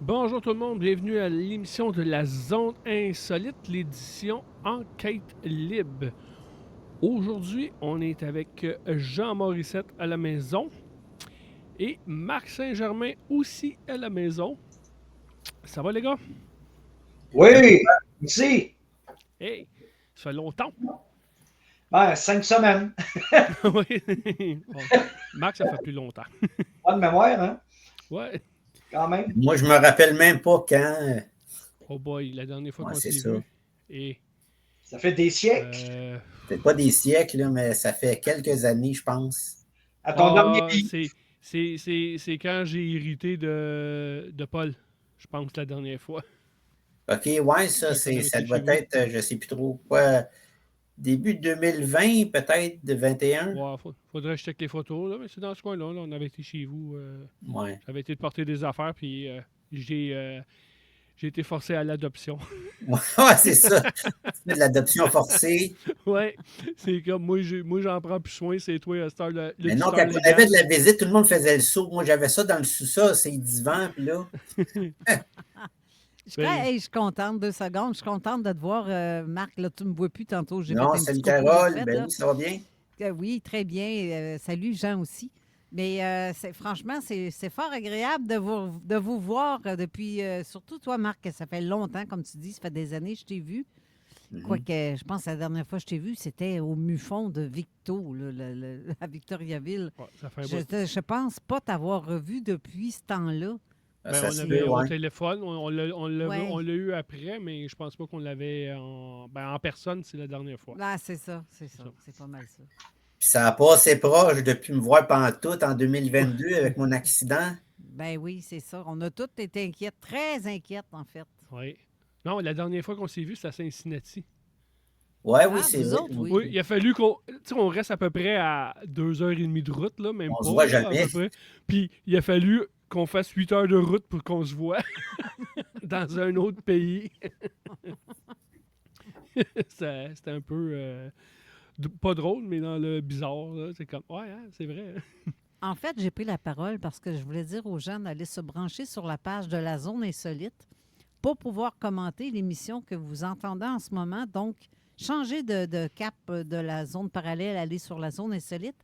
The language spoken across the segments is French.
Bonjour tout le monde, bienvenue à l'émission de la Zone Insolite, l'édition Enquête Libre. Aujourd'hui, on est avec Jean Morissette à la maison et Marc Saint-Germain aussi à la maison. Ça va les gars? Oui, ici. Hey, ça fait longtemps. Ben, 5 semaines. Oui. Bon, Marc, ça fait plus longtemps. Bonne mémoire, hein? Ouais. Quand même. Moi, je me rappelle même pas quand. Oh boy, la dernière fois Ouais, qu'on c'est s'est ça. vu. Et Ça fait des siècles. Peut-être pas des siècles, là, mais ça fait quelques années, je pense. À ton dernier livre. c'est quand j'ai hérité de Paul, je pense, la dernière fois. OK, ouais, ça, Quand on ça était doit chez vous. être, je sais plus trop quoi, début 2020, peut-être, de 21. Ouais, faudrait que je check les photos, là, mais c'est dans ce coin-là. Là, on avait été chez vous. Ouais. J'avais été de porter des affaires, puis j'ai été forcé à l'adoption. Ouais, c'est ça. C'est de l'adoption forcée. Ouais, c'est comme moi j'en prends plus soin, c'est toi, à cette heure, le Mais non, tuteur quand on avait de la légal. visite, tout le monde faisait le saut. Moi, j'avais ça dans le sous-sol, c'est divan, puis là. Je suis contente, 2 secondes. Je suis contente de te voir, Marc. Là, tu ne me vois plus tantôt. J'ai Non, fait un salut petit coucou Carole. vite fait, Ben là. oui, ça va bien. Oui, très bien. Salut, Jean aussi. Mais franchement, c'est fort agréable de vous voir depuis, surtout toi, Marc, que ça fait longtemps, comme tu dis, ça fait des années que je t'ai vu. Quoique, je pense que la dernière fois que je t'ai vu, c'était au Mufon de Victo, là, à Victoriaville. Ouais, ça fait un bout. Je pense pas t'avoir revu depuis ce temps-là. Ben, Ça on se avait peut, au ouais. téléphone, on Ouais. l'a eu après, mais je pense pas qu'on l'avait en personne, c'est la dernière fois. Ah, c'est ça. ça. C'est pas mal ça. Puis ça a passé proche depuis me voir pantoute en 2022 avec mon accident. Ben oui, c'est ça. On a toutes été inquiètes, très inquiètes, en fait. Oui. Non, la dernière fois qu'on s'est vu, c'était à Cincinnati. Ouais, oui, Ah, c'est vous vrai. autres, oui. Oui, il a fallu qu'on. Tu sais, on reste à peu près à 2h30 de route, là, même On pas. se voit là, jamais. À peu près. Puis il a fallu qu'on fasse 8 heures de route pour qu'on se voit dans un autre pays. C'était un peu. Pas drôle, mais dans le bizarre. Là. C'est comme. Ouais, hein, c'est vrai. En fait, j'ai pris la parole parce que je voulais dire aux gens d'aller se brancher sur la page de la Zone Insolite pour pouvoir commenter l'émission que vous entendez en ce moment. Donc, changer de cap de la zone parallèle, aller sur la Zone Insolite.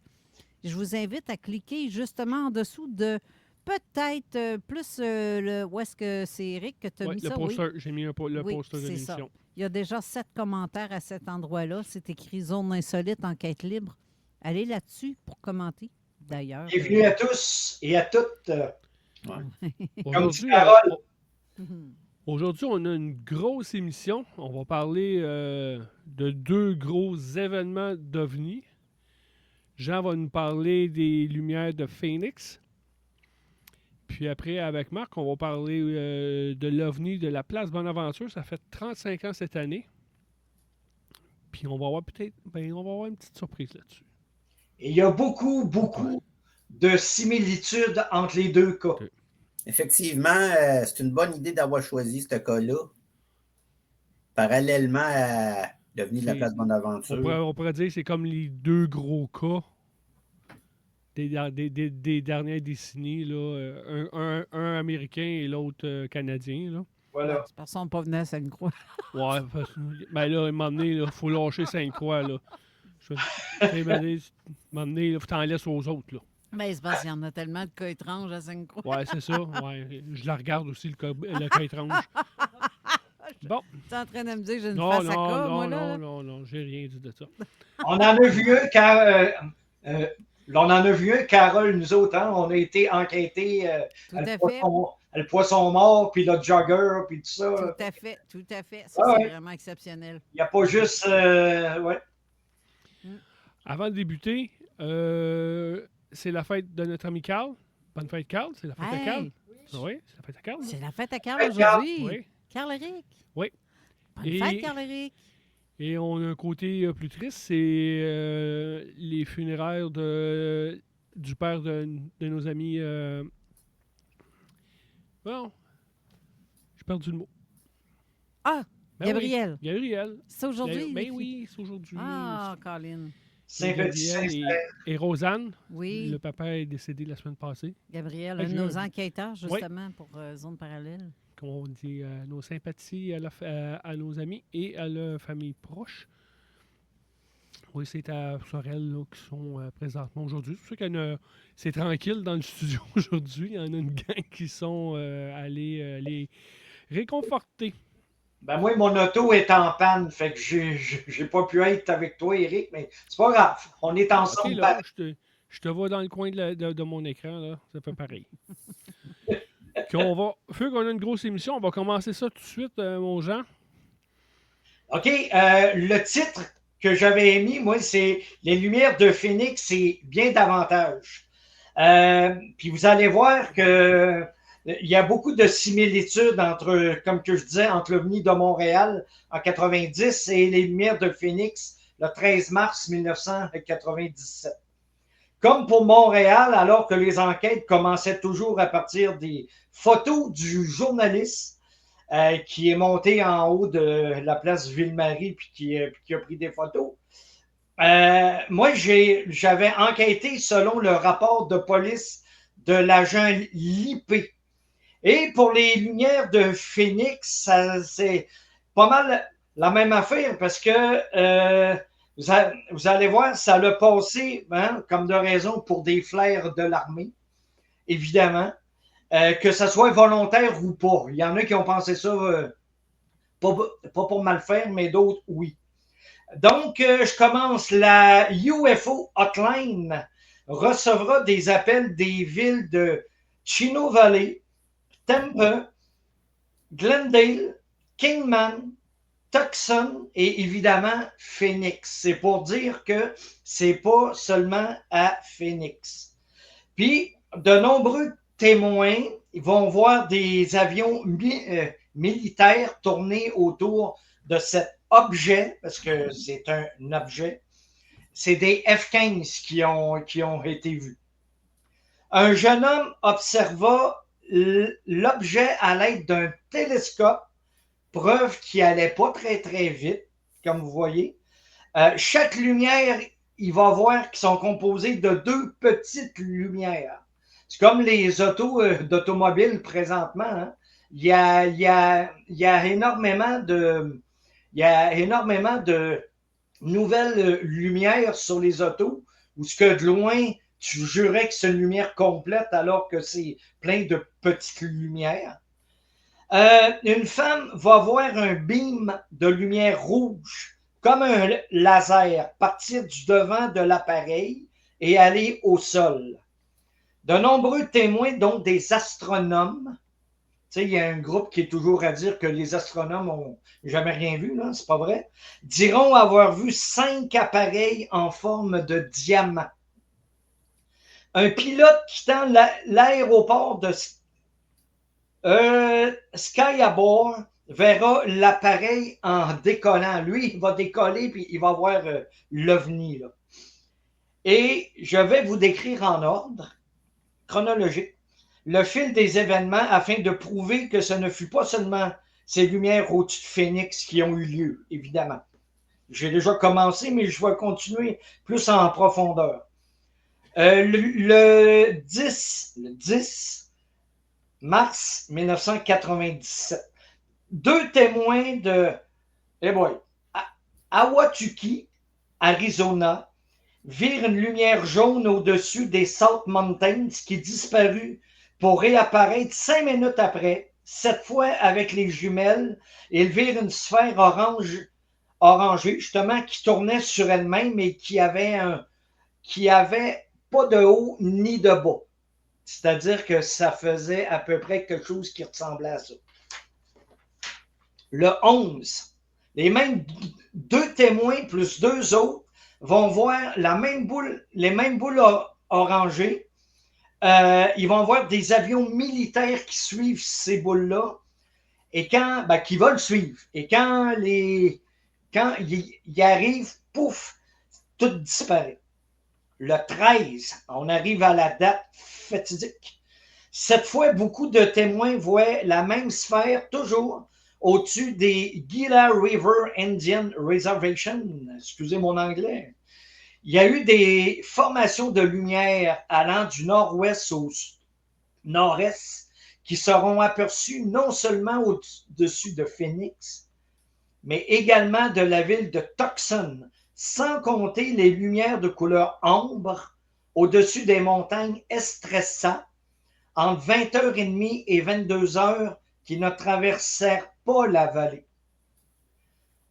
Je vous invite à cliquer justement en dessous de peut-être plus où est-ce que c'est Eric que tu as Ouais, mis le ça? poster. J'ai mis le Oui, poster de c'est ça. l'émission. Il y a déjà 7 commentaires à cet endroit-là. C'est écrit Zone Insolite, enquête libre. Allez là-dessus pour commenter. D'ailleurs. Bienvenue à tous et à toutes. Comme dit Aujourd'hui, Carole. Aujourd'hui, on a une grosse émission. On va parler de 2 gros événements d'OVNI. Jean va nous parler des lumières de Phoenix. Puis après, avec Marc, on va parler de l'OVNI de la place Bonaventure. Ça fait 35 ans cette année. Puis on va avoir peut-être on va avoir une petite surprise là-dessus. Et il y a beaucoup de similitudes entre les deux cas. Ok. Effectivement, c'est une bonne idée d'avoir choisi ce cas-là. Parallèlement à l'OVNI de la place Bonaventure. On pourrait dire que c'est comme les 2 gros cas des dernières décennies. Là, un américain et l'autre canadien. Là. Voilà. C'est parce qu'on pas venu à Sainte-Croix. Ouais, ben là, à un moment donné, il faut lâcher Sainte-Croix. Là. À un moment donné, il faut t'en laisser aux autres. Là. Mais c'est parce qu'il y en a tellement de cas étranges à Sainte-Croix. Ouais, c'est ça. Ouais. Je la regarde aussi, le cas étrange. Bon. Tu es en train de me dire que j'ai une Non, face à non, cas, non, moi, non, là? non, non, j'ai rien dit de ça. On en a vu un, on en a vu un, Carole, nous autres, hein? On a été enquêtés Tout à fait. le poisson mort, puis le jogger, puis tout ça. Tout à fait, tout à fait. Ça, Ah c'est ouais. vraiment exceptionnel. Il n'y a pas juste... ouais. Avant de débuter, c'est la fête de notre ami Carl. Bonne fête, Carl. C'est la fête à Hey! Carl. Oui, c'est la fête à Carl. C'est la fête à Carl Fête Carl. aujourd'hui. Oui. Carl-Éric. Oui. Bonne Et- fête, Carl-Éric. Et on a un côté plus triste, c'est les funéraires du père de nos amis. Bon, j'ai perdu le mot. Ah, Ben Gabriel. oui, Gabriel. C'est aujourd'hui? Ben oui, c'est aujourd'hui. Ah, Colin. Saint-Petit, Gabriel Saint-Cyr. et Rosanne. Oui, Le papa est décédé la semaine passée. Gabriel, Fait un que de nos je- enquêteurs, justement, pour Zone Parallèle. Comme on dit, nos sympathies à nos amis et à leur famille proche. Oui, c'est à Sorel là, qui sont présentement aujourd'hui. C'est sûr c'est tranquille dans le studio aujourd'hui. Il y en a une gang qui sont allés les réconforter. Ben moi, mon auto est en panne, fait que j'ai pas pu être avec toi, Eric, mais c'est pas grave. On est Ah, t'es ensemble. là, je te vois dans le coin de mon écran, là. Ça fait pareil. Puis vu qu'on a une grosse émission, on va commencer ça tout de suite, mon Jean. OK, le titre que j'avais émis, moi, c'est Les Lumières de Phoenix, c'est bien davantage. Puis vous allez voir que il y a beaucoup de similitudes entre, comme que je disais, entre l'OVNI de Montréal en 90 et les Lumières de Phoenix le 13 mars 1997. Comme pour Montréal, alors que les enquêtes commençaient toujours à partir des photos du journaliste qui est monté en haut de la place Ville-Marie puis qui a pris des photos. Moi, j'avais enquêté selon le rapport de police de l'agent Lippé. Et pour les Lumières de Phoenix, c'est pas mal la même affaire parce que vous allez voir, ça l'a passé comme de raison pour des flaires de l'armée, évidemment, que ce soit volontaire ou pas. Il y en a qui ont pensé ça, pas pour mal faire, mais d'autres, oui. Donc, je commence. La UFO Hotline recevra des appels des villes de Chino Valley, Tampa, Glendale, Kingman, Tucson et évidemment Phoenix. C'est pour dire que c'est pas seulement à Phoenix. Puis, de nombreux témoins vont voir des avions militaires tourner autour de cet objet, parce que c'est un objet. C'est des F-15 qui ont été vus. Un jeune homme observa l'objet à l'aide d'un télescope, preuve qu'il n'allait pas très, très vite, comme vous voyez. Chaque lumière, il va voir qu'ils sont composées de 2 petites lumières. C'est comme les autos d'automobiles présentement. Hein. Il y a énormément de nouvelles lumières sur les autos où ce que de loin, tu jurais que c'est une lumière complète alors que c'est plein de petites lumières. Une femme va voir un beam de lumière rouge, comme un laser, partir du devant de l'appareil et aller au sol. De nombreux témoins, dont des astronomes, tu sais, il y a un groupe qui est toujours à dire que les astronomes n'ont jamais rien vu, là, c'est pas vrai, diront avoir vu 5 appareils en forme de diamant. Un pilote quittant l'aéroport de Skyabor verra l'appareil en décollant. Lui, il va décoller puis il va voir l'OVNI. Là. Et je vais vous décrire en ordre chronologique le fil des événements afin de prouver que ce ne fut pas seulement ces lumières au-dessus de Phoenix qui ont eu lieu, évidemment. J'ai déjà commencé, mais je vais continuer plus en profondeur. Le 10 mars 1997, 2 témoins de Ahwatukee, Arizona, virent une lumière jaune au-dessus des Salt Mountains qui disparut pour réapparaître 5 minutes après, cette fois avec les jumelles. Ils virent une sphère orangée, justement, qui tournait sur elle-même et qui avait pas de haut ni de bas. C'est-à-dire que ça faisait à peu près quelque chose qui ressemblait à ça. Le 11, les mêmes 2 témoins plus 2 autres vont voir les mêmes boules orangées. Ils vont voir des avions militaires qui suivent ces boules-là et qui veulent suivre. Et quand ils arrivent, pouf, tout disparaît. Le 13, on arrive à la date fatidique. Cette fois, beaucoup de témoins voient la même sphère, toujours au-dessus des Gila River Indian Reservation. Excusez mon anglais. il y a eu des formations de lumière allant du nord-ouest au nord-est qui seront aperçues non seulement au-dessus de Phoenix, mais également de la ville de Tucson, sans compter les lumières de couleur ambre au-dessus des montagnes Estrella entre 20h30 et 22h qui ne traversèrent pas la vallée.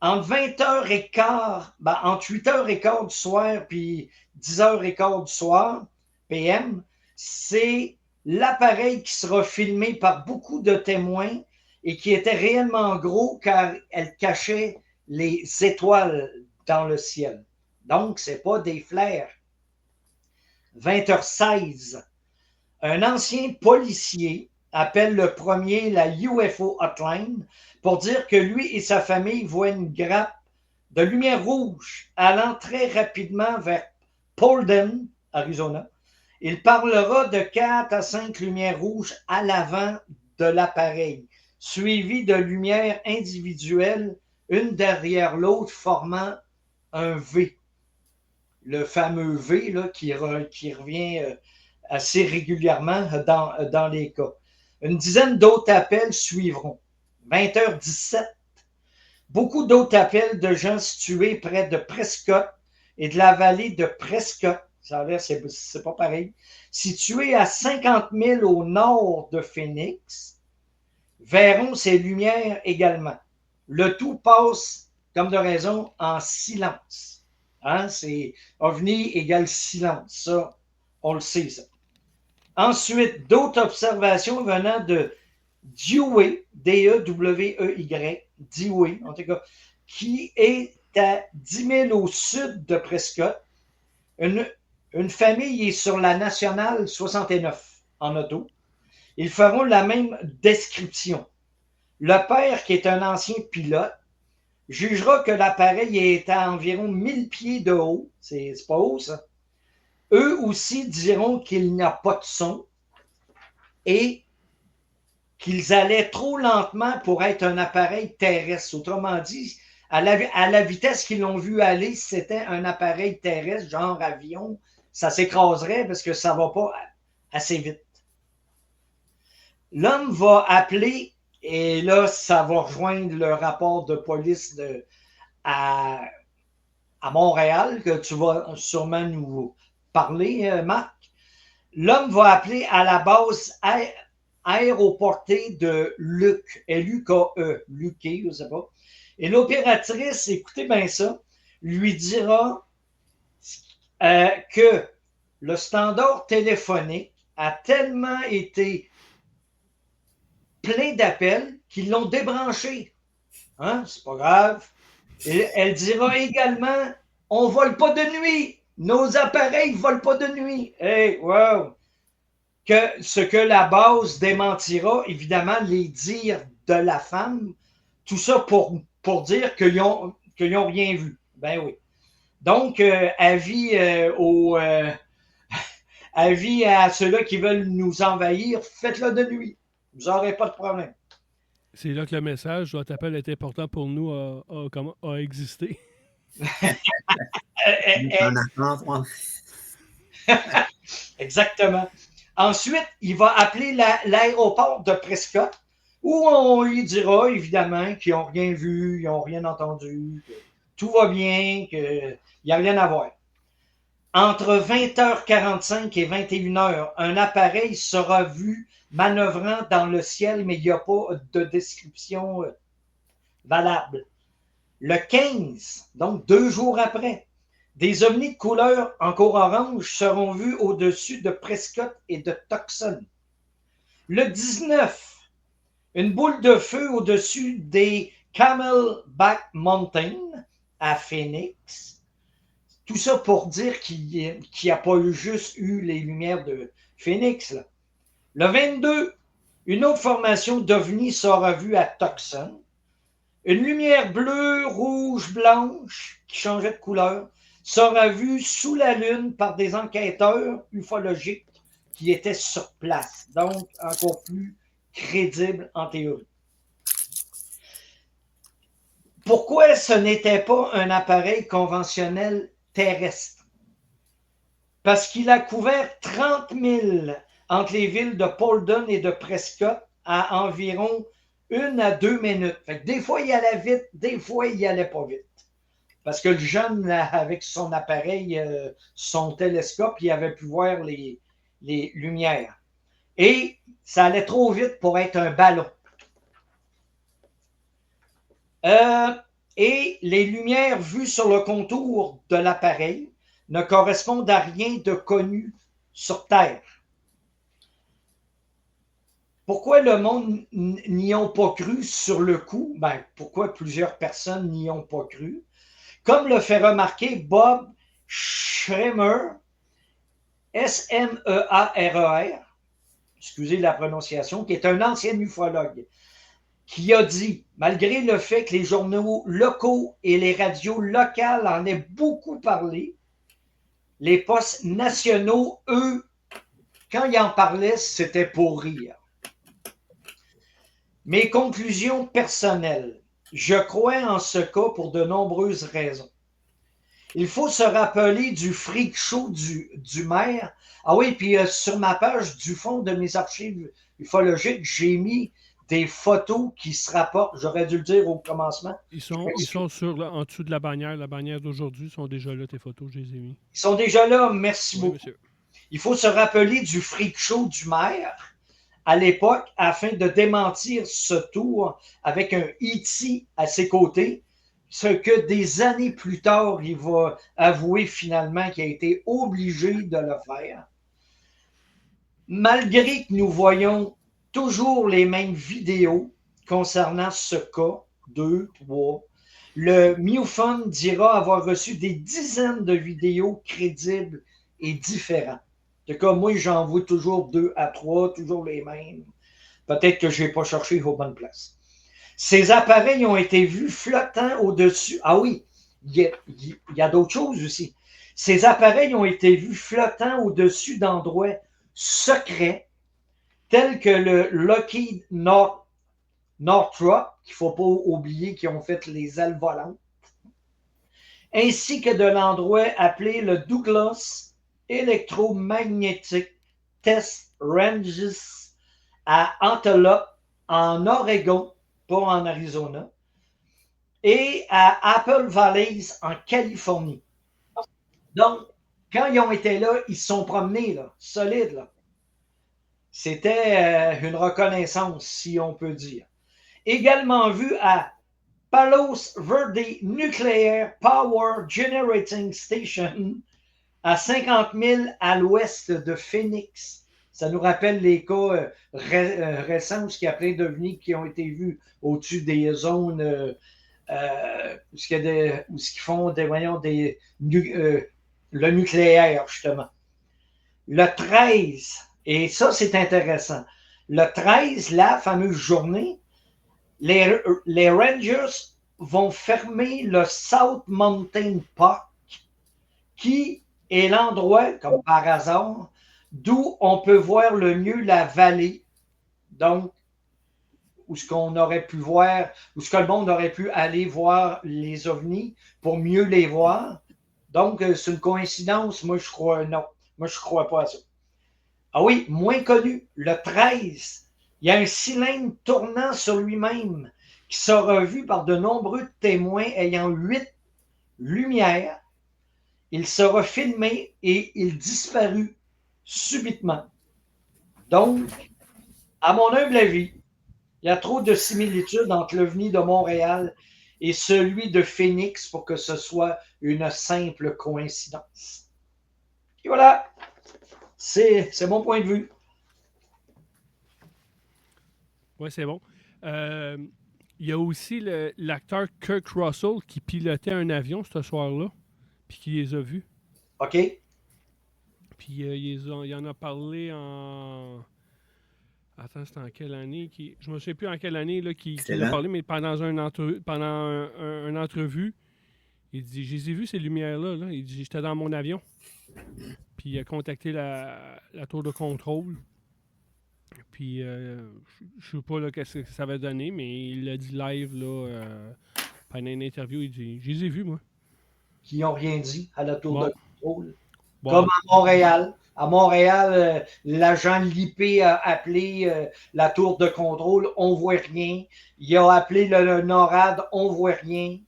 Entre 20h15, entre 8h15 du soir puis 10h15 du soir, PM, c'est l'appareil qui sera filmé par beaucoup de témoins et qui était réellement gros car elle cachait les étoiles dans le ciel. Donc, ce n'est pas des flares. 20h16, un ancien policier appelle le premier la UFO Hotline pour dire que lui et sa famille voient une grappe de lumière rouge allant très rapidement vers Paulden, Arizona. Il parlera de 4 à 5 lumières rouges à l'avant de l'appareil, suivies de lumières individuelles, une derrière l'autre, formant un V. Le fameux V là, qui revient assez régulièrement dans les cas. Une dizaine d'autres appels suivront. 20h17, beaucoup d'autres appels de gens situés près de Prescott et de la vallée de Prescott, ça a l'air, c'est pas pareil, situés à 50 000 au nord de Phoenix, verront ces lumières également. Le tout passe, comme de raison, en silence. Hein? C'est OVNI égale silence. Ça, on le sait, ça. Ensuite, d'autres observations venant de Dewey, D-E-W-E-Y, Dewey, en tout cas, qui est à 10 000 au sud de Prescott. Une famille est sur la nationale 69 en auto. Ils feront la même description. Le père, qui est un ancien pilote, jugera que l'appareil est à environ 1000 pieds de haut. C'est pas haut, ça. Eux aussi diront qu'il n'y a pas de son et qu'ils allaient trop lentement pour être un appareil terrestre. Autrement dit, à la vitesse qu'ils l'ont vu aller, si c'était un appareil terrestre, genre avion, ça s'écraserait parce que ça ne va pas assez vite. L'homme va appeler, et là, ça va rejoindre le rapport de police à Montréal, que tu vas sûrement nous parler, Marc. L'homme va appeler à la base aéroportée de Luque, L-U-K-E, Luque, je ne sais pas. Et l'opératrice, écoutez bien ça, lui dira que le standard téléphonique a tellement été plein d'appels qu'ils l'ont débranché. Hein? C'est pas grave. Et elle dira également, on ne vole pas de nuit. Nos appareils ne volent pas de nuit. Hey, wow! Ce que la base démentira, évidemment, les dires de la femme, tout ça pour dire qu'ils n'ont rien vu. Ben oui. Donc, avis à ceux-là qui veulent nous envahir, faites-le de nuit. Vous n'aurez pas de problème. C'est là que le message, votre appel est important pour nous, a existé. Exactement. Ensuite, il va appeler l'aéroport de Prescott, où on lui dira, évidemment, qu'ils n'ont rien vu, ils n'ont rien entendu, que tout va bien, qu'il n'y a rien à voir. Entre 20h45 et 21h, un appareil sera vu manœuvrant dans le ciel, mais il n'y a pas de description valable. Le 15, donc 2 jours après, des ovnis de couleur encore orange seront vus au-dessus de Prescott et de Tucson. Le 19, une boule de feu au-dessus des Camelback Mountain à Phoenix. Tout ça pour dire qu'il n'y a pas juste eu les lumières de Phoenix. Là. Le 22, une autre formation d'ovnis sera vue à Tucson. Une lumière bleue, rouge, blanche qui changeait de couleur sera vue sous la Lune par des enquêteurs ufologiques qui étaient sur place. Donc, encore plus crédible en théorie. Pourquoi ce n'était pas un appareil conventionnel terrestre? parce qu'il a couvert 30 000 entre les villes de Polden et de Prescott à environ 1 à 2 minutes. Fait que des fois, il allait vite, des fois, il allait pas vite. Parce que le jeune, avec son appareil, son télescope, il avait pu voir les lumières. Et ça allait trop vite pour être un ballon. Et les lumières vues sur le contour de l'appareil ne correspondent à rien de connu sur Terre. Pourquoi le monde n'y ont pas cru sur le coup? Ben, pourquoi plusieurs personnes n'y ont pas cru? Comme le fait remarquer Bob Schremer, S-M-E-A-R-E-R, excusez la prononciation, qui est un ancien ufologue, qui a dit, malgré le fait que les journaux locaux et les radios locales en aient beaucoup parlé, les postes nationaux, eux, quand ils en parlaient, c'était pour rire. Mes conclusions personnelles. Je crois en ce cas pour de nombreuses raisons. Il faut se rappeler du freak show du maire. Ah oui, puis sur ma page du fond de mes archives ufologiques, j'ai mis des photos qui se rapportent, j'aurais dû le dire au commencement. Ils sont en dessous de la bannière d'aujourd'hui, sont déjà là, tes photos, je les ai mis. Ils sont déjà là, merci Oui, beaucoup. monsieur. Il faut se rappeler du freak show du maire à l'époque afin de démentir ce tour avec un E.T. à ses côtés, ce que des années plus tard, il va avouer finalement qu'il a été obligé de le faire. Malgré que nous voyons toujours les mêmes vidéos concernant ce cas, 2, 3, le MUFON dira avoir reçu des dizaines de vidéos crédibles et différentes. En tout cas, moi, j'en vois toujours 2 à 3, toujours les mêmes. Peut-être que je n'ai pas cherché aux bonnes places. Ces appareils ont été vus flottant au-dessus. Ah oui, il y a d'autres choses aussi. Ces appareils ont été vus flottant au-dessus d'endroits secrets, tels que le Lockheed Northrop, qu'il ne faut pas oublier qu'ils ont fait les ailes volantes, ainsi que de l'endroit appelé le Douglas Electromagnetic Test Ranges à Antelope, en Oregon, pas en Arizona, et à Apple Valley, en Californie. Donc, quand ils ont été là, ils se sont promenés, là, solides. Là. C'était une reconnaissance, si on peut dire. Également vu à Palos Verdes Nuclear Power Generating Station, à 50 000 à l'ouest de Phoenix. Ça nous rappelle les cas récents qui après devenus qui ont été vus au-dessus des zones où ils font le nucléaire, justement. Le 13, et ça, c'est intéressant. Le 13, la fameuse journée, les Rangers vont fermer le South Mountain Park, qui est l'endroit, comme par hasard, d'où on peut voir le mieux la vallée, donc où ce qu'on aurait pu voir, où ce que le monde aurait pu aller voir les ovnis pour mieux les voir. Donc, c'est une coïncidence? Moi, je crois non. Moi, je ne crois pas à ça. Ah oui, moins connu, le 13, il y a un cylindre tournant sur lui-même qui sera vu par de nombreux témoins ayant 8 lumières. Il sera filmé et il disparut subitement. Donc, à mon humble avis, il y a trop de similitudes entre l'OVNI de Montréal et celui de Phoenix pour que ce soit une simple coïncidence. Et voilà, c'est mon point de vue. Oui, c'est bon. Il y a aussi l'acteur Kirk Russell qui pilotait un avion ce soir-là, puis qui les a vus. OK. Puis il en a parlé en... Attends, c'était en quelle année? Je ne me souviens plus en quelle année qu'il en a parlé, mais pendant une entrevue, il dit, je les ai vus ces lumières-là. Là. Il dit, j'étais dans mon avion. Puis il a contacté la tour de contrôle. Puis je ne sais pas qu'est-ce que ça va donner, mais il l'a dit live là, pendant une interview. Il dit, je les ai vus, moi. Qui n'ont rien dit à la tour de contrôle. Bon. Comme à Montréal. À Montréal, l'agent Lippé a appelé la tour de contrôle, on ne voit rien. Il a appelé le NORAD, on ne voit rien.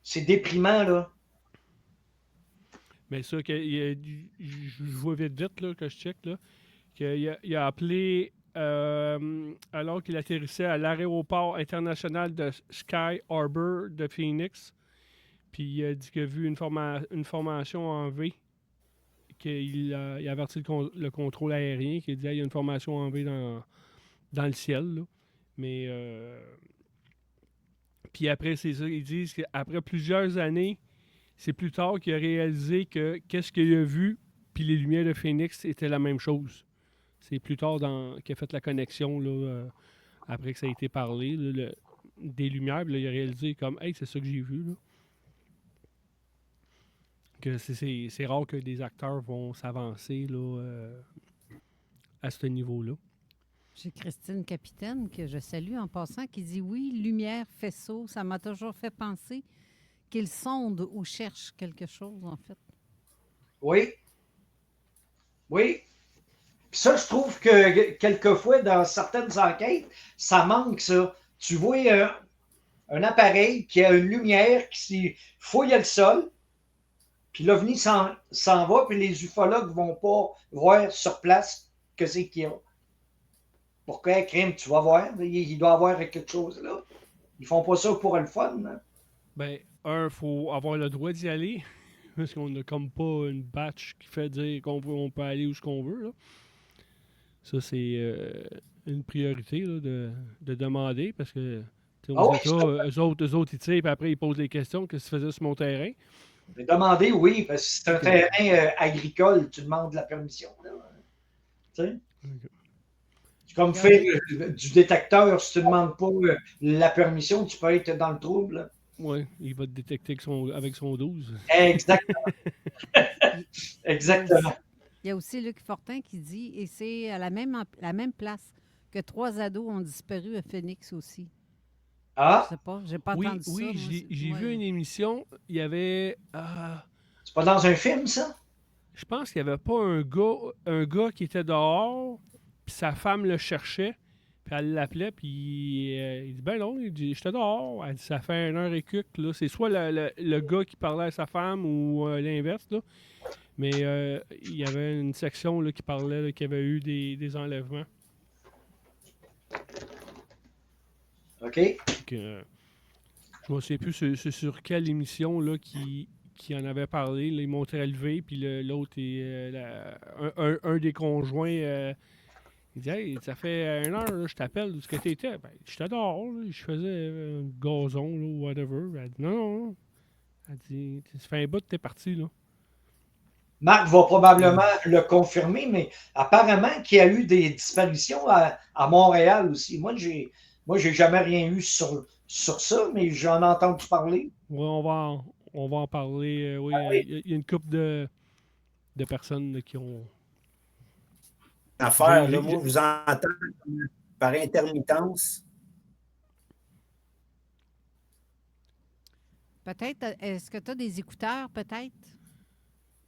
C'est déprimant, là. Mais ça, je vois vite là, que je check, là, qu'il a appelé alors qu'il atterrissait à l'aéroport international de Sky Harbor de Phoenix. Puis il a dit qu'il a vu une formation en V, qu'il a averti le contrôle aérien, qu'il a dit il y a une formation en V dans le ciel. Là. Mais puis après, c'est ça, ils disent qu'après plusieurs années, c'est plus tard qu'il a réalisé que qu'est-ce qu'il a vu, puis les lumières de Phoenix étaient la même chose. C'est plus tard qu'il a fait la connexion, là, après que ça a été parlé, là, des lumières, puis là, il a réalisé comme « Hey, c'est ça que j'ai vu. » là. Que c'est rare que des acteurs vont s'avancer là, à ce niveau-là. J'ai Christine Capitaine, que je salue en passant, qui dit « Oui, lumière, faisceau, ça m'a toujours fait penser qu'ils sondent ou cherchent quelque chose, en fait. » Oui. Oui. Puis ça, je trouve que quelquefois, dans certaines enquêtes, ça manque, ça. Tu vois un appareil qui a une lumière qui fouille le sol, puis l'OVNI s'en va, puis les ufologues ne vont pas voir sur place que c'est qu'il y a. Pourquoi, crime, tu vas voir? Il doit y avoir quelque chose là. Ils font pas ça pour le fun. Hein? Ben, il faut avoir le droit d'y aller, parce qu'on n'a comme pas une batch qui fait dire qu'on peut aller où ce qu'on veut. Là. Ça, c'est une priorité là, de demander, parce que aux États, eux autres, ils tirent, puis après, ils posent des questions. Qu'est-ce que tu faisais sur mon terrain? Demander, oui, parce que c'est un terrain agricole, tu demandes la permission. Là. Tu sais? Okay. C'est comme faire du détecteur, si tu ne demandes pas la permission, tu peux être dans le trouble. Oui, il va te détecter avec son 12. Exactement. Exactement. Il y a aussi Luc Fortin qui dit, et c'est à la même place que 3 ados ont disparu à Phoenix aussi. Ah! Je sais pas, j'ai pas entendu ça. Oui, j'ai vu une émission, il y avait... C'est pas dans un film, ça? Je pense qu'il n'y avait pas un gars qui était dehors, puis sa femme le cherchait, puis elle l'appelait, puis il dit « Ben non, il dit, j'étais dehors. » Elle dit « Ça fait 1h15, là. » C'est soit le gars qui parlait à sa femme ou l'inverse, là. Mais il y avait une section là, qui parlait qu'il y avait eu des enlèvements. OK. Donc, je ne me souviens plus sur quelle émission là, qui en avait parlé. Là, ils m'ont élevé, puis l'autre, un des conjoints, il dit « Hey, ça fait 1 heure, là, je t'appelle, où est-ce que tu étais? » Ben, j'étais dehors, là, je faisais un gazon, là, ou whatever. Elle dit « Non. » Elle dit « Ça fait un bout que t'es parti, là. » Marc va probablement le confirmer, mais apparemment qu'il y a eu des disparitions à Montréal aussi. Moi, j'ai jamais rien eu sur ça, mais j'en ai entendu parler. Oui, on va en parler. Oui, il y a une couple de personnes là, qui ont... Affaire, là, moi, je vous entends par intermittence. Peut-être, est-ce que tu as des écouteurs, peut-être?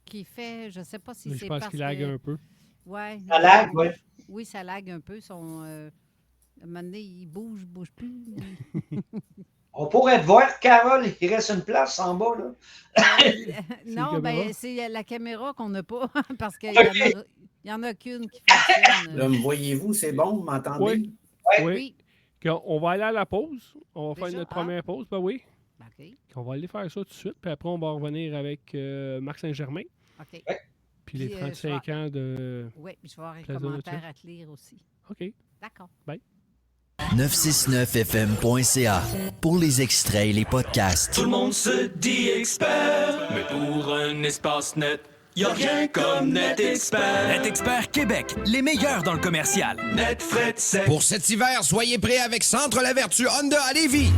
Qui fait, je ne sais pas si c'est parce que... Je pense qu'il lag un peu. Ouais. Ça lag, oui. Oui, ça lag un peu. À un moment donné, il bouge plus. On pourrait te voir, Carole, il reste une place en bas, là. Non, ben c'est la caméra qu'on n'a pas, parce qu'il y en a qu'une qui fonctionne. Là, me voyez-vous, c'est bon, vous m'entendez? Oui. On va aller à la pause. On va faire notre première pause, ben oui. OK. On va aller faire ça tout de suite, puis après, on va revenir avec Marc Saint-Germain. OK. Puis les 35 ans de... Oui, je vais avoir un commentaire à te lire aussi. OK. D'accord. Bye. 969fm.ca pour les extraits et les podcasts. Tout le monde se dit expert, mais pour un espace net, y a rien comme NetExpert. NetExpert Québec, les meilleurs dans le commercial. NetFret7. Pour cet hiver, soyez prêts avec Centre La Vertu Honda à Lévis.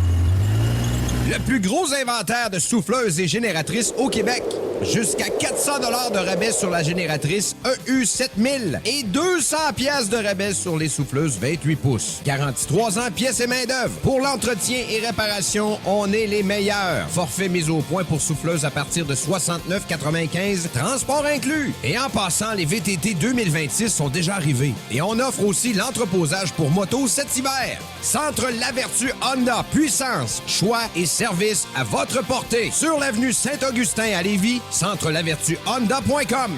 Le plus gros inventaire de souffleuses et génératrices au Québec. Jusqu'à 400 $ de rabais sur la génératrice EU7000 et 200 pièces de rabais sur les souffleuses 28 pouces. Garantie 3 ans, pièces et main-d'œuvre. Pour l'entretien et réparation, on est les meilleurs. Forfait mis au point pour souffleuse à partir de 69,95, transport inclus. Et en passant, les VTT 2026 sont déjà arrivés. Et on offre aussi l'entreposage pour moto cet hiver. Centre Lavertu Honda. Puissance, choix et service à votre portée. Sur l'avenue Saint-Augustin à Lévis, centrelavertuhonda.com.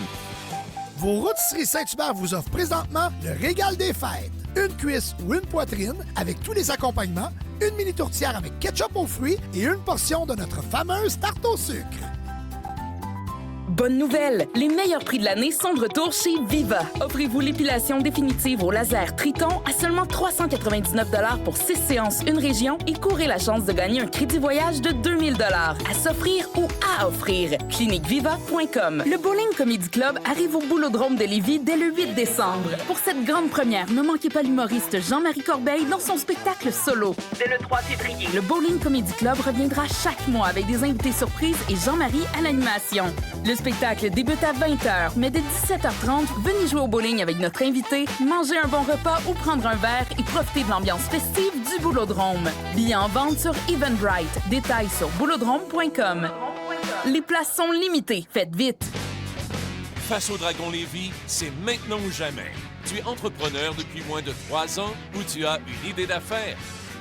Vos rôtisseries Saint-Hubert vous offrent présentement le régal des fêtes. Une cuisse ou une poitrine avec tous les accompagnements, une mini tourtière avec ketchup aux fruits et une portion de notre fameuse tarte au sucre. Bonne nouvelle! Les meilleurs prix de l'année sont de retour chez Viva. Offrez-vous l'épilation définitive au laser Triton à seulement 399 $ pour 6 séances, une région et courez la chance de gagner un crédit voyage de 2000 $ à s'offrir ou à offrir. Cliniqueviva.com. Le Bowling Comedy Club arrive au Boulodrome de Lévis dès le 8 décembre. Pour cette grande première, ne manquez pas l'humoriste Jean-Marie Corbeil dans son spectacle solo. Dès le 3 février, le Bowling Comedy Club reviendra chaque mois avec des invités surprises et Jean-Marie à l'animation. Le spectacle débute à 20h, mais dès 17h30, venez jouer au bowling avec notre invité, manger un bon repas ou prendre un verre et profiter de l'ambiance festive du Boulodrome. Billets en vente sur Eventbrite. Détails sur boulodrome.com. Les places sont limitées. Faites vite! Face au Dragon Lévis, c'est maintenant ou jamais. Tu es entrepreneur depuis moins de 3 ans ou tu as une idée d'affaires?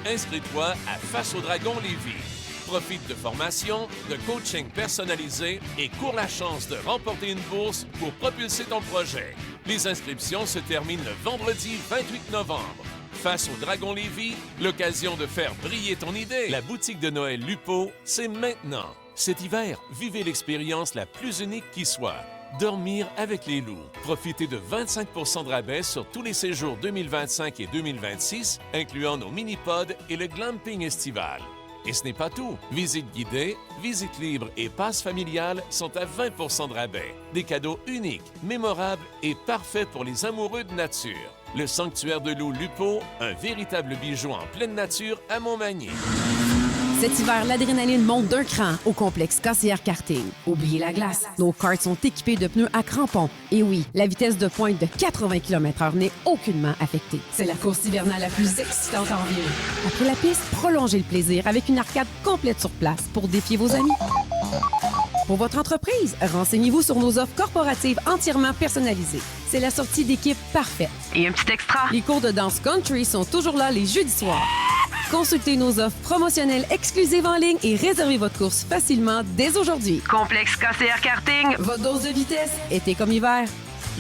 Inscris-toi à Face au Dragon Lévis. Profite de formations, de coaching personnalisé et cours la chance de remporter une bourse pour propulser ton projet. Les inscriptions se terminent le vendredi 28 novembre. Face au Dragon Lévis, l'occasion de faire briller ton idée. La boutique de Noël Lupo, c'est maintenant. Cet hiver, vivez l'expérience la plus unique qui soit. Dormir avec les loups. Profitez de 25 % de rabais sur tous les séjours 2025 et 2026, incluant nos mini-pods et le glamping estival. Et ce n'est pas tout. Visite guidée, visite libre et passe familiale sont à 20 % de rabais. Des cadeaux uniques, mémorables et parfaits pour les amoureux de nature. Le sanctuaire de loup Lupo, un véritable bijou en pleine nature à Montmagny. Cet hiver, l'adrénaline monte d'un cran au complexe KCR Karting. Oubliez la glace. Nos karts sont équipés de pneus à crampons. Et oui, la vitesse de pointe de 80 km/h n'est aucunement affectée. C'est la course hivernale la plus excitante en ville. Après la piste, prolongez le plaisir avec une arcade complète sur place pour défier vos amis. Pour votre entreprise, renseignez-vous sur nos offres corporatives entièrement personnalisées. C'est la sortie d'équipe parfaite. Et un petit extra. Les cours de danse country sont toujours là les jeudis soirs. Consultez nos offres promotionnelles exclusives en ligne et réservez votre course facilement dès aujourd'hui. Complexe KCR Karting, votre dose de vitesse, été comme hiver.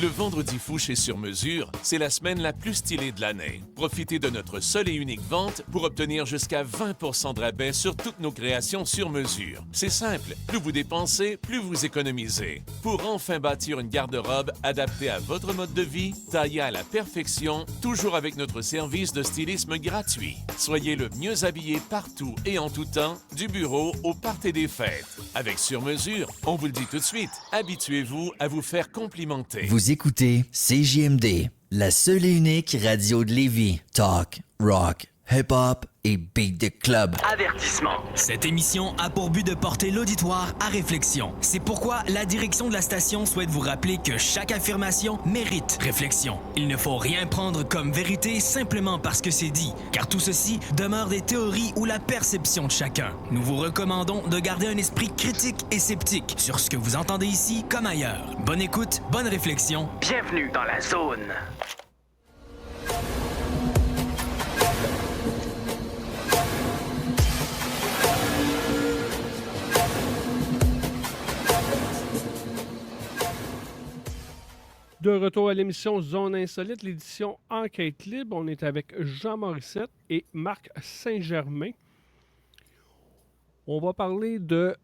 Le Vendredi fou chez Sur Mesure, c'est la semaine la plus stylée de l'année. Profitez de notre seule et unique vente pour obtenir jusqu'à 20 % de rabais sur toutes nos créations sur mesure. C'est simple, plus vous dépensez, plus vous économisez. Pour enfin bâtir une garde-robe adaptée à votre mode de vie, taillée à la perfection, toujours avec notre service de stylisme gratuit. Soyez le mieux habillé partout et en tout temps, du bureau au party des fêtes. Avec Sur Mesure, on vous le dit tout de suite, habituez-vous à vous faire complimenter. Vous écoutez CJMD, la seule et unique radio de Lévis. Talk, rock, hip-hop et beat the club. Avertissement. Cette émission a pour but de porter l'auditoire à réflexion. C'est pourquoi la direction de la station souhaite vous rappeler que chaque affirmation mérite réflexion. Il ne faut rien prendre comme vérité simplement parce que c'est dit, car tout ceci demeure des théories ou la perception de chacun. Nous vous recommandons de garder un esprit critique et sceptique sur ce que vous entendez ici comme ailleurs. Bonne écoute, bonne réflexion. Bienvenue dans la zone. De retour à l'émission Zone Insolite, l'édition Enquête Libre. On est avec Jean Morissette et Marc Saint-Germain. On va parler de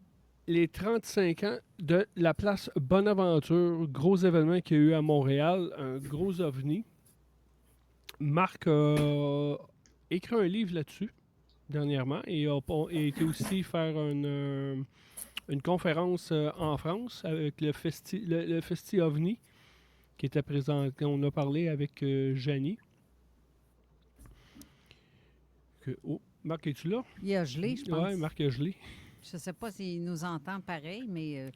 les 35 ans de la place Bonaventure. Gros événement qu'il y a eu à Montréal, un gros ovni. Marc a écrit un livre là-dessus dernièrement et a été aussi faire une conférence en France avec le Festi OVNI qui était présent. On a parlé avec Janie. Marc, es-tu là? Il a gelé, je pense. Oui, Marc a gelé. Je ne sais pas s'il nous entend pareil, mais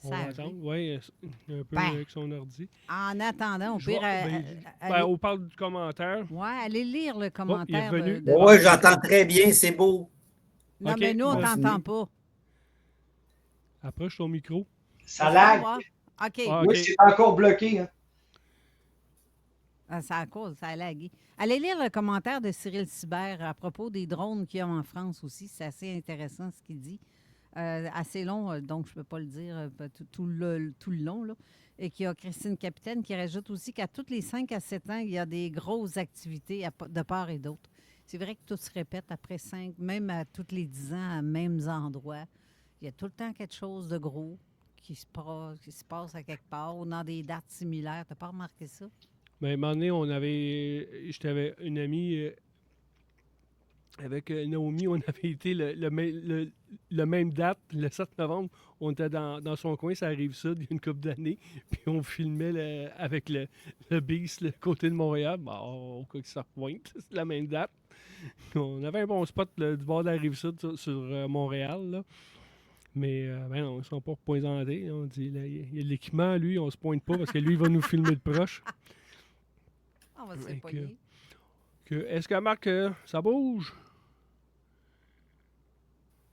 On va attendre. Oui, un peu Ben, avec son ordi. En attendant, au Je pire, vais- on parle du commentaire. ouais, allez lire le il est commentaire. revenu. Oui, j'entends très bien, c'est beau. Non, OK, mais nous, on continue. t'entend pas. Approche ton micro. Ça lag. OK. Ah, Oui, c'est encore bloqué. Hein. Ah, ça a cause, ça a lagué. Allez lire le commentaire de Cyril Sibert à propos des drones qu'il y a en France aussi. C'est assez intéressant ce qu'il dit. Assez long, donc je ne peux pas le dire tout le long. Là. Et qu'il y a Christine Capitaine qui rajoute aussi qu'à tous les 5 à 7 ans, il y a des grosses activités de part et d'autre. C'est vrai que tout se répète après 5, même à tous les 10 ans, à mêmes endroits. Il y a tout le temps quelque chose de gros qui se passe à quelque part ou dans des dates similaires. Tu n'as pas remarqué ça? Mais à un moment donné, j'étais avec une amie, avec Naomi, on avait été le même date, le 7 novembre, on était dans son coin, ça arrive ça, il y a une couple d'années, puis on filmait avec le Beast, le côté de Montréal, au cas que ça repointe, c'est la même date. On avait un bon spot du bord de la Rive-Sud sur Montréal, là. Mais non, ils ne sont pas représentés. On dit, là, il y a l'équipement, lui, on se pointe pas parce que lui, il va nous filmer de proche. On va se faire pogner. Est-ce que Marc, ça bouge?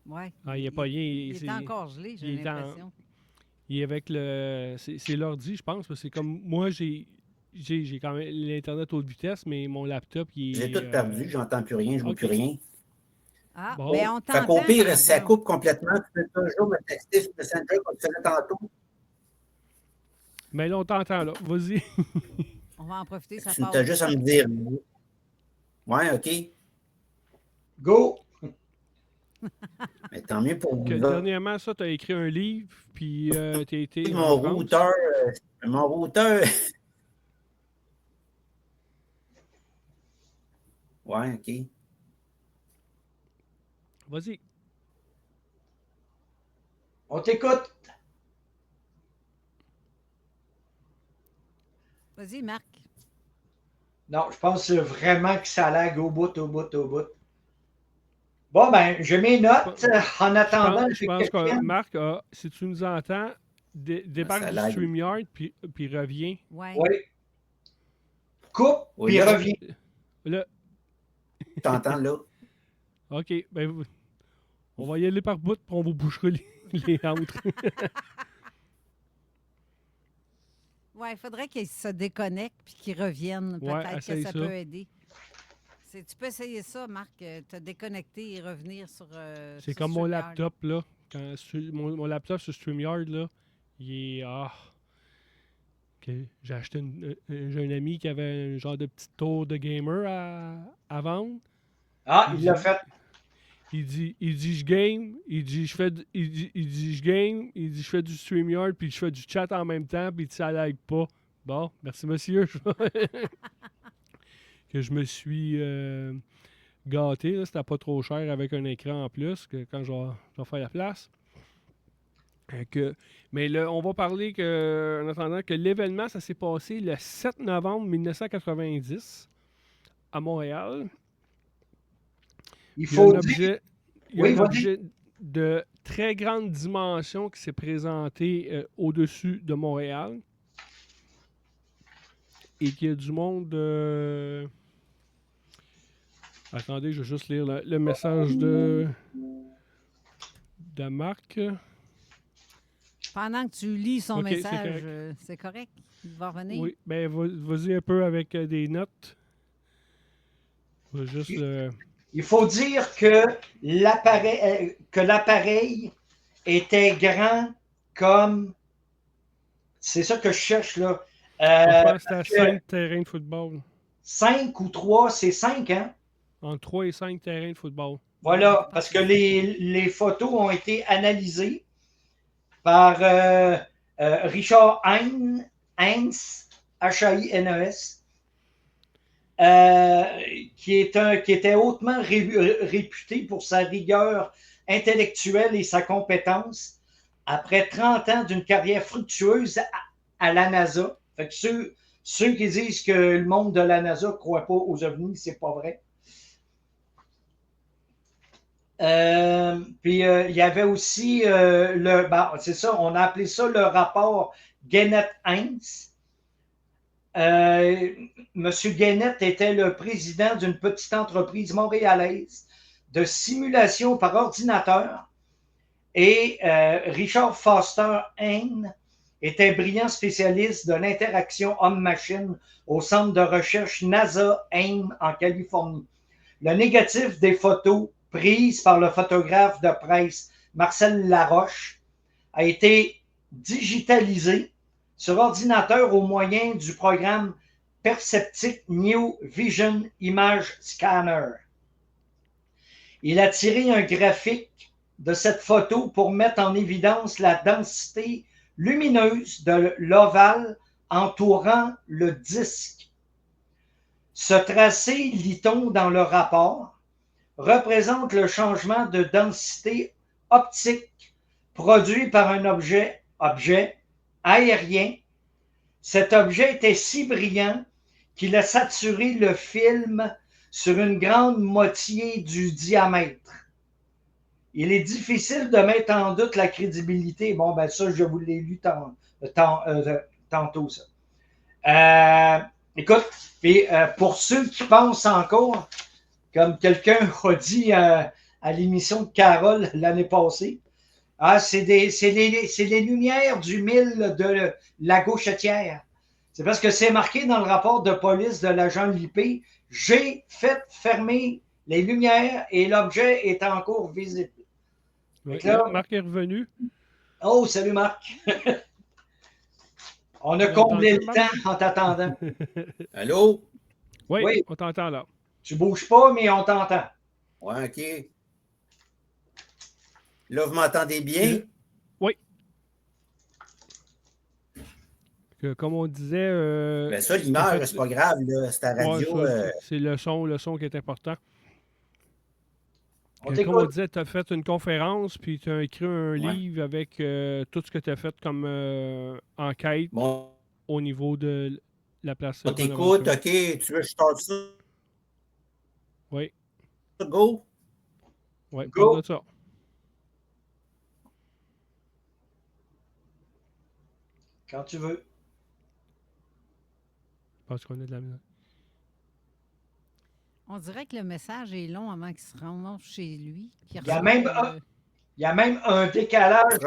Oui. Ah, il n'est pas rien. Il est encore gelé, j'ai l'impression. Il est avec le... C'est l'ordi, je pense. Parce que c'est comme... Moi, j'ai quand même l'Internet haute vitesse, mais mon laptop, il est... J'ai tout perdu, j'entends plus rien, je ne vois plus rien. Ah, bon. mais on Fait t'entend. qu'au pire, si ça coupe complètement, tu peux toujours me texter sur Messenger comme tu faisais tantôt. Mais là, on t'entend, là. Vas-y. On va en profiter, ça Tu part. as juste à me dire. Ouais, OK. Go! Mais tant mieux pour vous. Dernièrement, ça, tu as écrit un livre, puis tu as été... Mon routeur... Ouais, OK. Vas-y. On t'écoute. Vas-y, Marc. Non, je pense vraiment que ça lag au bout. Bon, ben, je mes notes en attendant. Je pense que Marc, si tu nous entends, débarque du StreamYard puis reviens. Ouais. Oui. Coupe, Oui, puis là, reviens. Là. T'entends, là? OK. Ben, on va y aller par bout, puis on vous bouchera les entre. Oui, il faudrait qu'il se déconnecte puis qu'il revienne. Peut-être que ça peut aider. Tu peux essayer ça, Marc, te déconnecter et revenir sur. C'est comme mon laptop, là. Mon laptop sur StreamYard, là, il est. Okay. J'ai acheté j'ai un ami qui avait un genre de petit tour de gamer à vendre. Ah, il l'a fait. Il dit je game, il dit je fais je game, il dit je fais du StreamYard puis je fais du chat en même temps puis ça lag pas. Bon, merci monsieur. Que je me suis gâté, c'était pas trop cher avec un écran en plus que quand je vais faire la place. Mais là, on va parler en attendant que l'événement, ça s'est passé le 7 novembre 1990 à Montréal. Il faut dire... Il y a un objet de très grande dimension qui s'est présenté au-dessus de Montréal. Et qu'il y a du monde... Attendez, je vais juste lire le message de Marc. Pendant que tu lis son message, c'est correct. Il va revenir. Oui, bien, vas-y un peu avec des notes. Il faut dire que l'appareil était grand comme... C'est ça que je cherche, là. Je pense que c'était 5 terrains de football. 5 ou 3, c'est 5, hein? Entre 3 et 5 terrains de football. Voilà, parce que les photos ont été analysées par Richard Hines, H-A-I-N-E-S, qui était hautement réputé pour sa rigueur intellectuelle et sa compétence. Après 30 ans d'une carrière fructueuse à la NASA, fait que ceux qui disent que le monde de la NASA ne croit pas aux ovnis, c'est pas vrai. Puis il y avait aussi c'est ça, on a appelé ça le rapport Gannett-Heinz. Monsieur Gannett était le président d'une petite entreprise montréalaise de simulation par ordinateur et Richard Foster Hain était un brillant spécialiste de l'interaction homme-machine au centre de recherche NASA Ames en Californie. Le négatif des photos prises par le photographe de presse Marcel Laroche a été digitalisé sur ordinateur au moyen du programme Perceptic New Vision Image Scanner. Il a tiré un graphique de cette photo pour mettre en évidence la densité lumineuse de l'ovale entourant le disque. Ce tracé, lit-on dans le rapport, représente le changement de densité optique produit par un objet aérien. Cet objet était si brillant qu'il a saturé le film sur une grande moitié du diamètre. Il est difficile de mettre en doute la crédibilité. Bon, ben ça, je vous l'ai lu tantôt, ça. Écoute, puis, pour ceux qui pensent encore, comme quelqu'un a dit à l'émission de Carole l'année passée, c'est les lumières du mille de la Gauchetière. C'est parce que c'est marqué dans le rapport de police de l'agent Lippé, j'ai fait fermer les lumières et l'objet est encore visible. Oui, là, Marc est revenu. Oh, salut Marc. On a comblé le temps en t'attendant. Allô? Oui, on t'entend là. Tu bouges pas, mais on t'entend. Ouais, OK. Là, vous m'entendez bien? Oui. Comme on disait... ben ça, l'image, c'est pas grave, là. C'est la radio. Ouais, c'est le son qui est important. Comme on disait, tu as fait une conférence, puis tu as écrit un livre avec tout ce que tu as fait comme enquête au niveau de la place. On t'écoute, OK. Tu veux que je starte ça? Oui. Go? Oui, parle de ça. Quand tu veux. Parce qu'on a de la misère. On dirait que le message est long avant qu'il se rende chez lui. Il y a même un décalage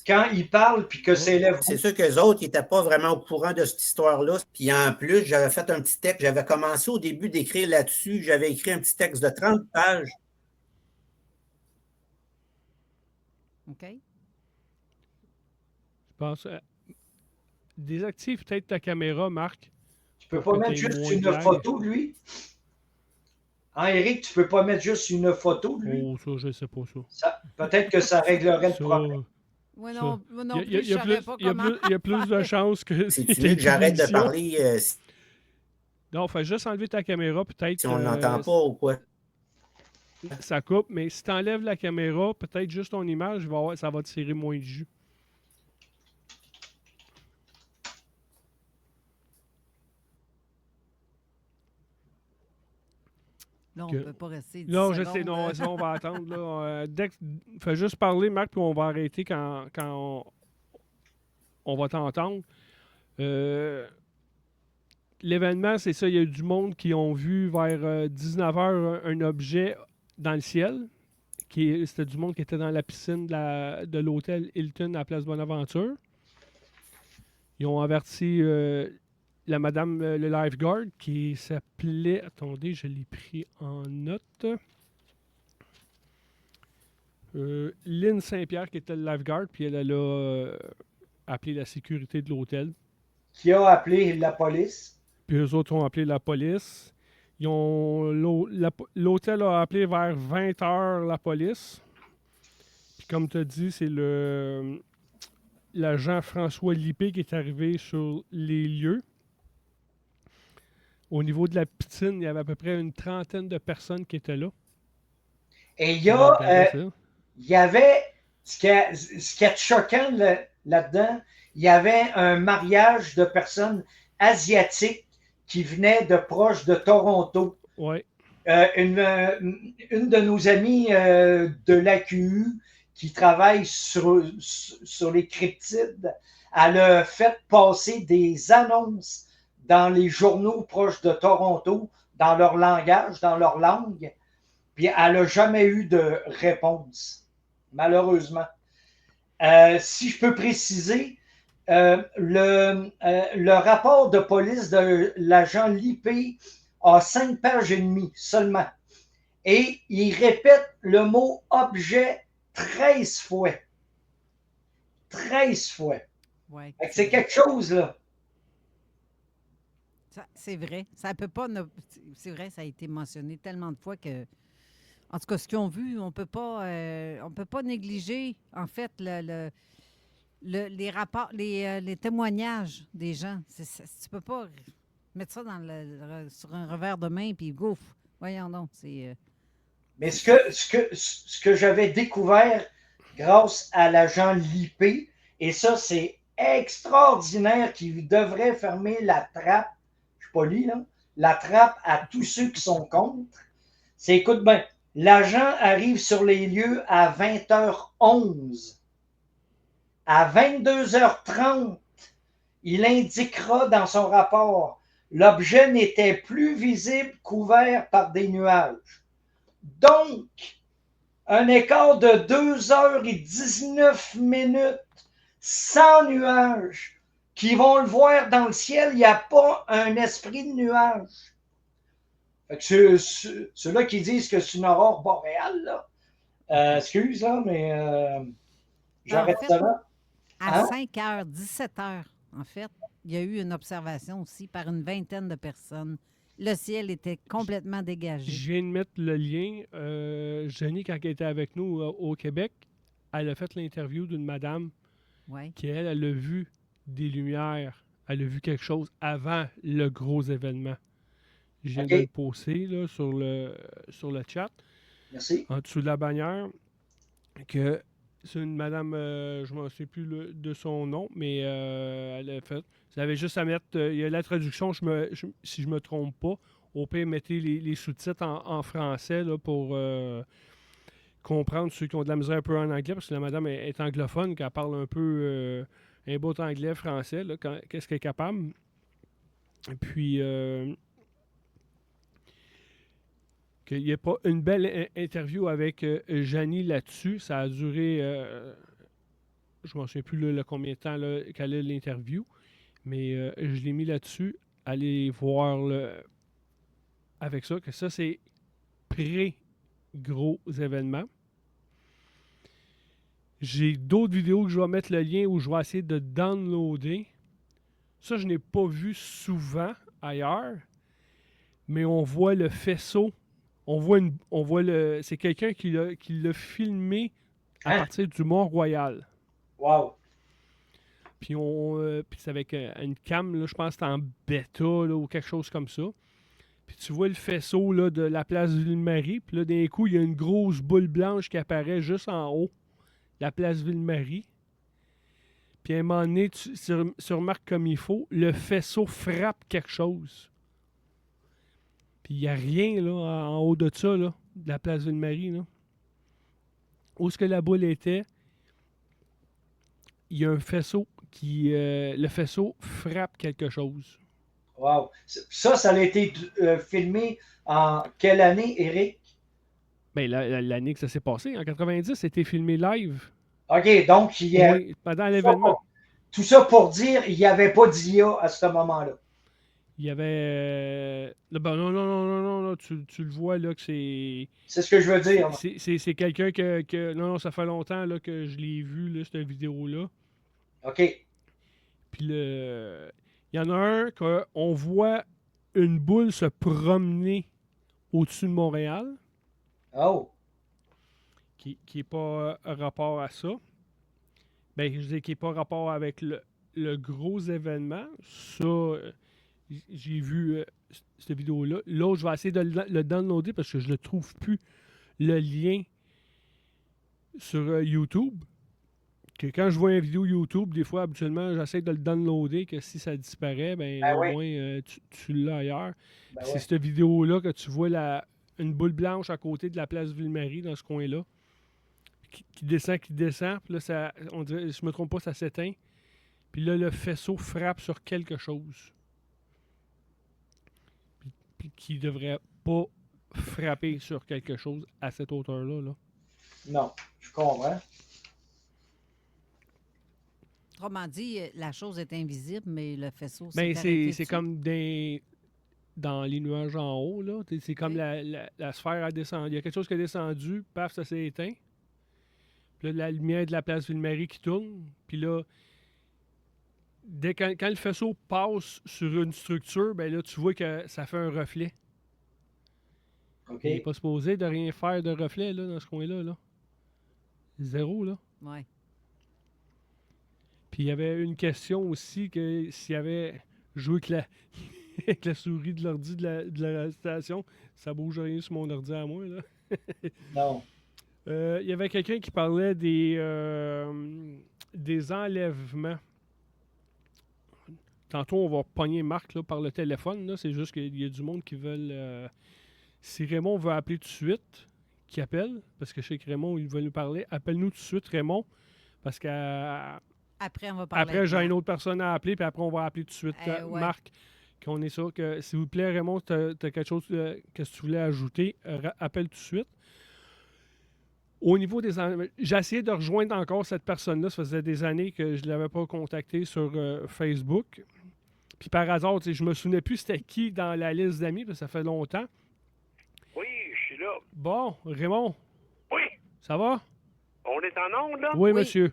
quand il parle puis que c'est élève. C'est sûr qu'eux autres, ils n'étaient pas vraiment au courant de cette histoire-là. Puis en plus, j'avais fait un petit texte. J'avais commencé au début d'écrire là-dessus. J'avais écrit un petit texte de 30 pages. OK. Je pense... désactive peut-être ta caméra, Marc. Tu peux pas mettre juste une photo de lui? Hein, Éric, tu peux pas mettre juste une photo de lui? Oh, ça, je sais pas ça. Peut-être que ça réglerait le problème. Oui, non, il y a plus de chances que... C'est-tu mieux que j'arrête de parler? Non, fait juste enlever ta caméra, peut-être... Si on n'entend pas ou quoi? Ça coupe, mais si tu enlèves la caméra, peut-être juste ton image, ça va tirer moins de jus. Là, on ne peut pas rester 10 non, secondes. Je sais, non, ça, on va attendre. Là. Fais juste parler, Marc, puis on va arrêter quand on va t'entendre. L'événement, c'est ça, il y a eu du monde qui ont vu vers 19h un objet dans le ciel. C'était du monde qui était dans la piscine de l'hôtel Hilton à Place Bonaventure. Ils ont averti... la madame, le lifeguard, qui s'appelait... Attendez, je l'ai pris en note. Lynn Saint-Pierre, qui était le lifeguard, puis elle a appelé la sécurité de l'hôtel. Qui a appelé la police. Puis eux autres ont appelé la police. L'hôtel a appelé vers 20h la police. Puis comme tu as dit, c'est l'agent François Lippé qui est arrivé sur les lieux. Au niveau de la piscine, il y avait à peu près une trentaine de personnes qui étaient là. Et il y avait, ce qui est choquant là-dedans, il y avait un mariage de personnes asiatiques qui venaient de proche de Toronto. Oui. une de nos amies de l'AQU qui travaille sur les cryptides, elle a fait passer des annonces dans les journaux proches de Toronto, dans leur langage, dans leur langue, puis elle n'a jamais eu de réponse, malheureusement. Si je peux préciser, le rapport de police de l'agent Lippé a 5 pages et demie seulement. Et il répète le mot objet 13 fois. 13 fois. Ouais, c'est quelque chose, là. C'est vrai. Ça peut pas. C'est vrai, ça a été mentionné tellement de fois que. En tout cas, ce qu'ils ont vu, on peut pas négliger, en fait, les rapports, les témoignages des gens. Tu peux pas mettre ça sur un revers de main puis gouf. Voyons donc. Mais ce que j'avais découvert grâce à l'agent Lippé, et ça, c'est extraordinaire qu'il devrait fermer la trappe, je suis poli, là, la trappe à tous ceux qui sont contre. C'est, écoute bien, l'agent arrive sur les lieux à 20h11. À 22h30, il indiquera dans son rapport l'objet n'était plus visible, couvert par des nuages. Donc, un écart de 2h19 sans nuages, qui vont le voir dans le ciel, il n'y a pas un esprit de nuage. Fait que ceux-là qui disent que c'est une aurore boréale, là, excuse, là, mais j'arrête ça là. À 5h, 17h, en fait, il y a eu une observation aussi par une vingtaine de personnes. Le ciel était complètement dégagé. Je viens de mettre le lien. Jenny, quand elle était avec nous au Québec, elle a fait l'interview d'une madame qui, elle a vu des lumières. Elle a vu quelque chose avant le gros événement. Je viens de le poster là, sur le chat. Merci. En dessous de la bannière. Que c'est une madame, je ne m'en sais plus de son nom, mais elle a fait. Vous avez juste à mettre. Il y a la traduction, si je ne me trompe pas. Au pire, mettez les sous-titres en français là, pour comprendre ceux qui ont de la misère un peu en anglais, parce que la madame est anglophone, qu'elle parle un peu un beau anglais, français, qu'est-ce qu'elle est capable. Et puis, qu'il n'y ait pas une belle interview avec Janie là-dessus. Ça a duré, je ne me souviens plus le combien de temps qu'elle a l'interview, mais je l'ai mis là-dessus. Allez voir avec ça, que ça, c'est pré-gros événements. J'ai d'autres vidéos que je vais mettre le lien où je vais essayer de downloader. Ça, je n'ai pas vu souvent ailleurs, mais on voit le faisceau. C'est quelqu'un qui l'a filmé à partir du Mont-Royal. Wow! Puis c'est avec une cam, là, je pense que c'est en bêta là, ou quelque chose comme ça. Puis tu vois le faisceau là, de la place Ville-Marie. Puis là, d'un coup, il y a une grosse boule blanche qui apparaît juste en haut de la place Ville-Marie. Puis à un moment donné, tu remarques comme il faut, le faisceau frappe quelque chose. Puis il n'y a rien là, en haut de ça, là, de la place Ville-Marie. Là. Où est-ce que la boule était? Il y a un faisceau le faisceau frappe quelque chose. Wow! Ça a été filmé en quelle année, Éric? Bien, l'année que ça s'est passé, en 90, c'était filmé live. OK, donc il y a... Oui, pendant l'événement. Tout ça pour dire qu'il n'y avait pas d'IA à ce moment-là. Il y avait... non, tu le vois là que c'est... C'est ce que je veux dire. C'est quelqu'un que... Non, ça fait longtemps là, que je l'ai vu, là, cette vidéo-là. OK. Puis il y en a un qu'on voit une boule se promener au-dessus de Montréal. Oh! Qui n'est pas rapport à ça. Ben, je dis qui n'est pas rapport avec le gros événement. Ça, j'ai vu cette vidéo-là. L'autre, je vais essayer de le downloader parce que je ne trouve plus le lien sur YouTube. Que quand je vois une vidéo YouTube, des fois, habituellement, j'essaie de le downloader, que si ça disparaît, au moins, tu l'as ailleurs. C'est cette vidéo-là que tu vois une boule blanche à côté de la place Ville-Marie, dans ce coin-là, qui descend. Puis là, on dirait, je me trompe pas, ça s'éteint. Puis là, le faisceau frappe sur quelque chose. Puis qui devrait pas frapper sur quelque chose à cette hauteur-là. Là. Non, je comprends. Autrement dit, la chose est invisible, mais le faisceau, Ben, arrêté c'est dessus. comme dans les nuages en haut. Là. C'est comme la sphère a descendu. Il y a quelque chose qui a descendu, paf, ça s'est éteint. Puis là, la lumière de la place Ville-Marie qui tourne. Puis là, quand le faisceau passe sur une structure, ben là, tu vois que ça fait un reflet. OK. Il n'est pas supposé de rien faire de reflet là, dans ce coin-là. Là. Zéro, là. Ouais. Puis il y avait une question aussi que s'il y avait joué avec la souris de l'ordi de la station, ça bouge rien sur mon ordi à moi. Là. Non. Il y avait quelqu'un qui parlait des enlèvements. Tantôt, on va pogner Marc là, par le téléphone. Là. C'est juste qu'il y a du monde qui veulent... si Raymond veut appeler tout de suite, qu'il appelle, parce que je sais que Raymond, il veut nous parler. Appelle-nous tout de suite, Raymond, parce Après, on va parler. après, j'ai une autre personne à appeler, puis après, on va appeler tout de suite ouais. Marc, qu'on est sûr que, s'il vous plaît, Raymond, tu as quelque chose que tu voulais ajouter, appelle tout de suite. Au niveau des... J'ai essayé de rejoindre encore cette personne-là. Ça faisait des années que je ne l'avais pas contacté sur Facebook. Puis par hasard, je me souvenais plus c'était qui dans la liste d'amis, parce que ça fait longtemps. Oui, je suis là. Bon, Raymond. Oui. Ça va? On est en onde, là? Oui, monsieur.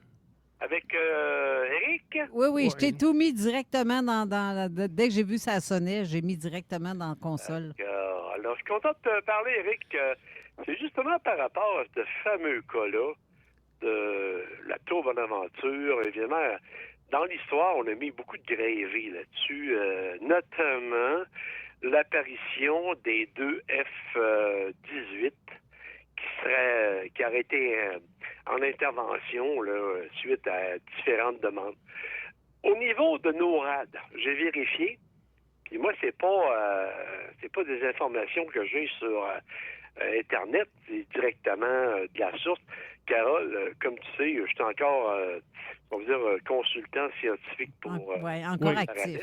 Avec Eric? Oui, je t'ai tout mis directement dès que j'ai vu ça sonnait, j'ai mis directement dans la console. Alors, je suis content de te parler, Eric. C'est justement par rapport à ce fameux cas-là de la Tour Bonaventure. Évidemment, dans l'histoire, on a mis beaucoup de gravés là-dessus, notamment l'apparition des deux F-18 qui auraient été en intervention là, suite à différentes demandes. Au niveau de NORAD, j'ai vérifié, puis moi, c'est pas des informations que j'ai sur Internet, c'est directement de la source. Carole, comme tu sais, je suis encore, on va dire, consultant scientifique pour encore actif.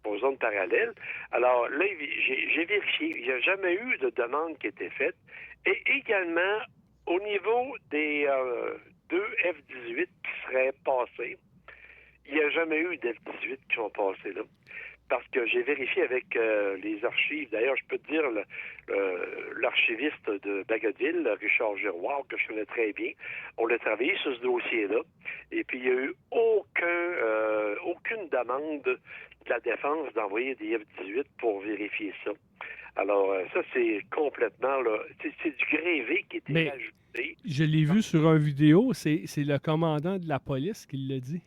Pour zone parallèle. Alors là, j'ai vérifié. Il n'y a jamais eu de demande qui a été faite. Et également, au niveau des deux F-18 qui seraient passés, il n'y a jamais eu d'F-18 qui sont passés là. Parce que j'ai vérifié avec les archives. D'ailleurs, je peux te dire, l'archiviste de Bagotville, Richard Giroir, que je connais très bien, on a travaillé sur ce dossier-là. Et puis, il n'y a eu aucune demande de la défense d'envoyer des F-18 pour vérifier ça. Alors, ça, c'est complètement, là, c'est du grévé qui était ajouté. Je l'ai vu sur une vidéo, c'est le commandant de la police qui l'a dit.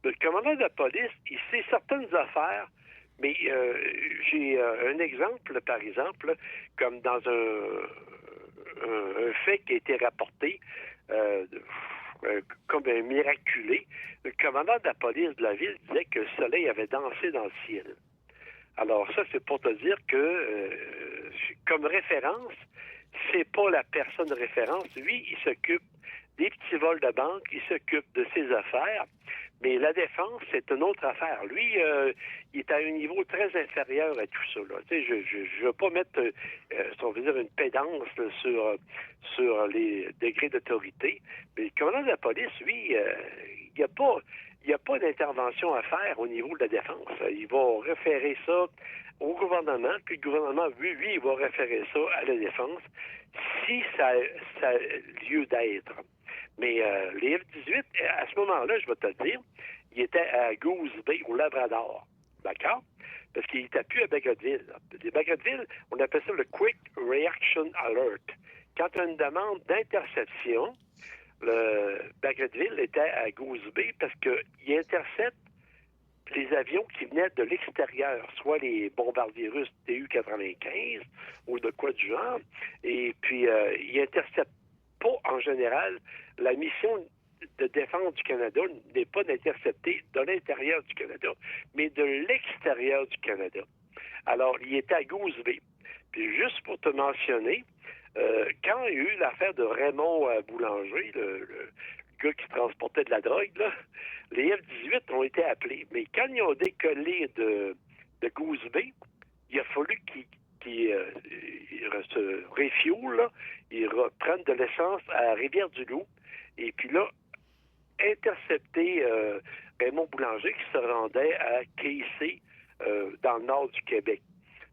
Le commandant de la police, il sait certaines affaires, mais j'ai un exemple, par exemple, comme dans un fait qui a été rapporté comme un miraculé. Le commandant de la police de la ville disait que le soleil avait dansé dans le ciel. Alors ça, c'est pour te dire que, comme référence, c'est pas la personne de référence. Lui, il s'occupe des petits vols de banque, il s'occupe de ses affaires, mais la défense, c'est une autre affaire. Lui, il est à un niveau très inférieur à tout ça. Là. Tu sais, je veux pas mettre, si on veut dire, une pédance là, sur les degrés d'autorité, mais le commandant de la police, lui, il n'y a pas d'intervention à faire au niveau de la défense. Il va référer ça au gouvernement, puis le gouvernement, lui, il va référer ça à la défense si ça a lieu d'être. Mais les F-18, à ce moment-là, je vais te le dire, il était à Goose Bay, au Labrador. D'accord? Parce qu'il n'était plus à Bagotville. Les Bagotville, on appelle ça le Quick Reaction Alert. Quand tu as une demande d'interception, le Bagotville était à Goose Bay parce qu'il intercepte les avions qui venaient de l'extérieur, soit les bombardiers russes Tu-95 ou de quoi du genre. Et puis, il intercepte pas, en général, la mission de défense du Canada n'est pas d'intercepter de l'intérieur du Canada, mais de l'extérieur du Canada. Alors, il était à Goose Bay. Puis juste pour te mentionner, quand il y a eu l'affaire de Raymond Boulanger, le gars qui transportait de la drogue, là, les F-18 ont été appelés. Mais quand ils ont décollé de Goose Bay, il a fallu qu'ils se refuelent, là, ils reprennent de l'essence à Rivière-du-Loup. Et puis là, intercepter Raymond Boulanger qui se rendait à Casey, dans le nord du Québec.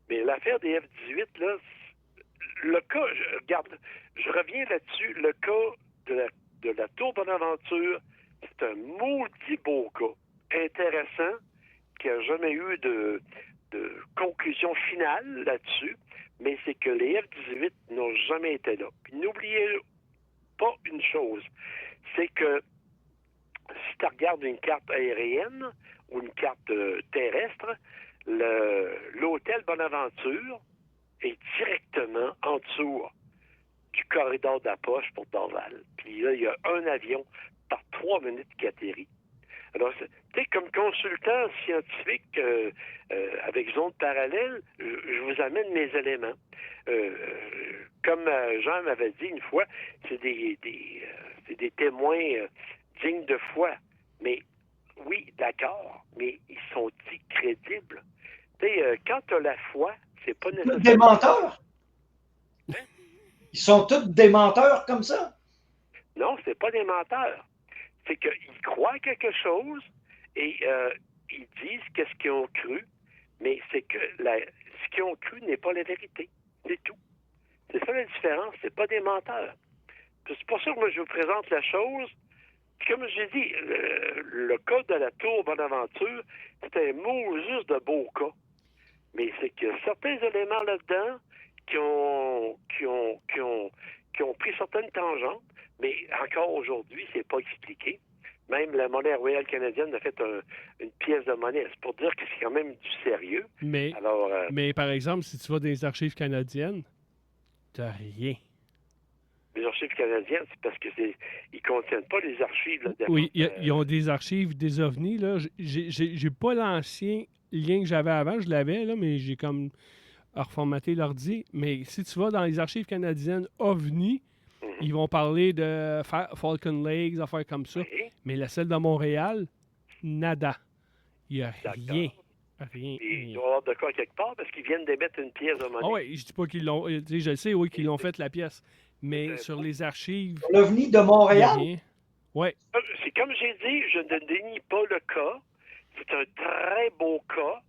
Mais l'affaire des F-18, là, le cas, je reviens là-dessus, le cas de la Tour Bonaventure, c'est un maudit beau cas, intéressant, qui n'a jamais eu de conclusion finale là-dessus, mais c'est que les F-18 n'ont jamais été là. Puis n'oubliez pas une chose, c'est que si tu regardes une carte aérienne ou une carte terrestre, l'hôtel Bonaventure est directement en dessous du corridor d'approche pour Dorval. Puis là, il y a un avion par 3 minutes qui atterrit. Alors, tu sais, comme consultant scientifique avec zone parallèle, je vous amène mes éléments. Comme Jean m'avait dit une fois, c'est des témoins dignes de foi. Mais oui, d'accord, mais ils sont-ils crédibles? Tu sais, quand tu as la foi, c'est pas nécessaire. Des menteurs? Hein? Ils sont tous des menteurs comme ça? Non, c'est pas des menteurs. C'est qu'ils croient quelque chose et ils disent qu'est-ce qu'ils ont cru, mais c'est que ce qu'ils ont cru n'est pas la vérité. C'est tout. C'est ça la différence. C'est pas des menteurs. Puis c'est pour ça que moi je vous présente la chose. Puis comme j'ai dit, le cas de la Tour Bonaventure, c'est un mot juste de beau cas. Mais c'est que certains éléments là-dedans qui ont pris certaines tangentes, mais encore aujourd'hui, c'est pas expliqué. Même la monnaie royale canadienne a fait une pièce de monnaie. C'est pour dire que c'est quand même du sérieux. Mais, alors, mais par exemple, si tu vas dans les archives canadiennes, t'as rien. Les archives canadiennes, c'est parce que ils contiennent pas les archives. Là, oui, ils ont des archives des ovnis. Là. J'ai pas l'ancien lien que j'avais avant. Je l'avais, là, mais j'ai comme reformaté l'ordi. Mais si tu vas dans les archives canadiennes ovnis, ils vont parler de Falcon Lakes, des affaires comme ça. Oui. Mais la celle de Montréal, nada. Il n'y a rien. Rien. Il doit y avoir de quoi quelque part parce qu'ils viennent d'émettre une pièce de monnaie. Ah oui, je dis pas qu'ils l'ont. Je sais, oui, qu'ils l'ont fait la pièce. Mais sur les archives. L'OVNI de Montréal? Oui. C'est comme j'ai dit, je ne dénie pas le cas. C'est un très beau cas.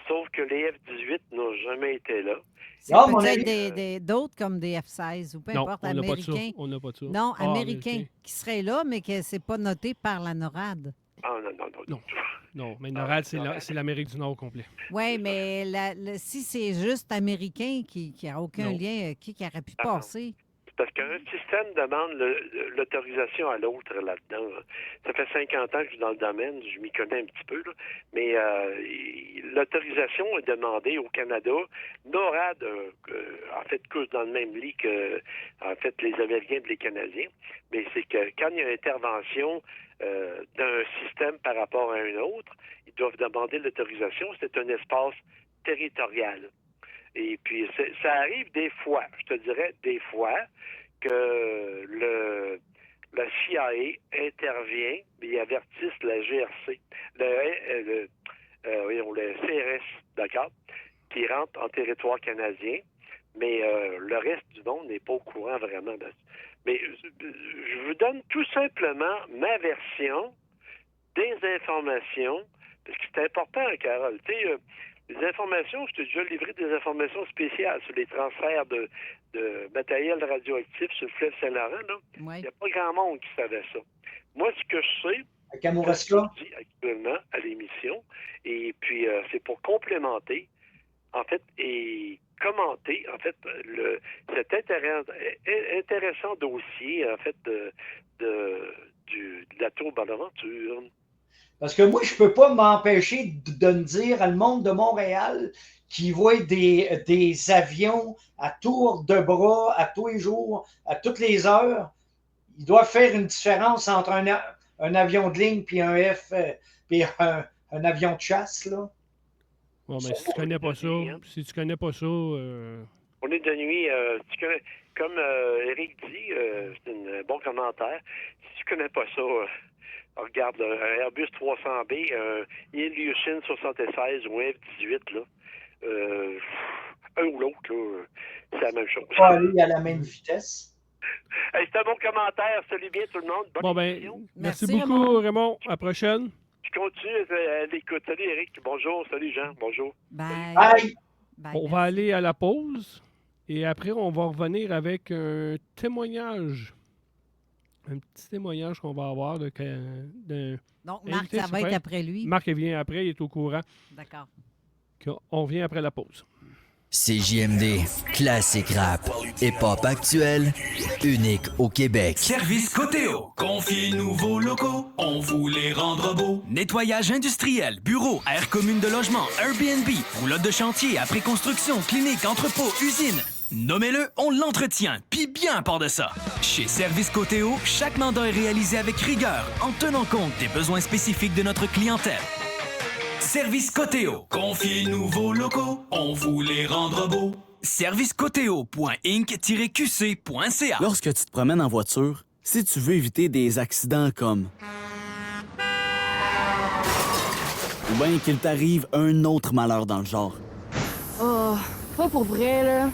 Sauf que les F-18 n'ont jamais été là. C'est peut-être d'autres comme des F-16 ou peu importe, américains. On n'a pas de ça. Non, américains qui seraient là, mais que c'est pas noté par la NORAD. Ah non. Non, mais NORAD, c'est l'Amérique du Nord au complet. Oui, mais si c'est juste américain qui n'a aucun lien, qui aurait pu passer? Parce qu'un système demande l'autorisation à l'autre là-dedans. Ça fait 50 ans que je suis dans le domaine, je m'y connais un petit peu, là. Mais l'autorisation est demandée au Canada. NORAD, en fait, couche dans le même lit que en fait, les Américains et les Canadiens. Mais c'est que quand il y a intervention d'un système par rapport à un autre, ils doivent demander l'autorisation. C'est un espace territorial. Et puis, ça arrive des fois, je te dirais des fois, que la CIA intervient et avertisse la GRC, le CRS, d'accord, qui rentre en territoire canadien, mais le reste du monde n'est pas au courant vraiment de ça. Mais je vous donne tout simplement ma version des informations, parce que c'est important, Carole. Tu sais, les informations, je t'ai déjà livré des informations spéciales sur les transferts de matériel radioactif sur le fleuve Saint-Laurent. Il n'y a pas grand monde qui savait ça. Moi, ce que je sais, je dis actuellement à l'émission, et puis c'est pour complémenter, en fait, et commenter, en fait, cet intéressant dossier, en fait, de la Tour Bonaventure. Parce que moi, je ne peux pas m'empêcher de me dire à le monde de Montréal qui voit des avions à tour de bras, à tous les jours, à toutes les heures. Ils doivent faire une différence entre un avion de ligne puis un un avion de chasse, là. Bon, mais si tu connais pas ça, On est de nuit. Comme Eric dit, c'est un bon commentaire. Si tu connais pas ça, regarde, un Airbus 300B, un Ilyushin 76 ou un F-18, là, un ou l'autre, là, c'est la même chose. Pas aller à la même vitesse. Hey, c'est un bon commentaire. Salut bien tout le monde. Bonne émission. Merci beaucoup, Raymond. À la prochaine. Je continue à l'écoute. Salut Eric. Bonjour. Salut Jean. Bonjour. Bye. Bye. On va aller à la pause et après, on va revenir avec un témoignage. Un petit témoignage qu'on va avoir Donc, Marc, ça va être après lui. Marc, il vient après, il est au courant. D'accord. On vient après la pause. CJMD, classique rap, hip-hop actuel, unique au Québec. Service Coteo. Confiez-nous vos locaux, on vous les rendra beaux. Nettoyage industriel, bureau, aire commune de logement, Airbnb, roulotte de chantier, après construction, clinique, entrepôt, usine. Nommez-le, on l'entretient, puis bien à part de ça. Chez Service Coteo, chaque mandat est réalisé avec rigueur, en tenant compte des besoins spécifiques de notre clientèle. Service Coteo. Confiez-nous vos locaux, on vous les rendra beaux. Servicecoteo.inc-qc.ca. Lorsque tu te promènes en voiture, si tu veux éviter des accidents comme... ou bien qu'il t'arrive un autre malheur dans le genre. Oh, pas pour vrai, là.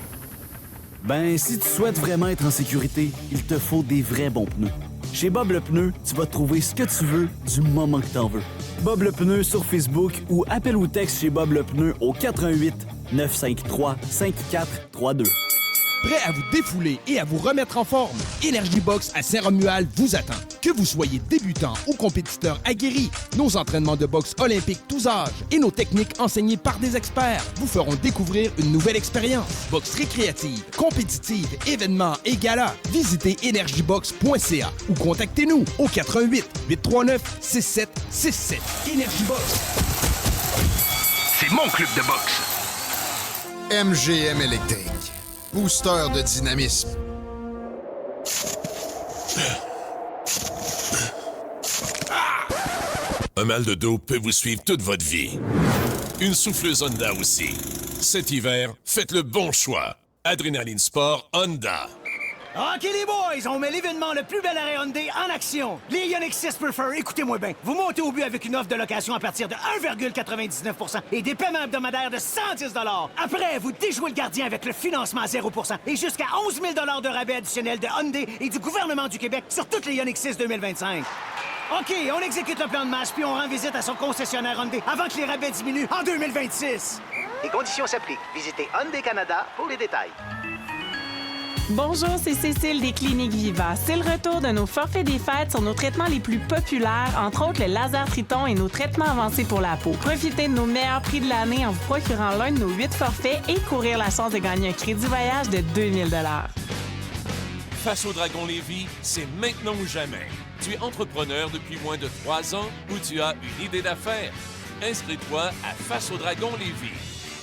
Ben, si tu souhaites vraiment être en sécurité, il te faut des vrais bons pneus. Chez Bob le Pneu, tu vas trouver ce que tu veux du moment que t'en veux. Bob le Pneu sur Facebook ou appelle ou texte chez Bob le Pneu au 88 953 5432. Prêt à vous défouler et à vous remettre en forme? Energy Box à Saint-Romuald vous attend. Que vous soyez débutant ou compétiteur aguerri, nos entraînements de boxe olympique tous âges et nos techniques enseignées par des experts vous feront découvrir une nouvelle expérience. Boxe récréative, compétitive, événements et galas. Visitez energybox.ca ou contactez-nous au 88 839 6767. Energy Box. C'est mon club de boxe. MGM électrique. Booster de dynamisme. Un mal de dos peut vous suivre toute votre vie. Une souffleuse Honda aussi. Cet hiver, faites le bon choix. Adrénaline Sport Honda. OK, les boys, on met l'événement le plus bel arrêt Hyundai en action. Les Ioniq 6 Prefer, écoutez-moi bien. Vous montez au but avec une offre de location à partir de 1,99 et des paiements hebdomadaires de 110 $. Après, vous déjouez le gardien avec le financement à 0 et jusqu'à 11 000 $ de rabais additionnels de Hyundai et du gouvernement du Québec sur toutes les Ioniq 6 2025. OK, on exécute le plan de match puis on rend visite à son concessionnaire Hyundai avant que les rabais diminuent en 2026. Les conditions s'appliquent. Visitez Hyundai Canada pour les détails. Bonjour, c'est Cécile des Cliniques Viva. C'est le retour de nos forfaits des fêtes sur nos traitements les plus populaires, entre autres le laser Triton et nos traitements avancés pour la peau. Profitez de nos meilleurs prix de l'année en vous procurant l'un de nos 8 forfaits et courir la chance de gagner un crédit voyage de 2000 $. Face au Dragon Lévis, c'est maintenant ou jamais. Tu es entrepreneur depuis moins de 3 ans ou tu as une idée d'affaires? Inscris-toi à Face au Dragon Lévis.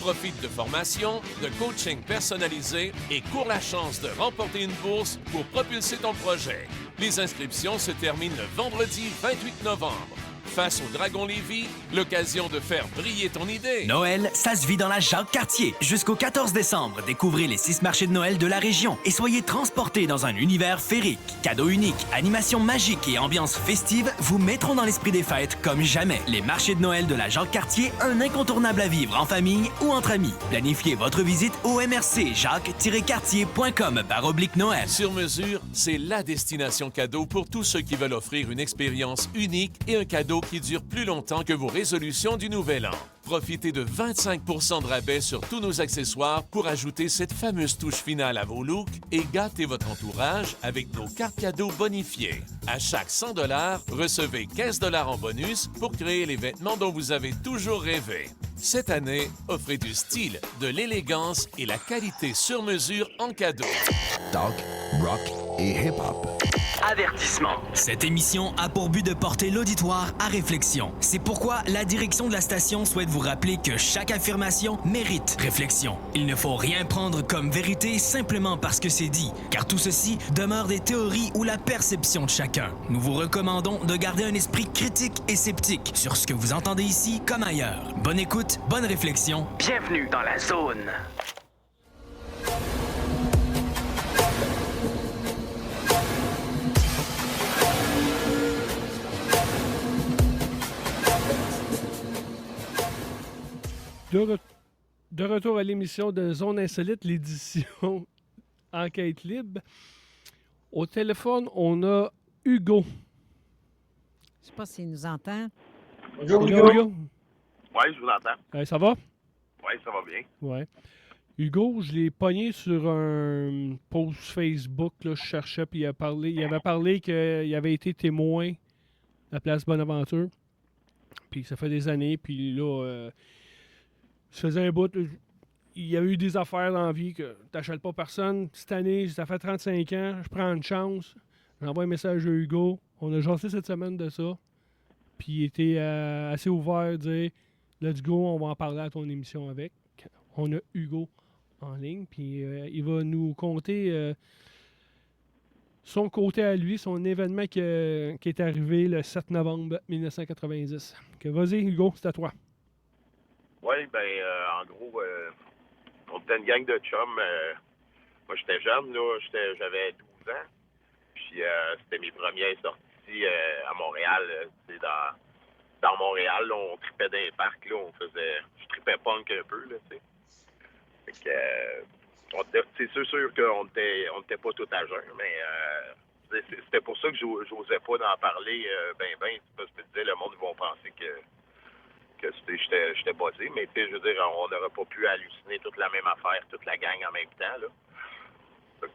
Profite de formations, de coaching personnalisé et cours la chance de remporter une bourse pour propulser ton projet. Les inscriptions se terminent le vendredi 28 novembre. Face au Dragon Lévis, l'occasion de faire briller ton idée. Noël, ça se vit dans la Jacques-Cartier. Jusqu'au 14 décembre, découvrez les 6 marchés de Noël de la région et soyez transportés dans un univers féerique. Cadeaux uniques, animations magiques et ambiance festive vous mettront dans l'esprit des fêtes comme jamais. Les marchés de Noël de la Jacques-Cartier, un incontournable à vivre en famille ou entre amis. Planifiez votre visite au mrc-jacques-cartier.com/Noël. Sur mesure, c'est la destination cadeau pour tous ceux qui veulent offrir une expérience unique et un cadeau qui dure plus longtemps que vos résolutions du Nouvel An. Profitez de 25 % de rabais sur tous nos accessoires pour ajouter cette fameuse touche finale à vos looks et gâtez votre entourage avec nos cartes cadeaux bonifiées. À chaque 100 $, recevez 15 $ en bonus pour créer les vêtements dont vous avez toujours rêvé. Cette année, offrez du style, de l'élégance et la qualité sur mesure en cadeau. Talk, rock et hip-hop. Avertissement. Cette émission a pour but de porter l'auditoire à réflexion. C'est pourquoi la direction de la station souhaite vous rappeler que chaque affirmation mérite réflexion. Il ne faut rien prendre comme vérité simplement parce que c'est dit, car tout ceci demeure des théories ou la perception de chacun. Nous vous recommandons de garder un esprit critique et sceptique sur ce que vous entendez ici comme ailleurs. Bonne écoute, bonne réflexion. Bienvenue dans la zone. De retour à l'émission de Zone Insolite, l'édition Enquête libre. Au téléphone, on a Hugo. Je sais pas s'il nous entend. Bonjour, Hugo. Oui, je vous entends. Ça va? Oui, ça va bien. Ouais. Hugo, je l'ai pogné sur un post Facebook. Là, je cherchais, puis il avait parlé qu'il avait été témoin à la place Bonaventure. Puis ça fait des années, puis là, ça faisait un bout. Il y a eu des affaires dans la vie que t'achètes pas personne. Cette année, ça fait 35 ans, je prends une chance. J'envoie un message à Hugo. On a jasé cette semaine de ça. Puis il était assez ouvert à dire let's go, on va en parler à ton émission avec. On a Hugo en ligne, puis il va nous conter son côté à lui, son événement qui est arrivé le 7 novembre 1990. Vas-y, Hugo, c'est à toi. Oui, en gros, on était une gang de chums. Moi, j'étais jeune, là, j'avais 12 ans. Puis c'était mes premières sorties à Montréal. Dans Montréal, là, on tripait dans les parcs, là, je tripais punk un peu, là, tu sais. Fait que, c'est sûr qu'on était pas tout à jeun, mais c'était pour ça que j'osais pas d'en parler parce que je me disais, le monde, ils vont penser que j'étais buzzé, mais tu sais, je veux dire, on n'aurait pas pu halluciner toute la même affaire, toute la gang en même temps, là.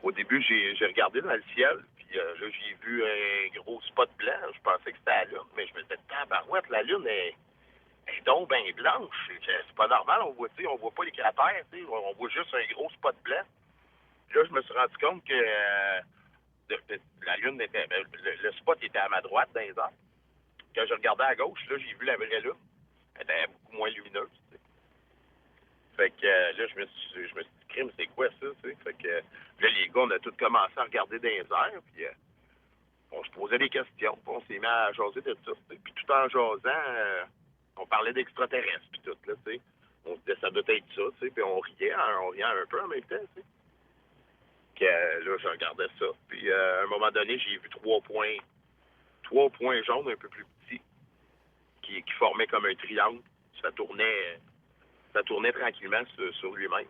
Au début, j'ai regardé dans le ciel, puis là, j'ai vu un gros spot blanc. Je pensais que c'était la Lune, mais je me disais, tabarouette, la Lune est donc bien blanche. C'est pas normal, on voit pas les cratères, on voit juste un gros spot blanc. Puis là, je me suis rendu compte que la Lune était, le spot était à ma droite dans les airs. Quand je regardais à gauche, là, j'ai vu la vraie Lune. Elle était beaucoup moins lumineuse. T'sais. Fait que là, je me suis dit, crime, c'est quoi ça? T'sais? Fait que là, les gars, on a tous commencé à regarder dans les airs, puis on se posait des questions, puis on s'est mis à jaser de ça. T'sais. Puis tout en jasant, on parlait d'extraterrestres, puis tout, là, tu sais. On se disait, ça doit être ça, tu sais, puis on riait un peu en même temps, tu sais. Que là, je regardais ça. Puis à un moment donné, j'ai vu trois points jaunes un peu plus petits qui formaient comme un triangle. Ça tournait tranquillement sur lui-même.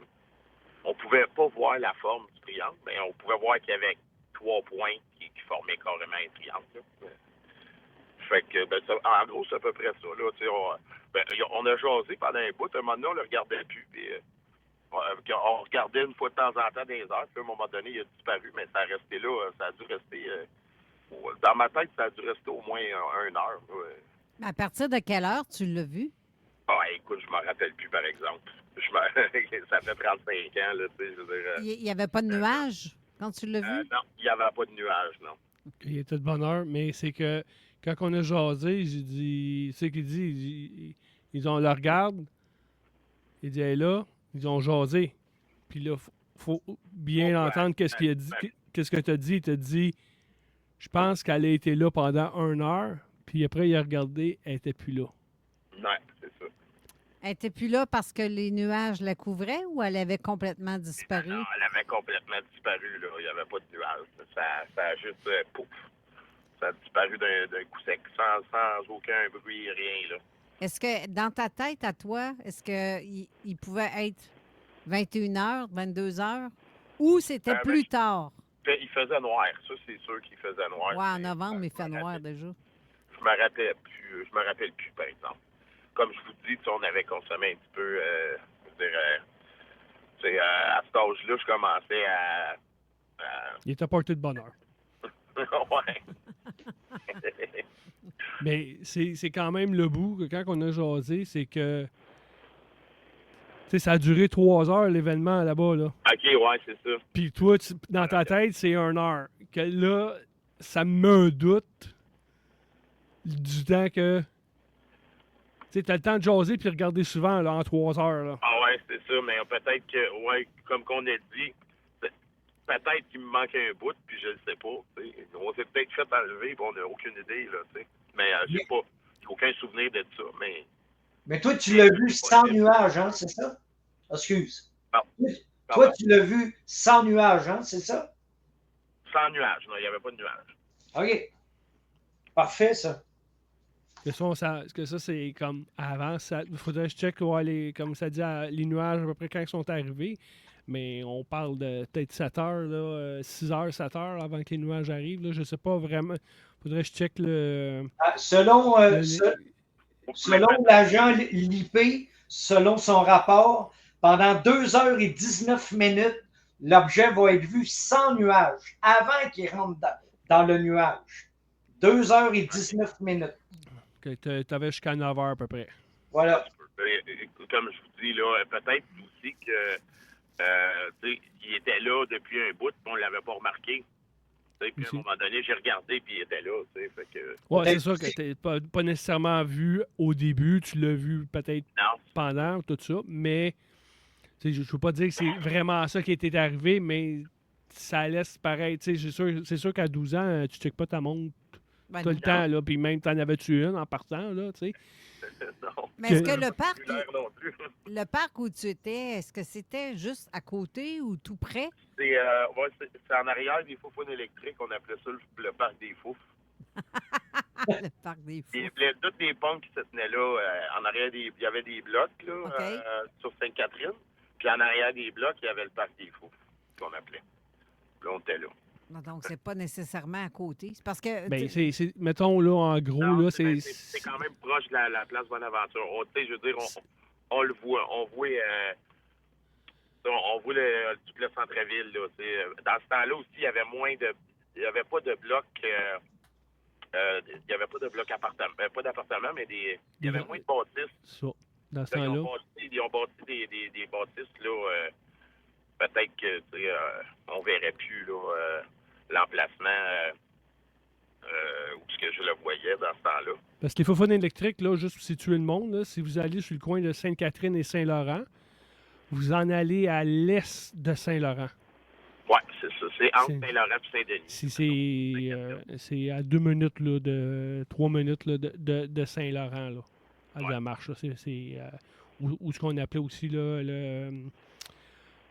On pouvait pas voir la forme du triangle, mais on pouvait voir qu'il y avait 3 points qui formaient carrément un triangle. Là. Fait que, en gros, c'est à peu près ça. Là, on a jasé pendant un bout. À un moment donné, on le regardait plus. Puis, on regardait une fois de temps en temps dans les heures. Puis, à un moment donné, il a disparu. Mais ça a resté là. Ça a dû rester... dans ma tête, ça a dû rester au moins 1 heure. À partir de quelle heure tu l'as vu? Ah, écoute, je m'en rappelle plus, par exemple. Ça fait 35 ans, là, tu sais, je veux dire... Il n'y avait pas de nuages quand tu l'as vu? Non, il n'y avait pas de nuages, non. Il était de bonne heure, mais c'est que quand on a jasé, j'ai dit... C'est qu'il dit, on le regarde, il dit, hey, là, ils ont jasé. Puis là, faut bien entendre qu'est-ce qu'il a dit. Qu'est-ce que tu as dit? Il t'a dit, je pense qu'elle a été là pendant 1 heure, puis après, il a regardé, elle n'était plus là. Non, c'est ça. Elle n'était plus là parce que les nuages la couvraient ou elle avait complètement disparu? Non, elle avait complètement disparu, là. Il n'y avait pas de nuages. Ça a juste pouf. Ça a disparu d'un coup sec, sans aucun bruit, rien, là. Est-ce que, dans ta tête, à toi, est-ce qu'il pouvait être 21h, 22h, ou c'était plus tard? Il faisait noir. Ça, c'est sûr qu'il faisait noir. Oui, en novembre, il fait noir déjà. Je me rappelle plus, par exemple. Comme je vous dis, on avait consommé un petit peu, à cet âge-là, je commençais à... Il était porté de bonheur. Ouais. Mais c'est quand même le bout que quand on a jasé, c'est que ça a duré 3 heures l'événement là-bas. Là. OK, ouais, c'est ça. Puis toi, dans ta tête, c'est 1 heure. Que là, ça me met un doute du temps que... Tu as le temps de jaser puis regarder souvent là, en 3 heures. Là. Ah ouais, c'est ça, mais peut-être que, ouais, comme qu'on a dit, peut-être qu'il me manque un bout, puis je le sais pas. T'sais. On s'est peut-être fait enlever, puis on n'a aucune idée, là, tu sais. Mais j'ai aucun souvenir de ça, mais... Mais toi, tu l'as vu sans nuages, hein, c'est ça? Excuse. Non. Toi, tu l'as vu sans nuages, hein, c'est ça? Sans nuages, non, il n'y avait pas de nuages. OK. Parfait, ça. Est-ce que ça, c'est comme avant? Il faudrait que je check, comme ça dit, les nuages à peu près quand ils sont arrivés. Mais on parle de peut-être 7 heures, là, 6 heures, 7 heures avant que les nuages arrivent. Là. Je sais pas vraiment. Faudrait que je check le... Selon l'agent Lippé, selon son rapport, pendant 2h19, l'objet va être vu sans nuage, avant qu'il rentre dans le nuage. 2h19. Tu avais jusqu'à 9 heures à peu près. Voilà. Comme je vous dis, là, peut-être aussi que il était là depuis un bout, puis on ne l'avait pas remarqué. Puis à un moment donné, j'ai regardé, puis il était là. Fait que... Ouais, c'est sûr que tu n'as pas nécessairement vu au début, tu l'as vu peut-être pendant, tout ça, mais je ne veux pas dire que c'est vraiment ça qui était arrivé, mais ça laisse pareil. C'est sûr qu'à 12 ans, tu ne checkes pas ta montre tout le temps, là, puis même, tu en avais-tu une en partant, là, tu sais. Non. Mais est-ce que le parc où tu étais, est-ce que c'était juste à côté ou tout près? C'est en arrière des foufounes électriques. On appelait ça le parc des fouf. Le parc des fouf. Toutes les pompes qui se tenaient là, en arrière, il y avait des blocs là, sur Sainte-Catherine. Puis en arrière des blocs, il y avait le parc des fouf qu'on appelait. Là, on était là. Donc, c'est pas nécessairement à côté. C'est parce que... mettons, là, en gros, non, là, c'est quand même proche de la place Bonaventure. Je veux dire, on le voit. On voit tout le centre-ville. Là, dans ce temps-là aussi, il y avait il n'y avait pas de blocs... il n'y avait pas de blocs appartements. Pas d'appartements, mais il y avait moins de bâtisses. Ça, dans ce temps-là. Ils ont bâti des bâtisses, là... peut-être que on verrait plus là, l'emplacement où ce que je le voyais dans ce temps-là. Parce que les foufounes électriques, là, juste pour situer le monde, là, si vous allez sur le coin de Sainte-Catherine et Saint-Laurent, vous en allez à l'est de Saint-Laurent. Oui, c'est ça. C'est entre Saint-Laurent et Saint-Denis. C'est à 2 minutes, là, 3 minutes là, de Saint-Laurent, là, à la marche. Là. C'est où ce qu'on appelait aussi là,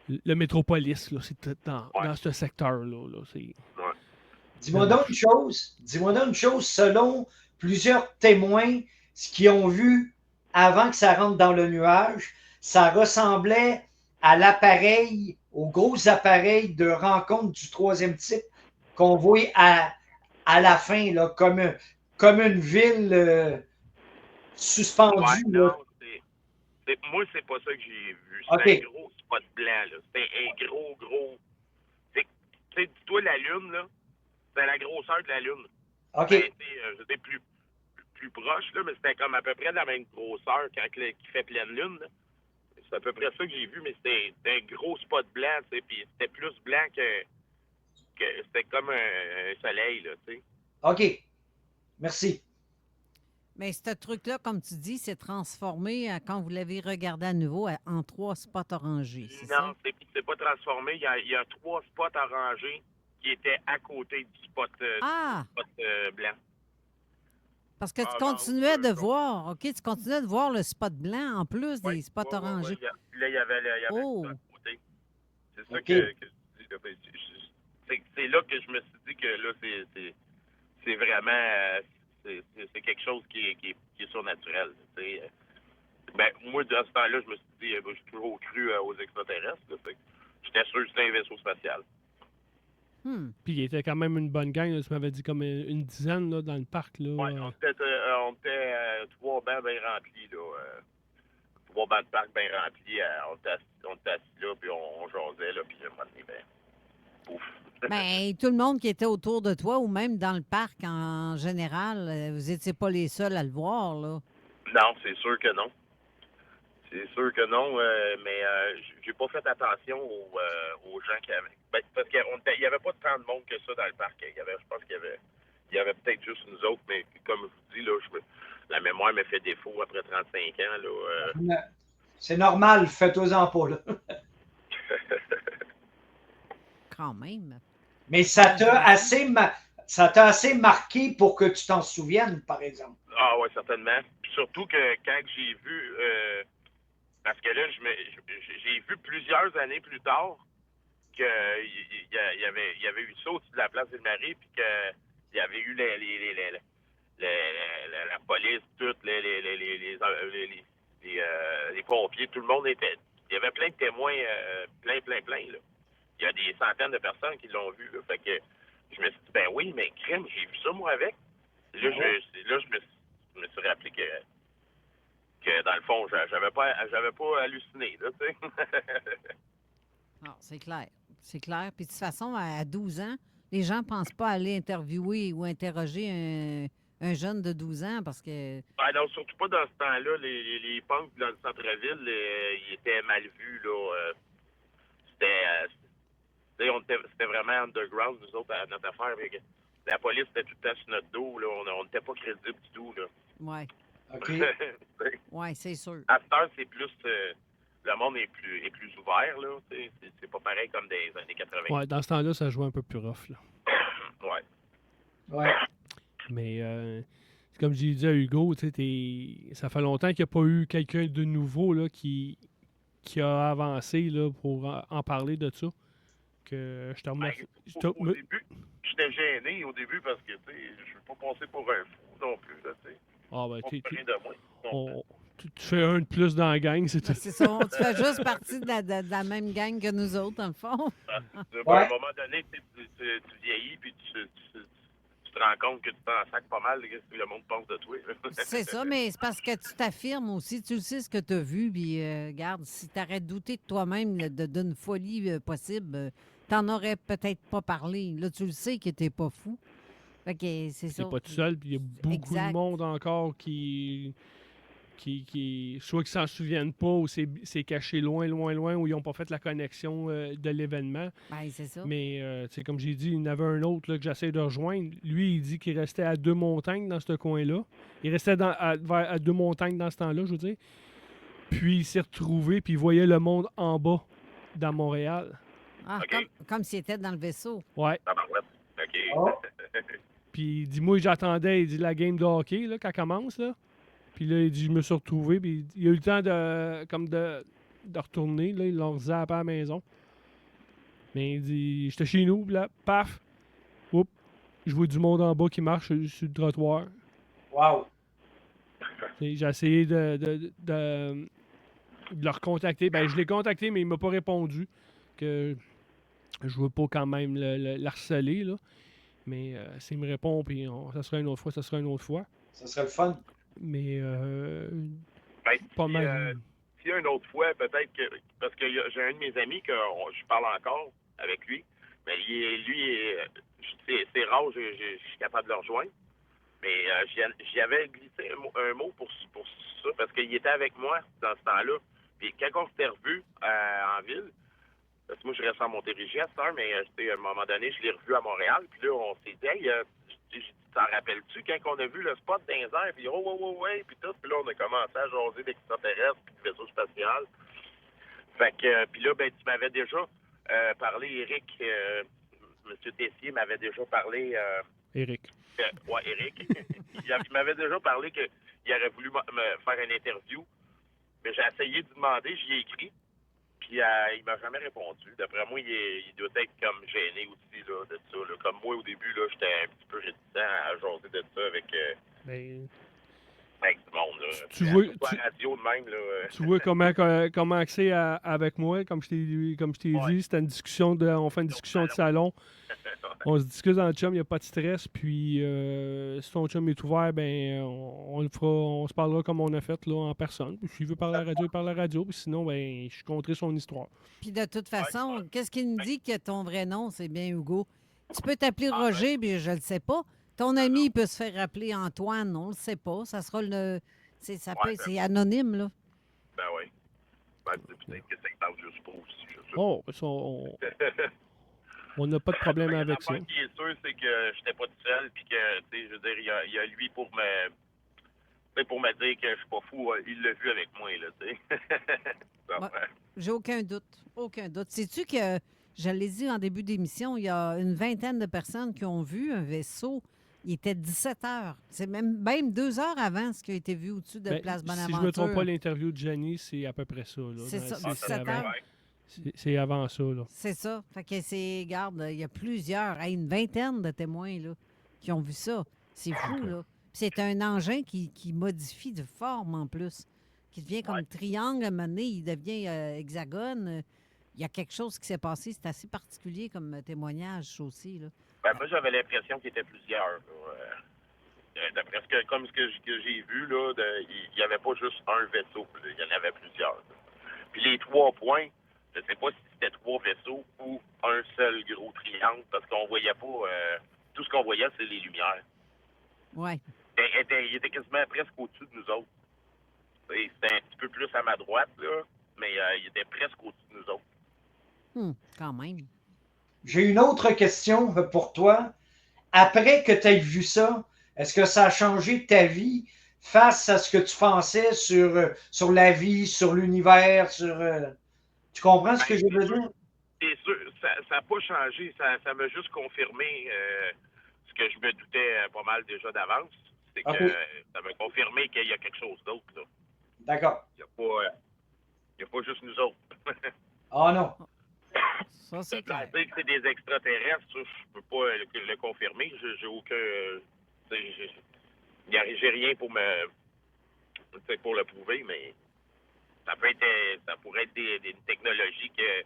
le métropolis, là, c'est dans ce secteur-là. Dis-moi donc une chose, selon plusieurs témoins, ce qu'ils ont vu avant que ça rentre dans le nuage, ça ressemblait à l'appareil, aux gros appareils de rencontre du troisième type qu'on voit à la fin, là, comme une ville suspendue. Ouais, non, moi, c'est pas ça que j'ai vu. C'est un gros spot blanc. C'était un gros... Tu sais, dis-toi, la Lune, là, c'était la grosseur de la Lune. OK. C'était plus proche, là, mais c'était comme à peu près de la même grosseur qui fait pleine Lune. Là. C'est à peu près ça que j'ai vu, mais c'était un gros spot blanc, tu sais, puis c'était plus blanc que c'était comme un soleil, là, tu sais. OK. Merci. Mais ce truc-là, comme tu dis, s'est transformé quand vous l'avez regardé à nouveau en 3 spots orangés. Non, c'est pas transformé. Il y a 3 spots orangés qui étaient à côté du spot, blanc. Parce que tu continuais de voir, OK, tu continuais de voir le spot blanc en plus des spots orangés. Là, il y avait ça à côté. C'est ça que je dis. C'est là que je me suis dit que là, c'est vraiment... c'est quelque chose qui est surnaturel. Ben, moi, dans ce temps-là, je me suis dit, j'ai toujours cru aux extraterrestres. J'étais sûr que c'était un vaisseau spatial. Puis il était quand même une bonne gang. Là, tu m'avais dit comme une dizaine là, dans le parc. Oui, on était 3 bancs bien remplis. 3 bancs de parc bien remplis. On était assis là, puis on jasait. Là, puis pouf. Ben, tout le monde qui était autour de toi ou même dans le parc en général, vous n'étiez pas les seuls à le voir, là. Non, c'est sûr que non. C'est sûr que non, mais j'ai pas fait attention aux gens qui avaient... Ben, parce qu'il n'y avait pas tant de monde que ça dans le parc. Je pense qu'il y avait peut-être juste nous autres, mais comme je vous dis, là, la mémoire me fait défaut après 35 ans. Là, C'est normal, faites-en pas, là. Quand même. Mais ça t'a assez marqué pour que tu t'en souviennes, par exemple. Ah oui, certainement. Puis surtout que quand j'ai vu... parce que là, j'ai vu plusieurs années plus tard qu'il y avait eu ça au-dessus de la place Ville-Marie, puis qu'il y avait eu la police, toutes les pompiers, tout le monde était... Il y avait plein de témoins, plein, là. Il y a des centaines de personnes qui l'ont vu, là. Fait que je me suis dit, ben oui, mais crème, j'ai vu ça, moi, avec. Là, je me suis rappelé que dans le fond, j'avais pas halluciné, là, tu sais. Non, c'est clair. C'est clair. Puis de toute façon, à 12 ans, les gens ne pensent pas aller interviewer ou interroger un jeune de 12 ans parce que... Ben non, surtout pas dans ce temps-là. Les punks dans le centre-ville, ils étaient mal vus, là. C'était vraiment underground, nous autres, à notre affaire. Mais la police était tout le temps sur notre dos, là. On n'était pas crédibles du tout, là. Oui. OK. Oui, c'est sûr. À cette heure, c'est plus... le monde est plus ouvert, là. C'est pas pareil comme des années 80. Ouais, dans ce temps-là, ça jouait un peu plus rough, là. Ouais. Mais, comme j'ai dit à Hugo, ça fait longtemps qu'il n'y a pas eu quelqu'un de nouveau là, qui a avancé là, pour en parler de ça. Que je te remercie. Au début, j'étais gêné au début parce que, tu sais, je veux pas passer pour un fou non plus, là, tu sais. Ah, ben, tu tu fais un de plus dans la gang, c'est tout. C'est ça, tu fais juste partie de la même gang que nous autres, dans le fond. À un moment donné, tu vieillis puis tu te rends compte que tu t'en sacs pas mal, qu'est-ce que le monde pense de toi. C'est ça, mais c'est parce que tu t'affirmes aussi. Tu sais ce que tu as vu, puis regarde, si tu arrêtes de douter de toi-même d'une folie possible, t'en aurais peut-être pas parlé. Là, tu le sais que t'es pas fou. Fait que c'est ça. T'es pas tout seul, puis il y a beaucoup de monde encore qui soit qu'ils s'en souviennent pas ou c'est caché loin, ou ils n'ont pas fait la connexion de l'événement. Ben, c'est ça. Mais, comme j'ai dit, il y en avait un autre là, que j'essaie de rejoindre. Lui, il dit qu'il restait à Deux-Montagnes dans ce coin-là. Il restait à Deux-Montagnes dans ce temps-là, je veux dire. Puis il s'est retrouvé, puis il voyait le monde en bas, dans Montréal. Ah, comme s'il était dans le vaisseau. Ouais. OK. Oh. Puis il dit, moi, j'attendais, il dit, la game de hockey, là, qu'elle commence, là. Puis là, il dit, je me suis retrouvé. Puis il a eu le temps de retourner. Là, ils l'ont zappé à la maison. Mais il dit, j'étais chez nous. Puis là, paf. Oups. Je vois du monde en bas qui marche sur le trottoir. Wow. J'ai essayé de le recontacter. Ben, je l'ai contacté, mais il m'a pas répondu. Que je veux pas quand même l'harceler, là. Mais s'il me répond, puis ça sera une autre fois, ça serait le fun. Mais pas mal. S'il y a une autre fois, peut-être que... Parce que j'ai un de mes amis que je parle encore avec lui. Mais c'est rare, je suis capable de le rejoindre. Mais j'y avais glissé un mot pour ça, parce qu'il était avec moi dans ce temps-là. Puis quand on s'était revus en ville, parce que moi, je reste en Montérégie à cette heure, mais à un moment donné, je l'ai revu à Montréal. Puis là, on s'est dit, hey, t'en rappelles-tu quand on a vu le spot dans les airs? Puis ouais, puis tout. Puis là, on a commencé à jaser d'extraterrestres puis de vaisseaux spatial. Fait que, puis là, ben, tu m'avais déjà parlé, Éric, M. Tessier m'avait déjà parlé... Éric. Ouais, Éric. Il m'avait déjà parlé qu'il aurait voulu me faire une interview. Mais j'ai essayé de demander, j'y ai écrit. Puis il m'a jamais répondu. D'après moi, il doit être comme gêné aussi là, de ça. Là. Comme moi, au début, là, j'étais un petit peu réticent à jaser de ça avec tout le monde. Là. Tu vois, la radio de même. Là, tu vois comment accès avec moi, comme je t'ai dit, c'était une discussion on fait une discussion de salon. On se discute dans le chum, il n'y a pas de stress. Puis si ton chum est ouvert, ben on se parlera comme on a fait là, en personne. Puis s'il veut parler à la radio, il parle à la radio. Puis sinon, ben je conterai son histoire. Puis de toute façon, qu'est-ce qu'il me dit que ton vrai nom, c'est bien Hugo? Tu peux t'appeler Roger, puis je le sais pas. Ton ami, il peut se faire appeler Antoine, on le sait pas. Ça sera c'est anonyme, là. Ben oui. Ben, peut-être que ça parle juste pas aussi, je sais. Oh, on n'a pas de problème avec ça. Ce qui est sûr, c'est que j'étais pas tout seul, puis que, tu sais, je veux dire, il y a lui pour me dire que je suis pas fou. Il l'a vu avec moi, là, tu sais. J'ai aucun doute. Sais-tu que, je l'ai dit en début d'émission, il y a une vingtaine de personnes qui ont vu un vaisseau. Il était 17 heures. C'est même 2 heures avant ce qui a été vu au-dessus de Place Bonaventure. Si je ne me trompe pas, l'interview de Jenny, c'est à peu près ça. C'est ça, 17 heures. C'est avant ça, là. C'est ça. Fait que regarde, il y a plusieurs, une vingtaine de témoins, là, qui ont vu ça. C'est fou, là. C'est un engin qui modifie de forme en plus, qui devient comme triangle, à un moment donné, il devient hexagone. Il y a quelque chose qui s'est passé. C'est assez particulier comme témoignage aussi. Là. Ben, moi, j'avais l'impression qu'il y était plusieurs. D'après comme ce que j'ai vu, là, il n'y avait pas juste un vaisseau. Là, il y en avait plusieurs. Là. Puis les 3 points, je ne sais pas si c'était 3 vaisseaux ou un seul gros triangle, parce qu'on voyait pas... tout ce qu'on voyait, c'est les lumières. Oui. Il était quasiment presque au-dessus de nous autres. C'était un petit peu plus à ma droite, là, mais il était presque au-dessus de nous autres. Quand même. J'ai une autre question pour toi. Après que tu aies vu ça, est-ce que ça a changé ta vie face à ce que tu pensais sur la vie, sur l'univers, sur... Tu comprends ce que je veux dire? C'est sûr, ça n'a pas changé. Ça m'a juste confirmé ce que je me doutais pas mal déjà d'avance. C'est que ça m'a confirmé qu'il y a quelque chose d'autre. Là. D'accord. Il n'y a pas juste nous autres. Ah non. Ça, c'est clair. Dire que c'est des extraterrestres, ça, je peux pas le confirmer. J'ai aucun... j'ai rien pour le prouver, mais ça pourrait être une technologie qu'il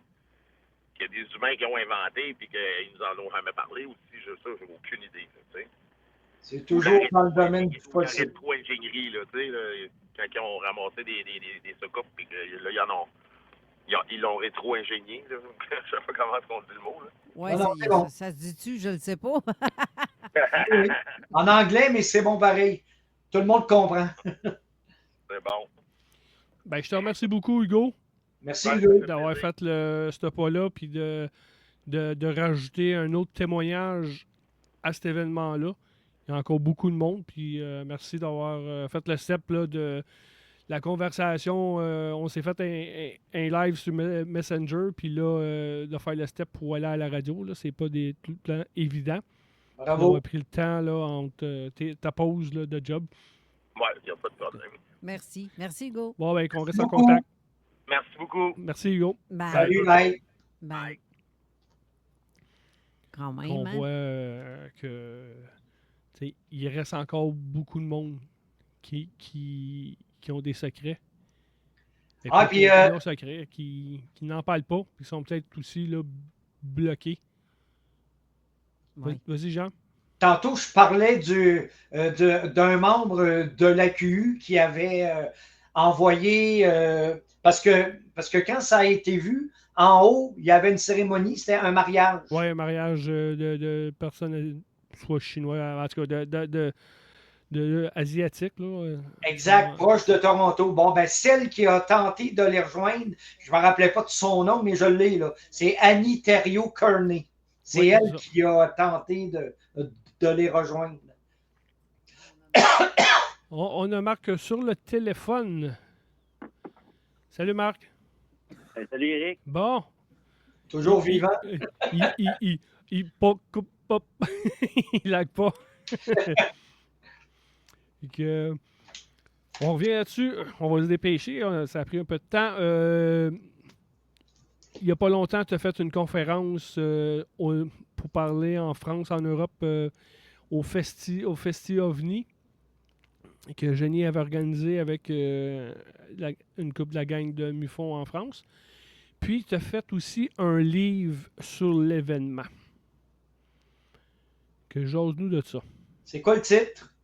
y a des humains qui ont inventé et qu'ils nous en ont jamais parlé aussi. Ça, j'ai aucune idée. Tu sais. C'est toujours dans le domaine du possible. Il y a ingénierie, là, tu sais, quand ils ont ramassé des soucoupes, puis là, ils l'ont rétro-ingénié. Je ne sais pas comment on dit le mot. Oui, ça se dit-tu? Je ne le sais pas. Oui. En anglais, mais c'est bon pareil. Tout le monde comprend. C'est bon. Ben, je te remercie beaucoup, Hugo. Merci, Hugo. D'avoir fait ce pas-là, puis de rajouter un autre témoignage à cet événement-là. Il y a encore beaucoup de monde, puis merci d'avoir fait le step là, de la conversation. On s'est fait un live sur Messenger, puis là, de faire le step pour aller à la radio, là, c'est pas tout le temps évident. Bravo. On a pris le temps là, entre ta pause là, de job. Oui, il n'y a pas de problème. Merci. Merci, Hugo. Bon, ben, qu'on reste en contact. Merci beaucoup. Merci, Hugo. Bye. Salut, bye. Bye. Quand même, On hein? voit que il reste encore beaucoup de monde qui ont des secrets. Et puis qui ont des secrets, qui n'en parlent pas, qui sont peut-être aussi là, bloqués. Oui. Vas-y, Jean. Tantôt, je parlais d'un membre de l'AQU qui avait envoyé... parce que quand ça a été vu, en haut, il y avait une cérémonie, c'était un mariage. Oui, un mariage de personnes, soit chinois, en tout cas de asiatiques. Là. Exact, proche de Toronto. Bon, ben celle qui a tenté de les rejoindre, je ne me rappelais pas de son nom, mais je l'ai là. C'est Annie Thériault-Kearney. C'est elle qui a tenté de les rejoindre. On a Marc sur le téléphone. Salut, Marc. Salut, Eric. Bon. Toujours vivant. Il pop. Il lag pas. On revient là-dessus. On va se dépêcher. Ça a pris un peu de temps. Il n'y a pas longtemps, tu as fait une conférence pour parler en France, en Europe, au Festi OVNI, que Jenny avait organisé avec une couple de la gang de MUFON en France. Puis, tu as fait aussi un livre sur l'événement. Que j'ose-nous de ça. C'est quoi le titre?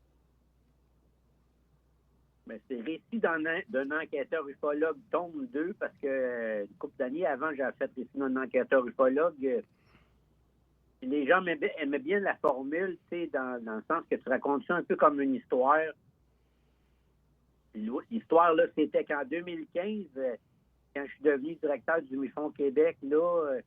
Ben, c'est Récit d'un enquêteur ufologue, tome 2, parce que une couple d'années avant, j'avais fait Récit d'un enquêteur ufologue. Les gens aimaient bien la formule, tu sais, dans le sens que tu racontes ça un peu comme une histoire. L'histoire, là, c'était qu'en 2015, quand je suis devenu directeur du MUFON Québec, là,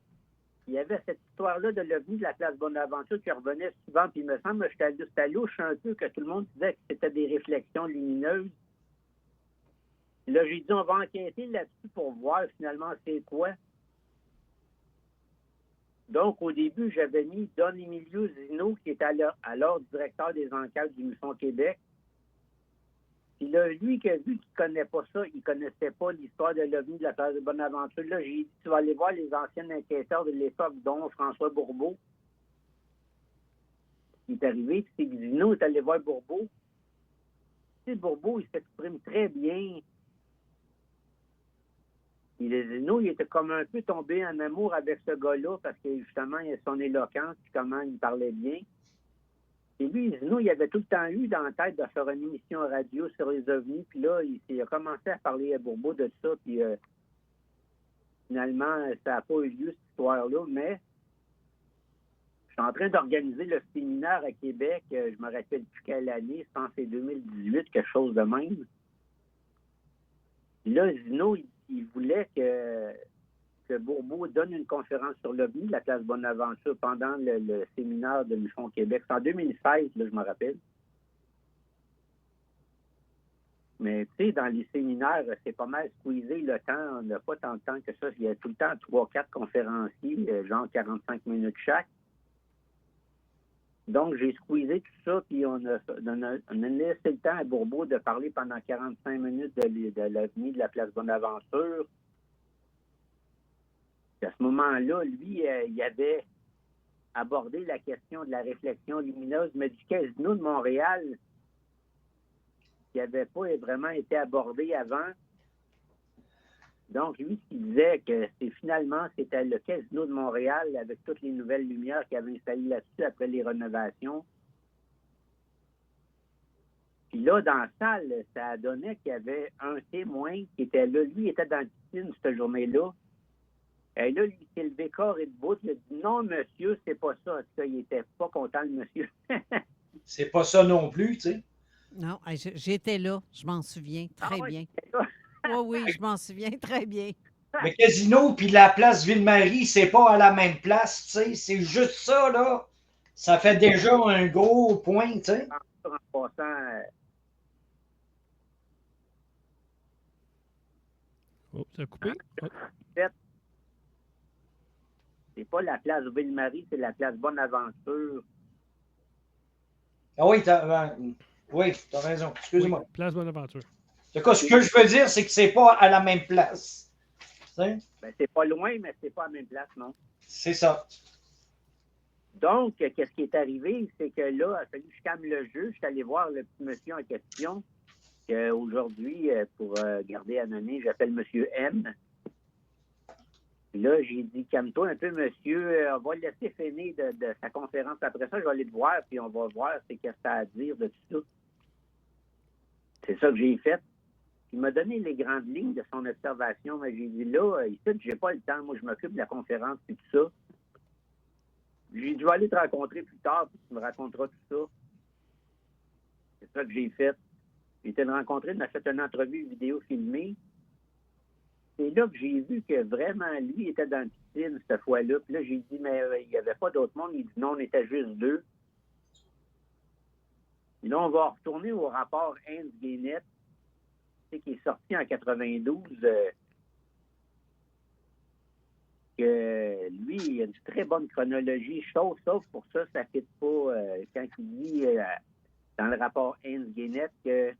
il y avait cette histoire-là de l'OVNI de la place Bonaventure qui revenait souvent, puis il me semble que c'était louche un peu, que tout le monde disait que c'était des réflexions lumineuses. Là, j'ai dit, on va enquêter là-dessus pour voir finalement c'est quoi. Donc, au début, j'avais mis Don Emilio Zino, qui était alors directeur des enquêtes du MUFON Québec. Puis là, lui qui a vu qu'il ne connaît pas ça, il ne connaissait pas l'histoire de l'OVNI de la place de Bonaventure. Là, j'ai dit, tu vas aller voir les anciens enquêteurs de l'époque, dont François Bourbeau. Il est arrivé, puis c'est Zino est allé voir Bourbeau. sais, Bourbeau, il s'exprime très bien. Nous, il était comme un peu tombé en amour avec ce gars-là parce que, justement, il a son éloquence et comment il parlait bien. Et lui, nous, il avait tout le temps eu dans la tête de faire une émission radio sur les ovnis. Puis là, il a commencé à parler à Bourbeau de ça. Puis finalement, ça n'a pas eu lieu, cette histoire-là. Mais je suis en train d'organiser le séminaire à Québec. Je me rappelle plus quelle année. Je pense que c'est 2018, quelque chose de même. Puis là, Zino, il voulait que Bourbeau donne une conférence sur l'OVNI, la classe Bonaventure, pendant le séminaire de MUFON Québec. C'est en 2016, là, je me rappelle. Mais, tu sais, dans les séminaires, c'est pas mal squeezé le temps. On n'a pas tant de temps que ça. Il y a tout le temps 3-4 conférenciers, genre 45 minutes chaque. Donc, j'ai squeezé tout ça, puis on a laissé le temps à Bourbeau de parler pendant 45 minutes de l'OVNI de la place Bonaventure. À ce moment-là, lui, il avait abordé la question de la réflexion lumineuse, mais du Casino de Montréal, qui n'avait pas vraiment été abordé avant. Donc, lui, ce qu'il disait que c'était le Casino de Montréal avec toutes les nouvelles lumières qu'il avait installées là-dessus après les rénovations. Puis là, dans la salle, ça donnait qu'il y avait un témoin qui était là. Lui, il était dans la piscine cette journée-là. Et là, il s'est levé corps et debout. Il a dit « Non, monsieur, c'est pas ça. » En tout cas, il était pas content, le monsieur. C'est pas ça non plus, tu sais. Non, j'étais là. Je m'en souviens très bien. Oui, je m'en souviens très bien. Le Casino puis la place Ville-Marie, c'est pas à la même place, tu sais. C'est juste ça, là. Ça fait déjà un gros point, tu sais. En passant... Oh, ça a coupé. Oh. C'est pas la place Ville-Marie, c'est la place Bonaventure. Ah oui, t'as raison. Excuse-moi. Oui, place Bonaventure. En tout cas, ce que je veux dire, c'est que c'est pas à la même place. Ben, c'est pas loin, mais c'est pas à la même place, non? C'est ça. Donc, qu'est-ce qui est arrivé? C'est que là, il a fallu que je calme le jeu. Je suis allé voir le petit monsieur en question. Aujourd'hui, pour garder anonyme, j'appelle monsieur M. Puis là, j'ai dit, calme-toi un peu, monsieur. On va le laisser finir de sa conférence. Après ça, je vais aller te voir, puis on va voir qu'est-ce que ça a à dire de tout ça. C'est ça que j'ai fait. Il m'a donné les grandes lignes de son observation, mais j'ai dit, là, ici, j'ai pas le temps. Moi, je m'occupe de la conférence et tout ça. J'ai dit, je vais aller te rencontrer plus tard, puis tu me raconteras tout ça. C'est ça que j'ai fait. J'ai été le rencontrer, il m'a fait une entrevue vidéo filmée. C'est là que j'ai vu que vraiment, lui, était dans la piscine cette fois-là. Puis là, j'ai dit, mais il n'y avait pas d'autre monde. Il dit, non, on était juste deux. Et là, on va retourner au rapport Hans Guénette, qui est sorti en 92. Que lui, il a une très bonne chronologie. Sauf pour ça ne fit pas quand il dit dans le rapport Hans Guénette que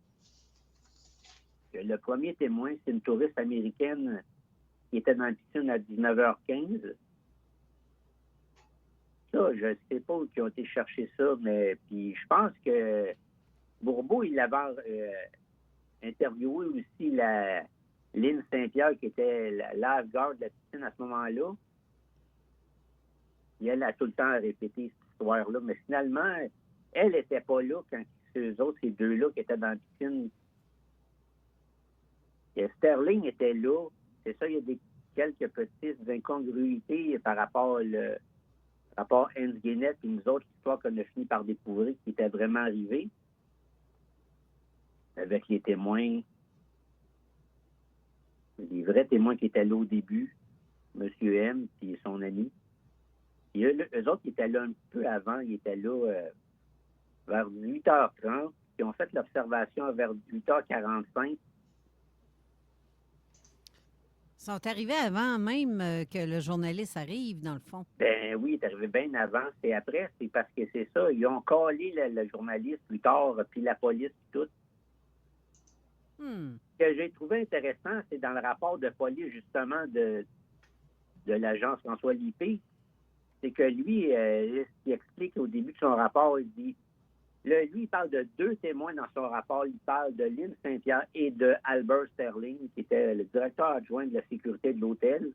le premier témoin, c'est une touriste américaine qui était dans la piscine à 19h15. Ça, je ne sais pas où ils ont été chercher ça, mais puis je pense que Bourbeau, il avait interviewé aussi Lynn Saint-Pierre, qui était la lifeguard de la piscine à ce moment-là. Et elle a tout le temps répété cette histoire-là, mais finalement, elle n'était pas là quand ces deux-là qui étaient dans la piscine. Et Sterling était là. C'est ça, il y a quelques petites incongruités par rapport au rapport Hans Guénette et nous autres, l'histoire qu'on a fini par découvrir qui était vraiment arrivée avec les témoins, les vrais témoins qui étaient là au début, M. M et son ami. Et eux autres, ils étaient là un peu avant, ils étaient là vers 18h30, puis ont fait l'observation vers 8h45. Ils sont arrivés avant même que le journaliste arrive, dans le fond. Ben oui, il est arrivé bien avant. C'est après, c'est parce que c'est ça. Ils ont collé le journaliste plus tard, puis la police, tout. Ce que j'ai trouvé intéressant, c'est dans le rapport de police, justement, de l'agence François Lippé, c'est que lui, ce qu'il explique au début de son rapport, il dit Là, lui, il parle de 2 témoins dans son rapport. Il parle de Lynn Saint-Pierre et de Albert Sterling, qui était le directeur adjoint de la sécurité de l'hôtel.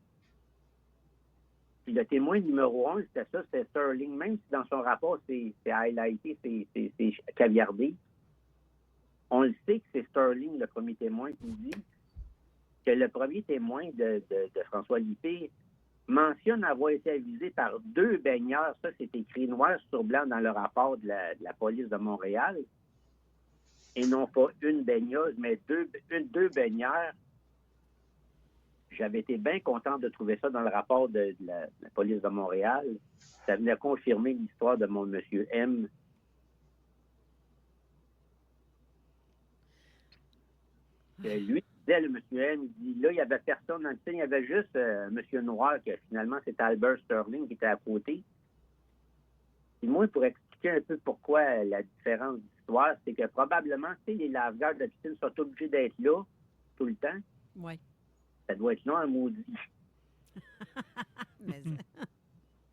Puis le témoin numéro 1, c'était Sterling. Même si dans son rapport, c'est highlighté, c'est caviardé, on le sait que c'est Sterling, le premier témoin, qui dit que le premier témoin de François Lippé mentionne avoir été avisé par 2 baigneurs. Ça, c'est écrit noir sur blanc dans le rapport de la police de Montréal. Et non pas une baigneuse, mais deux baigneurs. J'avais été bien content de trouver ça dans le rapport de la police de Montréal. Ça venait confirmer l'histoire de mon monsieur M. Lui disait, le monsieur M, il dit, là, il n'y avait personne dans le scène, il y avait juste monsieur Noir, que finalement, c'était Albert Sterling qui était à côté. Et moi, pour expliquer un peu pourquoi la différence d'histoire, c'est que probablement, tu sais, les lave-gardes de la piscine sont obligés d'être là tout le temps. Oui. Ça doit être long, un maudit.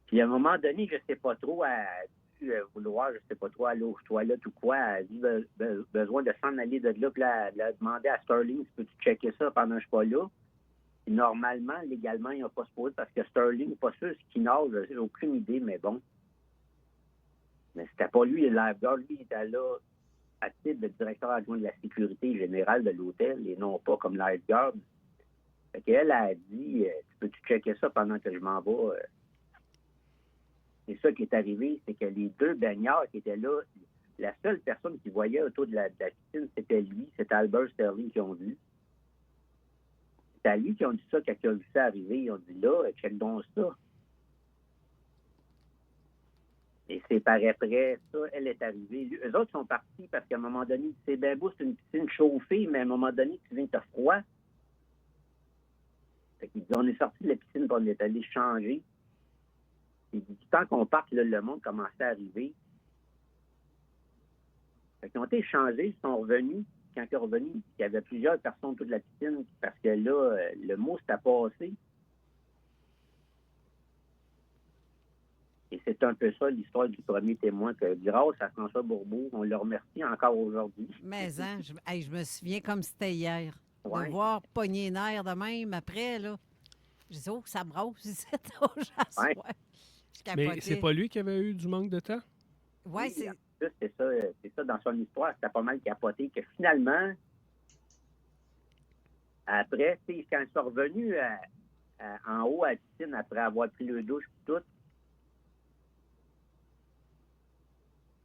Puis à un moment donné, je ne sais pas trop, elle a dû vouloir, je ne sais pas trop, aller aux toilettes ou quoi, elle a dit besoin de s'en aller de là, puis elle a demandé à Sterling, peux-tu checker ça pendant que je ne suis pas là? Puis normalement, légalement, il n'a pas supposé, parce que Sterling, pas sûr ce qu'il nage, j'ai aucune idée, mais bon. Mais c'était pas lui, le lifeguard, lui, il était là à titre de directeur adjoint de la sécurité générale de l'hôtel, et non pas comme lifeguard. Fait qu'elle a dit, peux-tu checker ça pendant que je m'en vais? C'est ça qui est arrivé, c'est que les 2 baigneurs qui étaient là, la seule personne qui voyait autour de la piscine, c'était lui, c'était Albert Sterling qui ont vu. C'est à lui qui ont dit ça quand ils ont vu ça arriver. Ils ont dit, là, check donc ça. Et c'est par après, ça, elle est arrivée. Eux autres sont partis parce qu'à un moment donné, c'est bien beau, c'est une piscine chauffée, mais à un moment donné, tu viens, t'as froid. Fait qu'il dit, on est sorti de la piscine, puis on est allé changer. Il dit, tant qu'on parte, là, le monde commençait à arriver. Fait qu'ils ont été changés, ils sont revenus. Quand ils sont revenus, il y avait plusieurs personnes autour de la piscine, parce que là, le mot s'était passé. Et c'est un peu ça l'histoire du premier témoin, que grâce à François Bourbeau, on le remercie encore aujourd'hui. Mais hein, je me souviens comme c'était hier. Ouais. De voir pogner les nerfs de même après, là. Je dis, oh, ça brosse ici, ouais. Mais c'est pas lui qui avait eu du manque de temps? Oui, c'est ça dans son histoire. C'était pas mal capoté que finalement, après, quand ils sont revenus en haut à la piscine après avoir pris le douche et tout,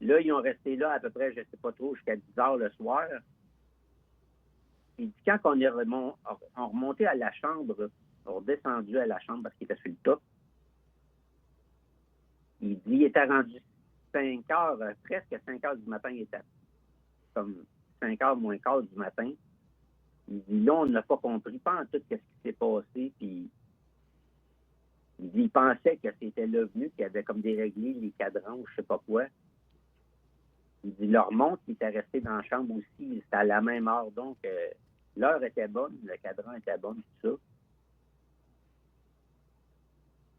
là, ils ont resté là à peu près, je ne sais pas trop, jusqu'à 10 heures le soir. Il dit, quand on est remonté à la chambre, on est redescendu à la chambre parce qu'il était sur le top, il dit, il était rendu 5 heures, presque 5 heures du matin, il était comme 5 heures moins quart du matin. Il dit, là, on n'a pas compris, pas en tout ce qui s'est passé, puis il dit, il pensait que c'était là venu, qu'il avait comme déréglé les cadrans ou je sais pas quoi. Il dit, leur montre, il était resté dans la chambre aussi, c'était à la même heure, donc l'heure était bonne, le cadran était bon, tout ça.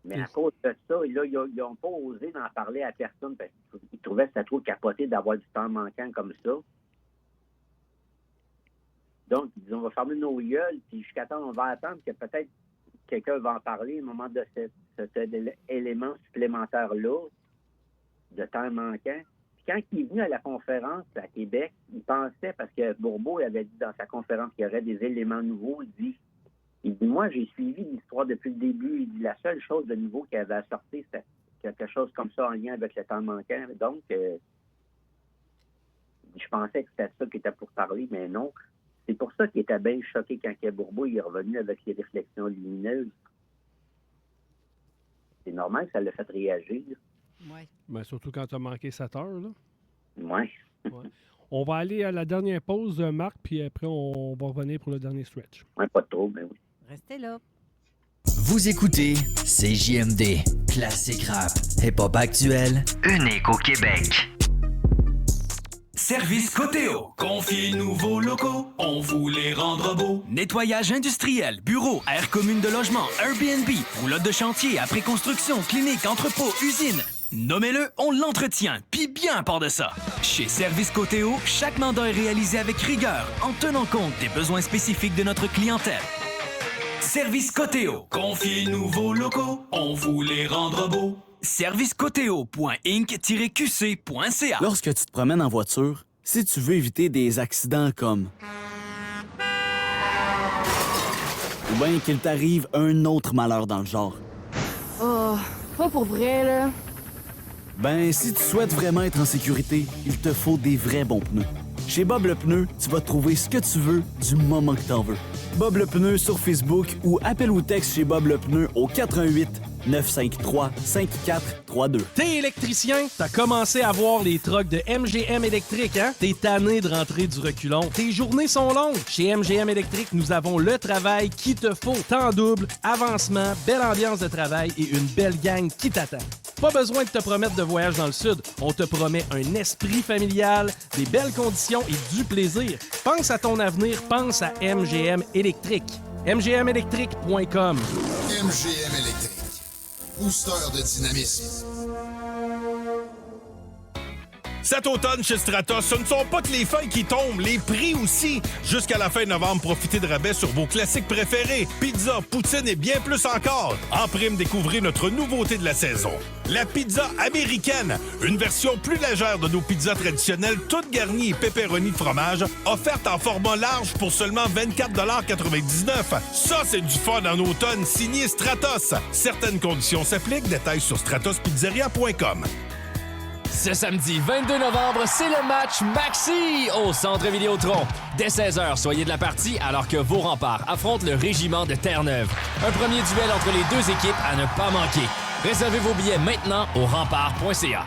Mais à cause de ça, là, ils n'ont pas osé d'en parler à personne parce qu'ils trouvaient que c'était trop capoté d'avoir du temps manquant comme ça. Donc, ils disent, on va fermer nos gueules, puis jusqu'à temps, on va attendre que peut-être quelqu'un va en parler au moment de cet élément supplémentaire-là, de temps manquant. Puis quand il est venu à la conférence à Québec, il pensait, parce que Bourbeau avait dit dans sa conférence qu'il y aurait des éléments nouveaux, il dit, moi, j'ai suivi l'histoire depuis le début. Il dit, la seule chose de nouveau qu'il avait sorti, c'était quelque chose comme ça en lien avec le temps manquant. Donc, je pensais que c'était ça qui était pour parler, mais non. C'est pour ça qu'il était bien choqué quand Bourbeau est revenu avec les réflexions lumineuses. C'est normal que ça l'a fait réagir. Oui. Ben, surtout quand tu as manqué 7 heures, là. Oui. Ouais. On va aller à la dernière pause, Marc, puis après, on va revenir pour le dernier stretch. Oui, pas trop, mais oui. Restez là. Vous écoutez CJMD, classique rap, hip-hop actuel, unique au Québec. Service Coteo. Confiez-nous vos locaux, on vous les rendra beaux. Nettoyage industriel, bureau, aire commune de logement, Airbnb, roulotte de chantier, après construction, clinique, entrepôt, usine. Nommez-le, on l'entretient, puis bien à part de ça. Chez Service Coteo, chaque mandat est réalisé avec rigueur, en tenant compte des besoins spécifiques de notre clientèle. Service Coteo. Confiez-nous vos locaux, on vous les rendra beaux. Servicecoteo.inc-qc.ca. Lorsque tu te promènes en voiture, si tu veux éviter des accidents comme... ou bien qu'il t'arrive un autre malheur dans le genre. Oh, pas pour vrai, là. Ben, si tu souhaites vraiment être en sécurité, il te faut des vrais bons pneus. Chez Bob le Pneu, tu vas trouver ce que tu veux du moment que t'en veux. Bob le Pneu sur Facebook ou appelle ou texte chez Bob le Pneu au 88 953 5432. T'es électricien? T'as commencé à voir les trucks de MGM Électrique, hein? T'es tanné de rentrer du reculon. Tes journées sont longues. Chez MGM Électrique, nous avons le travail qu'il te faut. Temps double, avancement, belle ambiance de travail et une belle gang qui t'attend. Pas besoin de te promettre de voyage dans le sud. On te promet un esprit familial, des belles conditions et du plaisir. Pense à ton avenir, pense à MGM Électrique. mgmelectrique.com. MGM Électrique. Booster de dynamisme. Cet automne, chez Stratos, ce ne sont pas que les feuilles qui tombent, les prix aussi. Jusqu'à la fin novembre, profitez de rabais sur vos classiques préférés. Pizza, poutine et bien plus encore. En prime, découvrez notre nouveauté de la saison. La pizza américaine. Une version plus légère de nos pizzas traditionnelles, toutes garnies et pepperoni de fromage, offerte en format large pour seulement 24,99 $. Ça, c'est du fun en automne, signé Stratos. Certaines conditions s'appliquent. Détails sur stratospizzeria.com. Ce samedi 22 novembre, c'est le match Maxi au Centre Vidéotron. Dès 16h, soyez de la partie alors que vos remparts affrontent le régiment de Terre-Neuve. Un premier duel entre les deux équipes à ne pas manquer. Réservez vos billets maintenant au rempart.ca.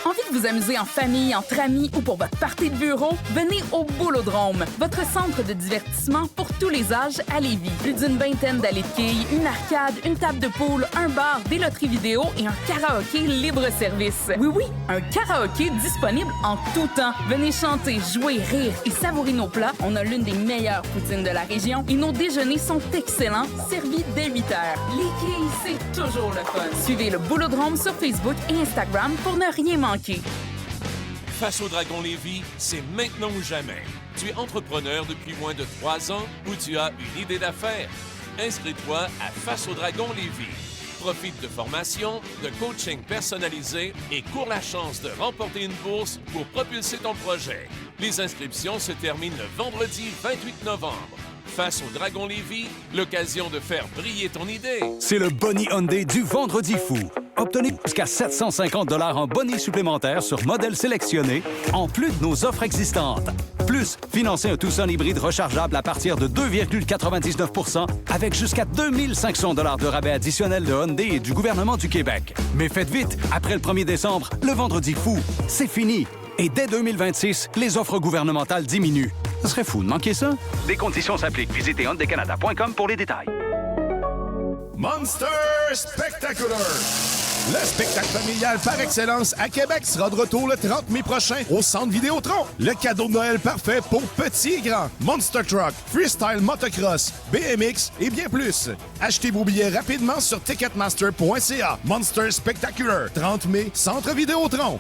Envie de vous amuser en famille, entre amis ou pour votre party de bureau? Venez au Boulodrome, votre centre de divertissement pour tous les âges à Lévis. Plus d'une vingtaine d'allées de quilles, une arcade, une table de poule, un bar, des loteries vidéo et un karaoké libre-service. Oui, un karaoké disponible en tout temps. Venez chanter, jouer, rire et savourer nos plats. On a l'une des meilleures poutines de la région et nos déjeuners sont excellents, servis dès 8 heures. Les quilles, c'est toujours le fun. Suivez le Boulodrome sur Facebook et Instagram pour ne rien manquer. Face au Dragon Lévis, c'est maintenant ou jamais. Tu es entrepreneur depuis moins de 3 ans ou tu as une idée d'affaires? Inscris-toi à Face au Dragon Lévis. Profite de formations, de coaching personnalisé et cours la chance de remporter une bourse pour propulser ton projet. Les inscriptions se terminent le vendredi 28 novembre. Face au Dragon Lévis, l'occasion de faire briller ton idée. C'est le Bonnie Hyundai du Vendredi fou. Obtenez jusqu'à 750 $ en bonus supplémentaires sur modèles sélectionnés, en plus de nos offres existantes. Plus, financez un Tucson hybride rechargeable à partir de 2,99 % avec jusqu'à 2500 $ de rabais additionnel de Hyundai et du gouvernement du Québec. Mais faites vite, après le 1er décembre, le Vendredi fou, c'est fini. Et dès 2026, les offres gouvernementales diminuent. Ce serait fou de manquer ça. Des conditions s'appliquent. Visitez hyundaicanada.com pour les détails. Monster Spectacular! Le spectacle familial par excellence à Québec sera de retour le 30 mai prochain au Centre Vidéotron. Le cadeau de Noël parfait pour petits et grands. Monster Truck, Freestyle Motocross, BMX et bien plus. Achetez vos billets rapidement sur Ticketmaster.ca. Monster Spectacular, 30 mai, Centre Vidéotron.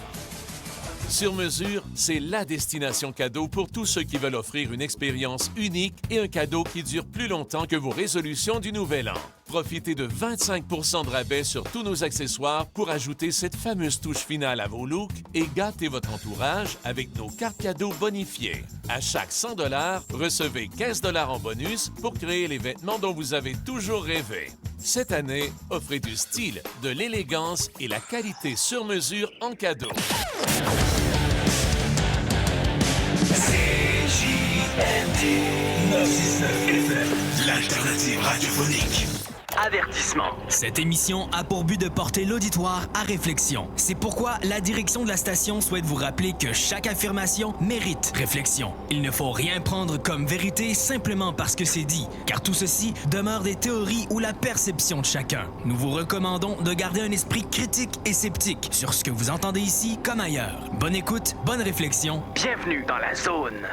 Sur mesure, c'est la destination cadeau pour tous ceux qui veulent offrir une expérience unique et un cadeau qui dure plus longtemps que vos résolutions du Nouvel An. Profitez de 25 % de rabais sur tous nos accessoires pour ajouter cette fameuse touche finale à vos looks et gâter votre entourage avec nos cartes cadeaux bonifiées. À chaque 100 $, recevez 15 $ en bonus pour créer les vêtements dont vous avez toujours rêvé. Cette année, offrez du style, de l'élégance et la qualité sur mesure en cadeau. CJMD 969 FM, l'alternative radiophonique. Avertissement. Cette émission a pour but de porter l'auditoire à réflexion. C'est pourquoi la direction de la station souhaite vous rappeler que chaque affirmation mérite réflexion. Il ne faut rien prendre comme vérité simplement parce que c'est dit, car tout ceci demeure des théories ou la perception de chacun. Nous vous recommandons de garder un esprit critique et sceptique sur ce que vous entendez ici comme ailleurs. Bonne écoute, bonne réflexion. Bienvenue dans la zone.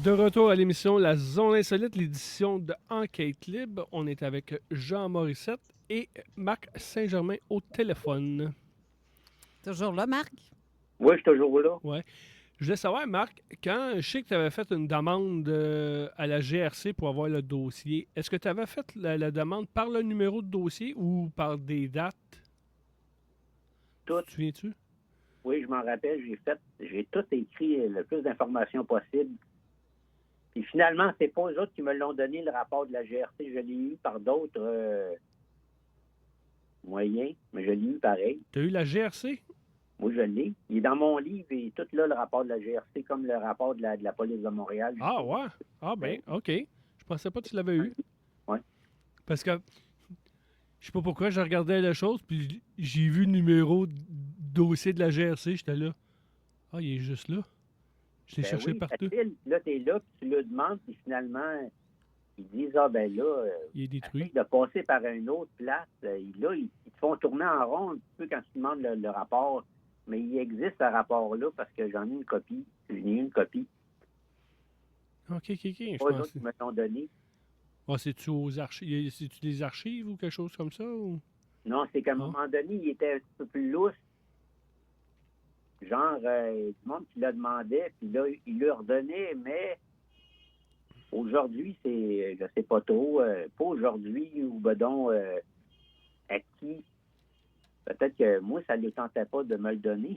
De retour à l'émission La Zone Insolite, l'édition de Enquête Libre. On est avec Jean Morissette et Marc Saint-Germain au téléphone. Toujours là, Marc? Oui, je suis toujours là. Ouais. Je voulais savoir, Marc, quand je sais que tu avais fait une demande à la GRC pour avoir le dossier, est-ce que tu avais fait la demande par le numéro de dossier ou par des dates? Tout. Tu te souviens-tu? Oui, je m'en rappelle. J'ai tout écrit le plus d'informations possible. Puis finalement, c'est pas eux autres qui me l'ont donné, le rapport de la GRC. Je l'ai eu par d'autres moyens, mais je l'ai eu pareil. Tu as eu la GRC? Oui, je l'ai. Il est dans mon livre et tout là, le rapport de la GRC, comme le rapport de la police de Montréal. Ah ouais? Ah ben, OK. Je pensais pas que tu l'avais eu. Oui. Parce que je sais pas pourquoi, je regardais la chose, puis j'ai vu le numéro de dossier de la GRC, j'étais là. Ah, il est juste là. Je l'ai cherché partout. Facile. Là, tu es là, puis tu le demandes, puis finalement, ils disent, ah ben là, il est détruit. De passer par une autre place, là, ils te font tourner en rond un petit peu quand tu demandes le rapport. Mais il existe ce rapport-là parce que j'en ai une copie. J'en ai une copie. OK. Je Pas d'autres qui me l'ont donné. Ah, c'est-tu aux archives? C'est-tu des archives ou quelque chose comme ça? Ou... Non, c'est qu'à un moment donné, il était un petit peu plus lousse. Genre, du monde qui le demandait, puis là, il leur donnait, mais aujourd'hui, c'est, je sais pas trop, pas aujourd'hui, ou ben donc, à qui. Peut-être que moi, ça ne le tentait pas de me le donner.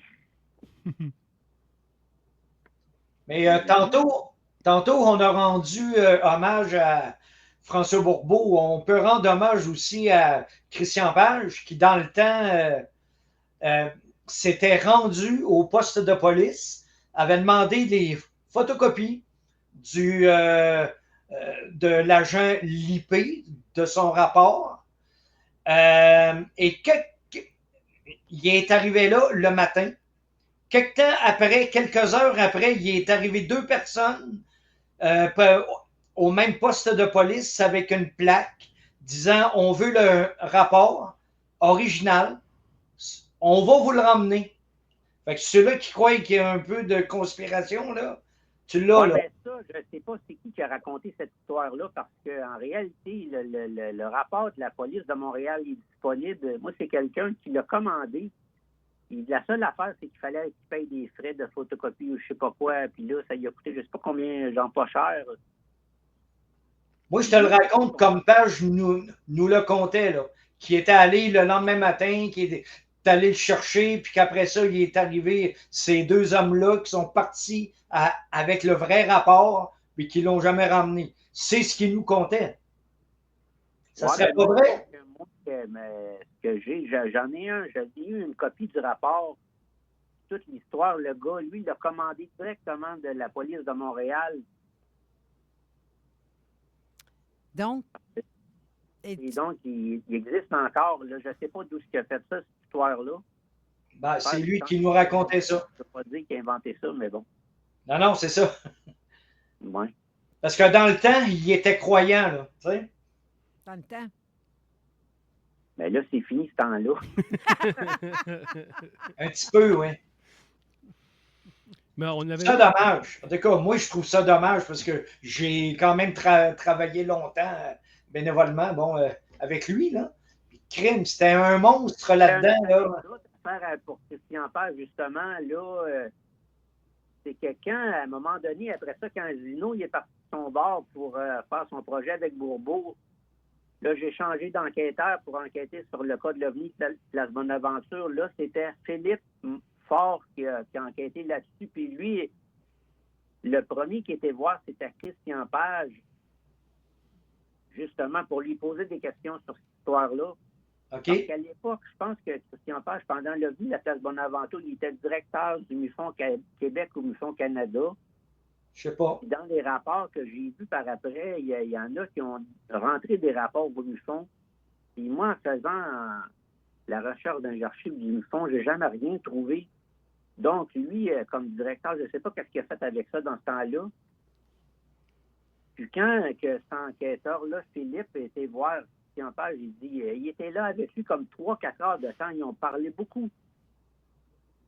Mais tantôt, on a rendu hommage à François Bourbeau. On peut rendre hommage aussi à Christian Page, qui, dans le temps, s'était rendu au poste de police, avait demandé des photocopies de l'agent Lippé, de son rapport. Et il est arrivé là le matin. Quelques heures après, il est arrivé 2 personnes au même poste de police avec une plaque disant « On veut le rapport original. On va vous le ramener. » Fait que ceux-là qui croient qu'il y a un peu de conspiration, là, tu l'as, là. Ben ça, je ne sais pas c'est qui a raconté cette histoire-là, parce qu'en réalité, le rapport de la police de Montréal est disponible. Moi, c'est quelqu'un qui l'a commandé. Et la seule affaire, c'est qu'il fallait qu'il paye des frais de photocopie ou je ne sais pas quoi. Puis là, ça lui a coûté je ne sais pas combien, genre pas cher. Moi, je te le raconte comme Page nous le contait, là. Qui était allé le lendemain matin, qui est allé le chercher, puis qu'après ça, il est arrivé ces 2 hommes-là qui sont partis avec le vrai rapport, puis qui ne l'ont jamais ramené. C'est ce qu'il nous contait. Ça serait pas vrai? Mais ce que j'en ai eu une copie du rapport, toute l'histoire. Le gars, lui, il a commandé directement de la police de Montréal. Donc, et donc, il existe encore. Là, je ne sais pas d'où il a fait ça, cette histoire-là. Ben, c'est lui qui nous racontait ça. Je ne peux pas dire qu'il a inventé ça, mais bon. Non, c'est ça. Oui. Parce que dans le temps, il était croyant, là. Tu sais? Dans le temps. Mais là, c'est fini ce temps-là. Un petit peu, oui. Mais on avait... C'est dommage. En tout cas, moi, je trouve ça dommage parce que j'ai quand même travaillé longtemps bénévolement, avec lui, là. Puis, crime, c'était un monstre là-dedans, là. Pour Christian Page, justement, là, c'est quelqu'un, à un moment donné, après ça, quand Zino il est parti de son bord pour faire son projet avec Bourbeau, là, j'ai changé d'enquêteur pour enquêter sur le cas de l'OVNI de Place Bonaventure. Là, c'était Philippe Fort qui a enquêté là-dessus. Puis lui, le premier qui était voir, c'était Christian Page, justement, pour lui poser des questions sur cette histoire-là. OK. Parce qu'à l'époque, je pense que Christian Page, pendant l'OVNI de la Place Bonaventure, il était directeur du MUFON Québec ou MUFON Canada. Je sais pas. Dans les rapports que j'ai vus par après, il y en a qui ont rentré des rapports au MUFON. Puis moi, en faisant la recherche d'un archive du MUFON, j'ai jamais rien trouvé. Donc, lui, comme directeur, je ne sais pas qu'est-ce qu'il a fait avec ça dans ce temps-là. Puis quand que cet enquêteur-là, Philippe, était voir Christian Page, il dit, il était là avec lui comme 3-4 heures de temps. Ils ont parlé beaucoup.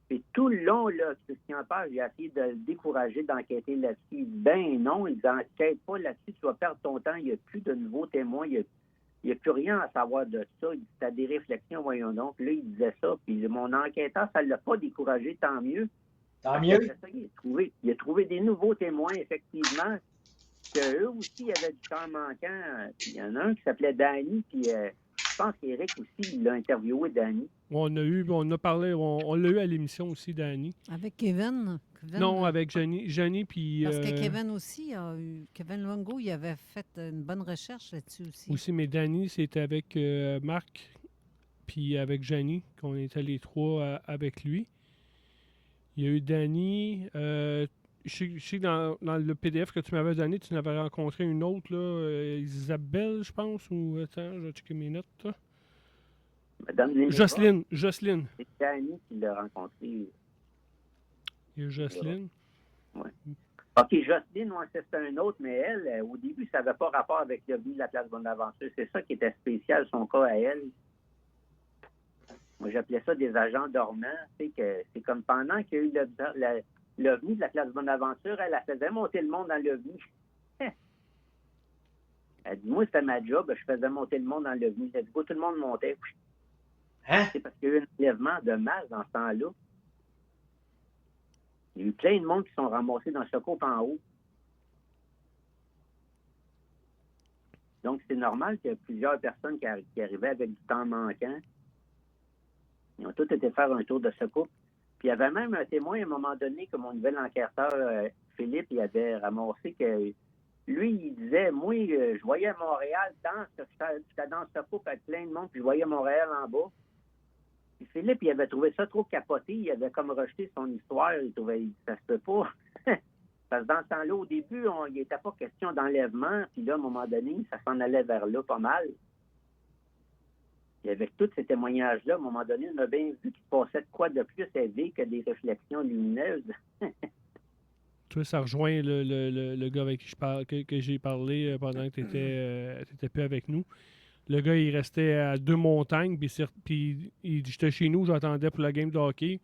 Puis tout le long, là, Christian Page, j'ai essayé de le décourager d'enquêter là-dessus. Il dit, ben non, il dit, enquête pas là-dessus, tu vas perdre ton temps, il n'y a plus de nouveaux témoins, il n'y a plus rien à savoir de ça. Il dit, t'as des réflexions, voyons donc. Là, il disait ça, puis mon enquêteur, ça ne l'a pas découragé, tant mieux. Tant mieux. Ça, il a trouvé des nouveaux témoins, effectivement, qu'eux aussi, il y avait du temps manquant. Puis il y en a un qui s'appelait Danny, puis je pense qu'Éric aussi, il l'a interviewé, Danny. On l'a eu à l'émission aussi, Danny. Avec Kevin? Non, avec Jenny puis... Parce que Kevin aussi Kevin Longo, il avait fait une bonne recherche là-dessus aussi. Aussi, mais Danny, c'était avec Marc puis avec Jenny, qu'on était les trois avec lui. Il y a eu Danny. Je sais que dans le PDF que tu m'avais donné, tu n'avais rencontré une autre, là, Isabelle, je pense, ou... Attends, je vais checker mes notes, là. Madame Jocelyne. C'est Danny qui l'a rencontré. Il y a Jocelyne. Oui. OK, Jocelyne, c'est un autre, mais elle, au début, ça n'avait pas rapport avec l'OVNI de la place Bonaventure. C'est ça qui était spécial, son cas à elle. Moi, j'appelais ça des agents dormants. C'est comme pendant qu'il y a eu l'OVNI de la place Bonaventure, elle faisait monter le monde dans l'OVNI. Elle dit, moi, c'était ma job, je faisais monter le monde dans l'OVNI. Elle dit, tout le monde montait. Hein? C'est parce qu'il y a eu un enlèvement de masse dans ce temps-là. Il y a eu plein de monde qui sont ramassés dans ce coupe en haut. Donc, c'est normal qu'il y ait plusieurs personnes qui arrivaient avec du temps manquant. Ils ont tous été faire un tour de secours. Puis il y avait même un témoin à un moment donné que mon nouvel enquêteur, Philippe, il avait ramassé que lui, il disait, moi, je voyais Montréal j'étais dans ce couple avec plein de monde, puis je voyais Montréal en bas. Puis Philippe, il avait trouvé ça trop capoté, il avait comme rejeté son histoire, il trouvait ça se peut pas. Parce que dans ce temps-là, au début, il n'était pas question d'enlèvement, puis là, à un moment donné, ça s'en allait vers là pas mal. Et avec tous ces témoignages-là, à un moment donné, on a bien vu qu'il se passait de quoi de plus élevé que des réflexions lumineuses. Toi, ça rejoint le gars avec qui que j'ai parlé pendant que tu n'étais plus avec nous. Le gars, il restait à 2 montagnes, puis il dit, j'étais chez nous, j'attendais pour la game de hockey.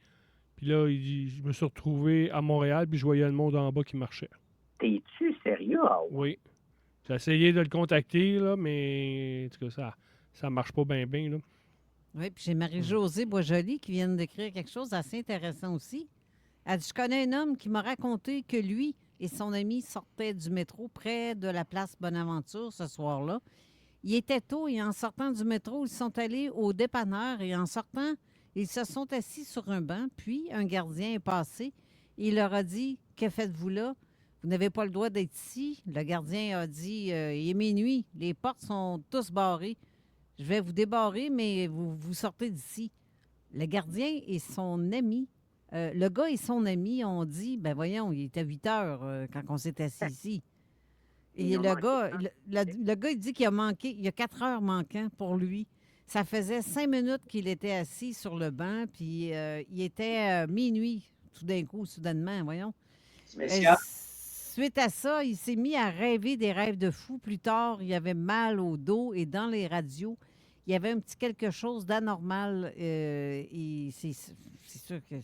Puis là, il dit, je me suis retrouvé à Montréal, puis je voyais le monde en bas qui marchait. T'es-tu sérieux? Oui. J'ai essayé de le contacter, là, mais en tout cas, ça marche pas bien, là. Oui, puis j'ai Marie-Josée Boisjoli qui vient d'écrire quelque chose d'assez intéressant aussi. Elle dit, je connais un homme qui m'a raconté que lui et son ami sortaient du métro près de la place Bonaventure ce soir-là. Il était tôt et en sortant du métro, ils sont allés au dépanneur et en sortant, ils se sont assis sur un banc. Puis un gardien est passé. Il leur a dit, que faites-vous là? Vous n'avez pas le droit d'être ici. Le gardien a dit, il est minuit, les portes sont tous barrées. Je vais vous débarrer, mais vous sortez d'ici. Le gardien et son ami, le gars et son ami ont dit, ben voyons, il était 8 heures quand on s'est assis ici. Et le gars, il dit qu'il a manqué, il y a 4 heures manquant pour lui. Ça faisait 5 minutes qu'il était assis sur le banc, puis il était minuit, tout d'un coup, soudainement, voyons. Suite à ça, il s'est mis à rêver des rêves de fou. Plus tard, il avait mal au dos et dans les radios, il y avait un petit quelque chose d'anormal. Et c'est sûr que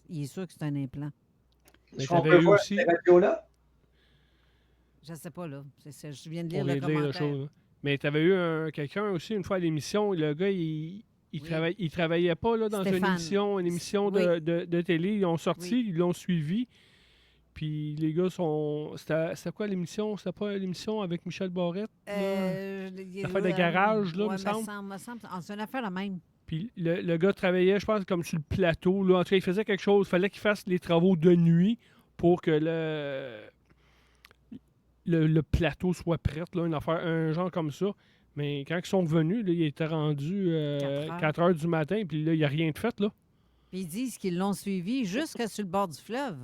il est sûr que c'est un implant. Mais on peut voir cette radio-là? Je ne sais pas, là. Je viens de lire le commentaire. Mais tu avais eu quelqu'un aussi, une fois à l'émission, le gars, il travaillait pas là, dans une émission de télé. Ils ont sorti, ils l'ont suivi. Puis les gars sont... C'était quoi l'émission? C'était pas l'émission avec Michel Barrette? L'affaire de garage, là, me semble. C'est une affaire la même. Puis le gars travaillait, je pense, comme sur le plateau. Là. En tout cas, il faisait quelque chose. Il fallait qu'il fasse les travaux de nuit pour que le plateau soit prêt. Là, un genre comme ça. Mais quand ils sont venus, là, il était rendu 4 heures du matin. Puis là, il n'y a rien de fait. Là. Puis ils disent qu'ils l'ont suivi jusqu'à sur le bord du fleuve.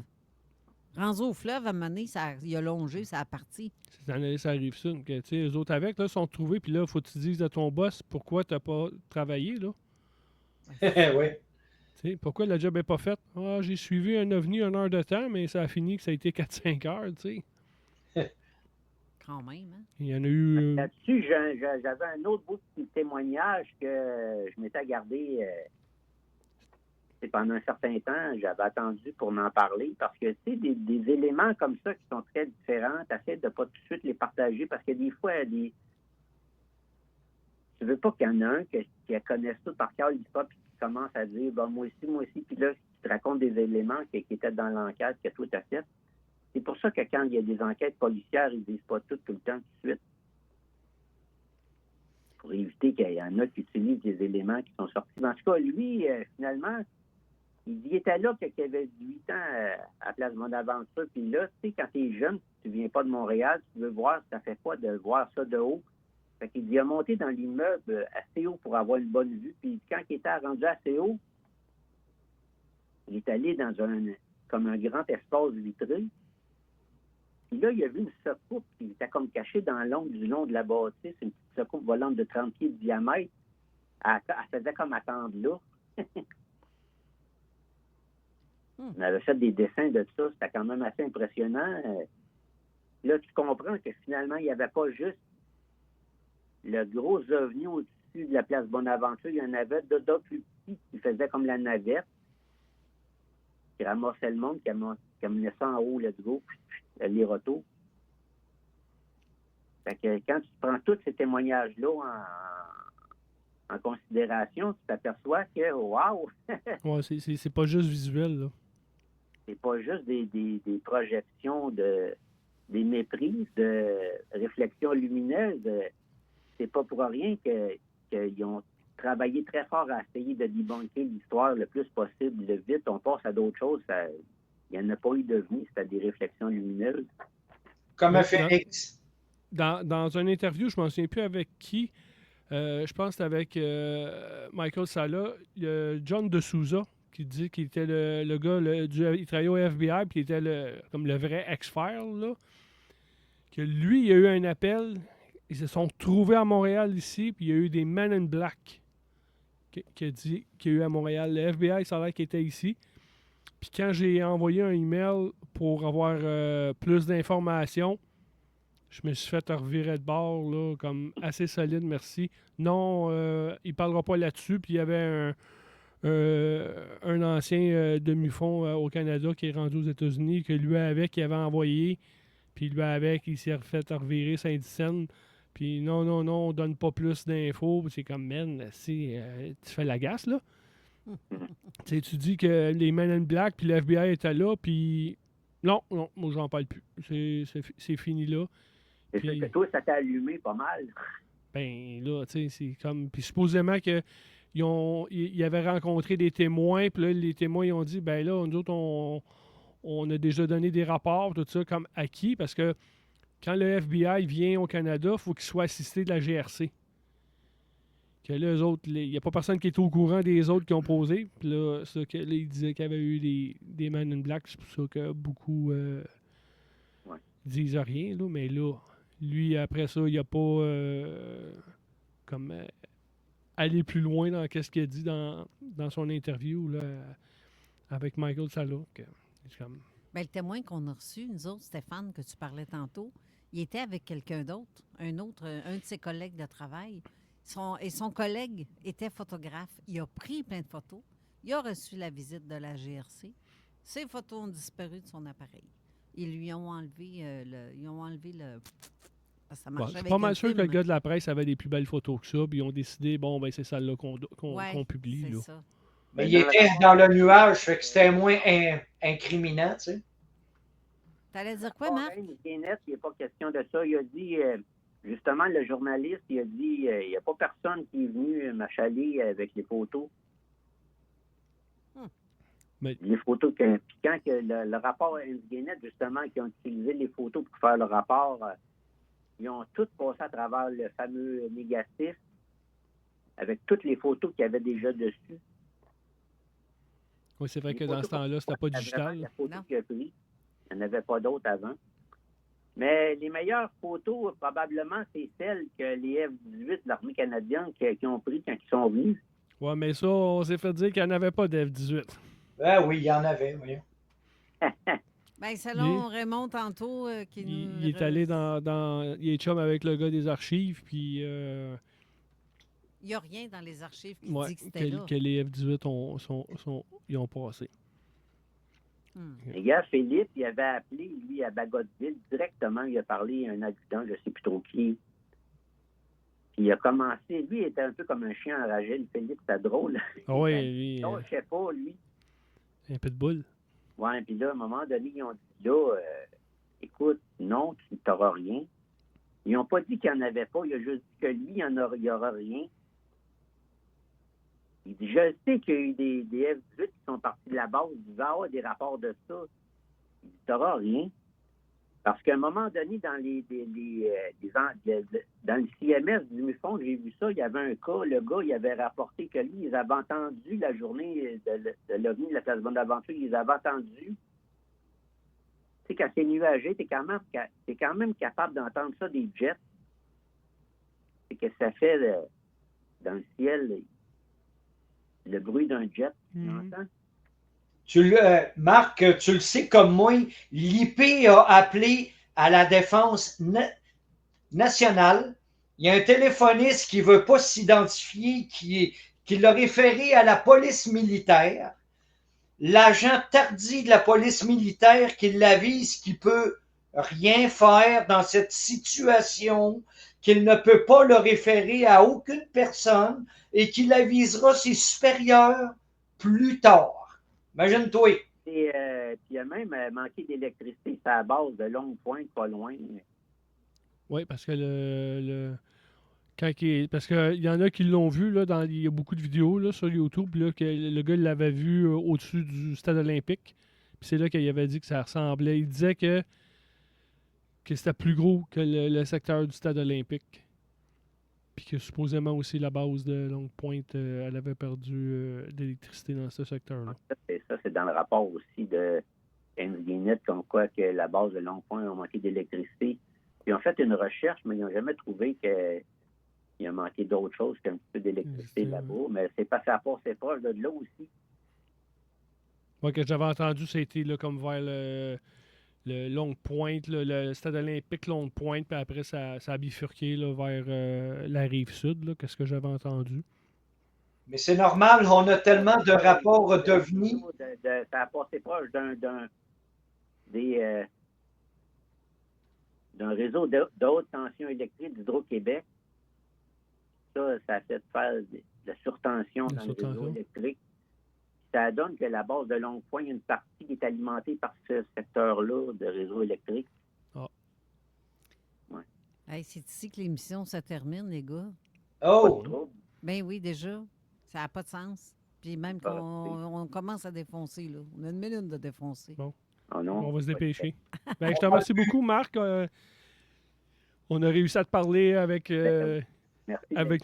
Rendu au fleuve, à un moment donné, il a longé, ça a parti. Ça arrive ça. Les autres avec là, sont trouvés, puis là, il faut que tu dises à ton boss pourquoi tu n'as pas travaillé. Là. Oui. Pourquoi la job n'est pas faite? Ah, j'ai suivi un ovni 1 heure de temps, mais ça a fini que ça a été 4-5 heures. Quand même, hein? Il y en a eu. Là-dessus, j'avais un autre bout de témoignage que je m'étais gardé. pendant un certain temps, j'avais attendu pour m'en parler parce que, tu sais, des éléments comme ça qui sont très différents, tu essaies de pas tout de suite les partager parce que des fois, tu veux pas qu'il y en a un qui connaisse tout par cœur l'histoire puis qui commence à dire, bon, moi aussi, puis là, qui te raconte des éléments qui étaient dans l'enquête que toi, tu as fait. C'est pour ça que quand il y a des enquêtes policières, ils disent pas tout le temps tout de suite. Pour éviter qu'il y en a qui utilisent des éléments qui sont sortis. En tout cas, lui, finalement, il était là quand il avait 8 ans à Place Bonaventure. Puis là, tu sais, quand tu es jeune, tu viens pas de Montréal, tu veux voir, ça fait quoi de voir ça de haut. Fait qu'il dit, il a monté dans l'immeuble assez haut pour avoir une bonne vue. Puis quand il était rendu assez haut, il est allé dans comme un grand espace vitré. Puis là, il a vu une soucoupe qui était comme cachée dans l'ombre du long de la bâtisse, une petite soucoupe volante de 30 pieds de diamètre. Elle faisait comme attendre là. On avait fait des dessins de ça, c'était quand même assez impressionnant. Là, tu comprends que finalement, il n'y avait pas juste le gros ovni au-dessus de la place Bonaventure, il y en avait d'autres plus petits qui faisaient comme la navette, qui ramassaient le monde, qui amenaient ça en haut, let's go, les retours. Fait que quand tu prends tous ces témoignages-là en considération, tu t'aperçois que, wow! Ouais, c'est pas juste visuel, là. C'est pas juste des projections, des méprises, de réflexions lumineuses. C'est pas pour rien qu'ils ont travaillé très fort à essayer de débunker l'histoire le plus possible. Le vite, on passe à d'autres choses. Il n'y en a pas eu de venue, c'était des réflexions lumineuses. Comme un phénix. Dans une interview, je ne m'en souviens plus avec qui, je pense que c'était avec Michael Sala, John de Souza, qui dit qu'il était le gars, il travaillait au FBI, puis il était comme le vrai X-File, là. Que lui, il a eu un appel, ils se sont trouvés à Montréal ici, puis il y a eu des Men in Black qui a dit qu'il y a eu à Montréal. Le FBI, ça a l'air qu'il était ici. Puis quand j'ai envoyé un email pour avoir plus d'informations, je me suis fait revirer de bord, là, comme assez solide, merci. Non, il ne parlera pas là-dessus. Puis il y avait un ancien demi-fond au Canada qui est rendu aux États-Unis, que lui avec, il avait envoyé. Puis lui avec, il s'est fait revirer Saint-Dicenne. Puis non, on donne pas plus d'infos. C'est comme, man, tu fais la gasse, là. Tu dis que les Men in Black puis le FBI étaient là, puis non, moi j'en parle plus. C'est fini là. Et puis, que toi, ça t'a allumé pas mal. Ben là, tu sais, c'est comme. Puis supposément qu'ils avaient rencontré des témoins, puis là, les témoins ils ont dit, ben là, nous autres, on a déjà donné des rapports, tout ça, comme acquis, parce que quand le FBI vient au Canada, il faut qu'il soit assisté de la GRC. Que là, eux autres, il n'y a pas personne qui est au courant des autres qui ont posé. Puis là, ils disaient qu'il y avait eu des Men in Black. C'est pour ça que beaucoup disent rien. Là, mais là, lui, après ça, il n'a pas allé plus loin dans ce qu'il a dit dans son interview là, avec Michael Sala. Bien, le témoin qu'on a reçu, nous autres, Stéphane, que tu parlais tantôt, il était avec quelqu'un d'autre, un de ses collègues de travail. Son collègue était photographe. Il a pris plein de photos. Il a reçu la visite de la GRC. Ses photos ont disparu de son appareil. Ils lui ont enlevé le... Ça marchait Je suis avec pas mal un sûr film. que le gars de la presse avait des plus belles photos que ça, puis ils ont décidé, bon, ben c'est celle-là qu'on publie. C'est là. ça. Mais il était dans le nuage, fait que c'était moins incriminant, tu sais. T'allais dire quoi, Marc? Il n'est pas question de ça. Il a dit, justement, le journaliste, il a dit, il n'y a pas personne qui est venu m'achaler avec les photos. Mais... Les photos, puis quand le rapport Guinness, justement, qui ont utilisé les photos pour faire le rapport, ils ont tous passé à travers le fameux négatif avec toutes les photos qu'il y avait déjà dessus. Oui, c'est vrai que dans ce temps-là, c'était pas digital. La photo qu'il a pris, il n'y en avait pas d'autres avant. Mais les meilleures photos, probablement, c'est celles que les F-18 de l'armée canadienne qui ont pris quand ils sont venus. Oui, mais ça, on s'est fait dire qu'il n'y en avait pas de F-18. Ben oui, il y en avait, oui. Bien, selon Raymond tantôt, il est allé il est chum avec le gars des archives, puis... Il n'y a rien dans les archives qui Ouais, dit que c'était là. que les F-18 ils ont passé. Les gars, Philippe, il avait appelé, lui, à Bagotville, directement, il a parlé à un adjudant, je ne sais plus trop qui. Puis il a commencé, lui, il était un peu comme un chien enragé, le Philippe, c'était drôle. Ah oui, lui. Non, je sais pas, lui. Un pitbull. Ouais, puis là, à un moment donné, ils ont dit, là, écoute, non, tu n'auras rien. Ils n'ont pas dit qu'il n'y en avait pas, il a juste dit que lui, il n'y aura rien. Il dit, je sais qu'il y a eu des F-18 qui sont partis de la base, il va y avoir des rapports de ça. Il dit, tu n'auras rien. Parce qu'à un moment donné, dans dans le CMS du MUFON, j'ai vu ça, il y avait un cas, le gars, il avait rapporté que lui, ils avaient entendu la journée de l'OVNI de la Place Bonaventure, ils avaient entendu. Tu sais, quand c'est nuagé, t'es quand même capable d'entendre ça des jets. C'est que ça fait dans le ciel le bruit d'un jet, tu entends? Marc, tu le sais comme moi, l'IP a appelé à la défense nationale. Il y a un téléphoniste qui ne veut pas s'identifier, qui l'a référé à la police militaire. L'agent tardi de la police militaire qui l'avise qu'il ne peut rien faire dans cette situation, qu'il ne peut pas le référer à aucune personne et qu'il avisera ses supérieurs plus tard. Imagine-toi. Et puis il y a même manqué d'électricité sur la base de Longue Pointe, pas loin. Oui, parce que parce qu'il y en a qui l'ont vu, là, il y a beaucoup de vidéos là, sur YouTube, là, que le gars l'avait vu au-dessus du stade olympique. Puis c'est là qu'il avait dit que ça ressemblait. Il disait que c'était plus gros que le secteur du stade olympique. Puis que supposément aussi la base de Longue Pointe, elle avait perdu d'électricité dans ce secteur-là. Ça, c'est dans le rapport aussi de James Guinnett, comme quoi que la base de Longue Pointe a manqué d'électricité. Ils ont fait une recherche, mais ils n'ont jamais trouvé qu'il a manqué d'autre chose qu'un petit peu d'électricité là-bas. Mais c'est pas ça part, c'est proche de là aussi. Moi, que j'avais entendu, c'était là, comme vers le Longue Pointe, là, le stade olympique Longue Pointe, puis après, ça a bifurqué là, vers la rive sud, qu'est-ce que j'avais entendu. Mais c'est normal, on a tellement de rapports d'OVNI. Ça a passé proche d'un réseau de haute tension électrique d'Hydro-Québec. Ça a fait faire de la surtension dans le réseau électrique. Ça donne que la base de Longue Pointe, il y a une partie qui est alimentée par ce secteur-là de réseau électrique. Ah. Ouais. Hey, c'est ici que l'émission se termine, les gars. Oh! Ben oui, déjà. Ça n'a pas de sens. Puis même qu'on commence à défoncer, là. On a une minute de défoncer. Bon. Oh non. On va se dépêcher. Ben, je te remercie beaucoup, Marc. On a réussi à te parler avec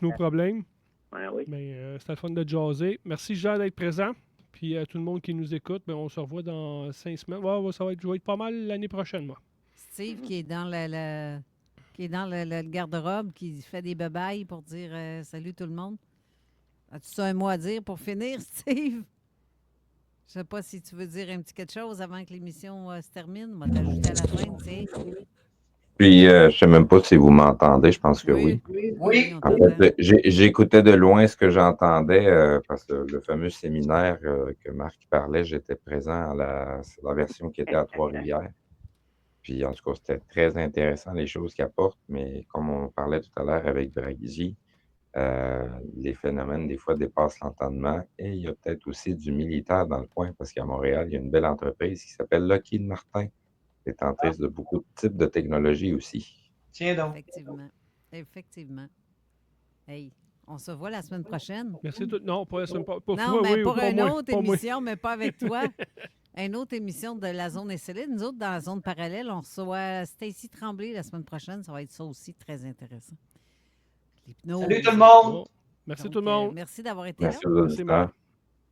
nos problèmes. Ouais, oui. Mais c'était le fun de jaser. Merci, Jean, d'être présent. Puis à tout le monde qui nous écoute, ben, on se revoit dans 5 semaines. Ouais, je vais être pas mal l'année prochaine, moi. Steve, qui est dans le garde-robe, qui fait des babayes pour dire salut tout le monde. As-tu un mot à dire pour finir, Steve? Je sais pas si tu veux dire un petit quelque chose avant que l'émission se termine. On va t'ajouter à la fin, tu sais. Puis, je sais même pas si vous m'entendez, je pense que oui. Oui. En fait, j'écoutais de loin ce que j'entendais, parce que le fameux séminaire que Marc parlait, j'étais présent à la version qui était à Trois-Rivières. Puis, en tout cas, c'était très intéressant les choses qu'il apporte, mais comme on parlait tout à l'heure avec Bragisi, les phénomènes, des fois, dépassent l'entendement. Et il y a peut-être aussi du militaire dans le coin, parce qu'à Montréal, il y a une belle entreprise qui s'appelle Lockheed Martin, qui est en train de beaucoup de types de technologies aussi. Tiens donc. Effectivement. Hey, on se voit la semaine prochaine. Merci. Non, pas la semaine prochaine. Non, mais pour une moi, autre émission, mais pas avec toi. Une autre émission de la zone SLE. Nous autres, dans la zone parallèle, on reçoit Stacy Tremblay la semaine prochaine. Ça va être ça aussi, très intéressant. L'hypnose. Salut tout le monde! Merci tout le monde. Merci d'avoir été Merci là. Merci, Marc.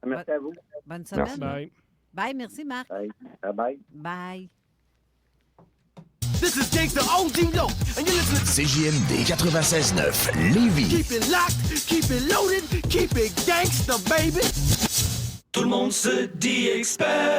Merci à vous. Bonne semaine. Merci. Bye. Bye, merci Marc. Bye. Bye. This is Gangsta OG Low, and you're listening to CJMD 96.9 Lévis. Keep it locked, keep it loaded, keep it gangsta, baby. Tout le monde se dit expert.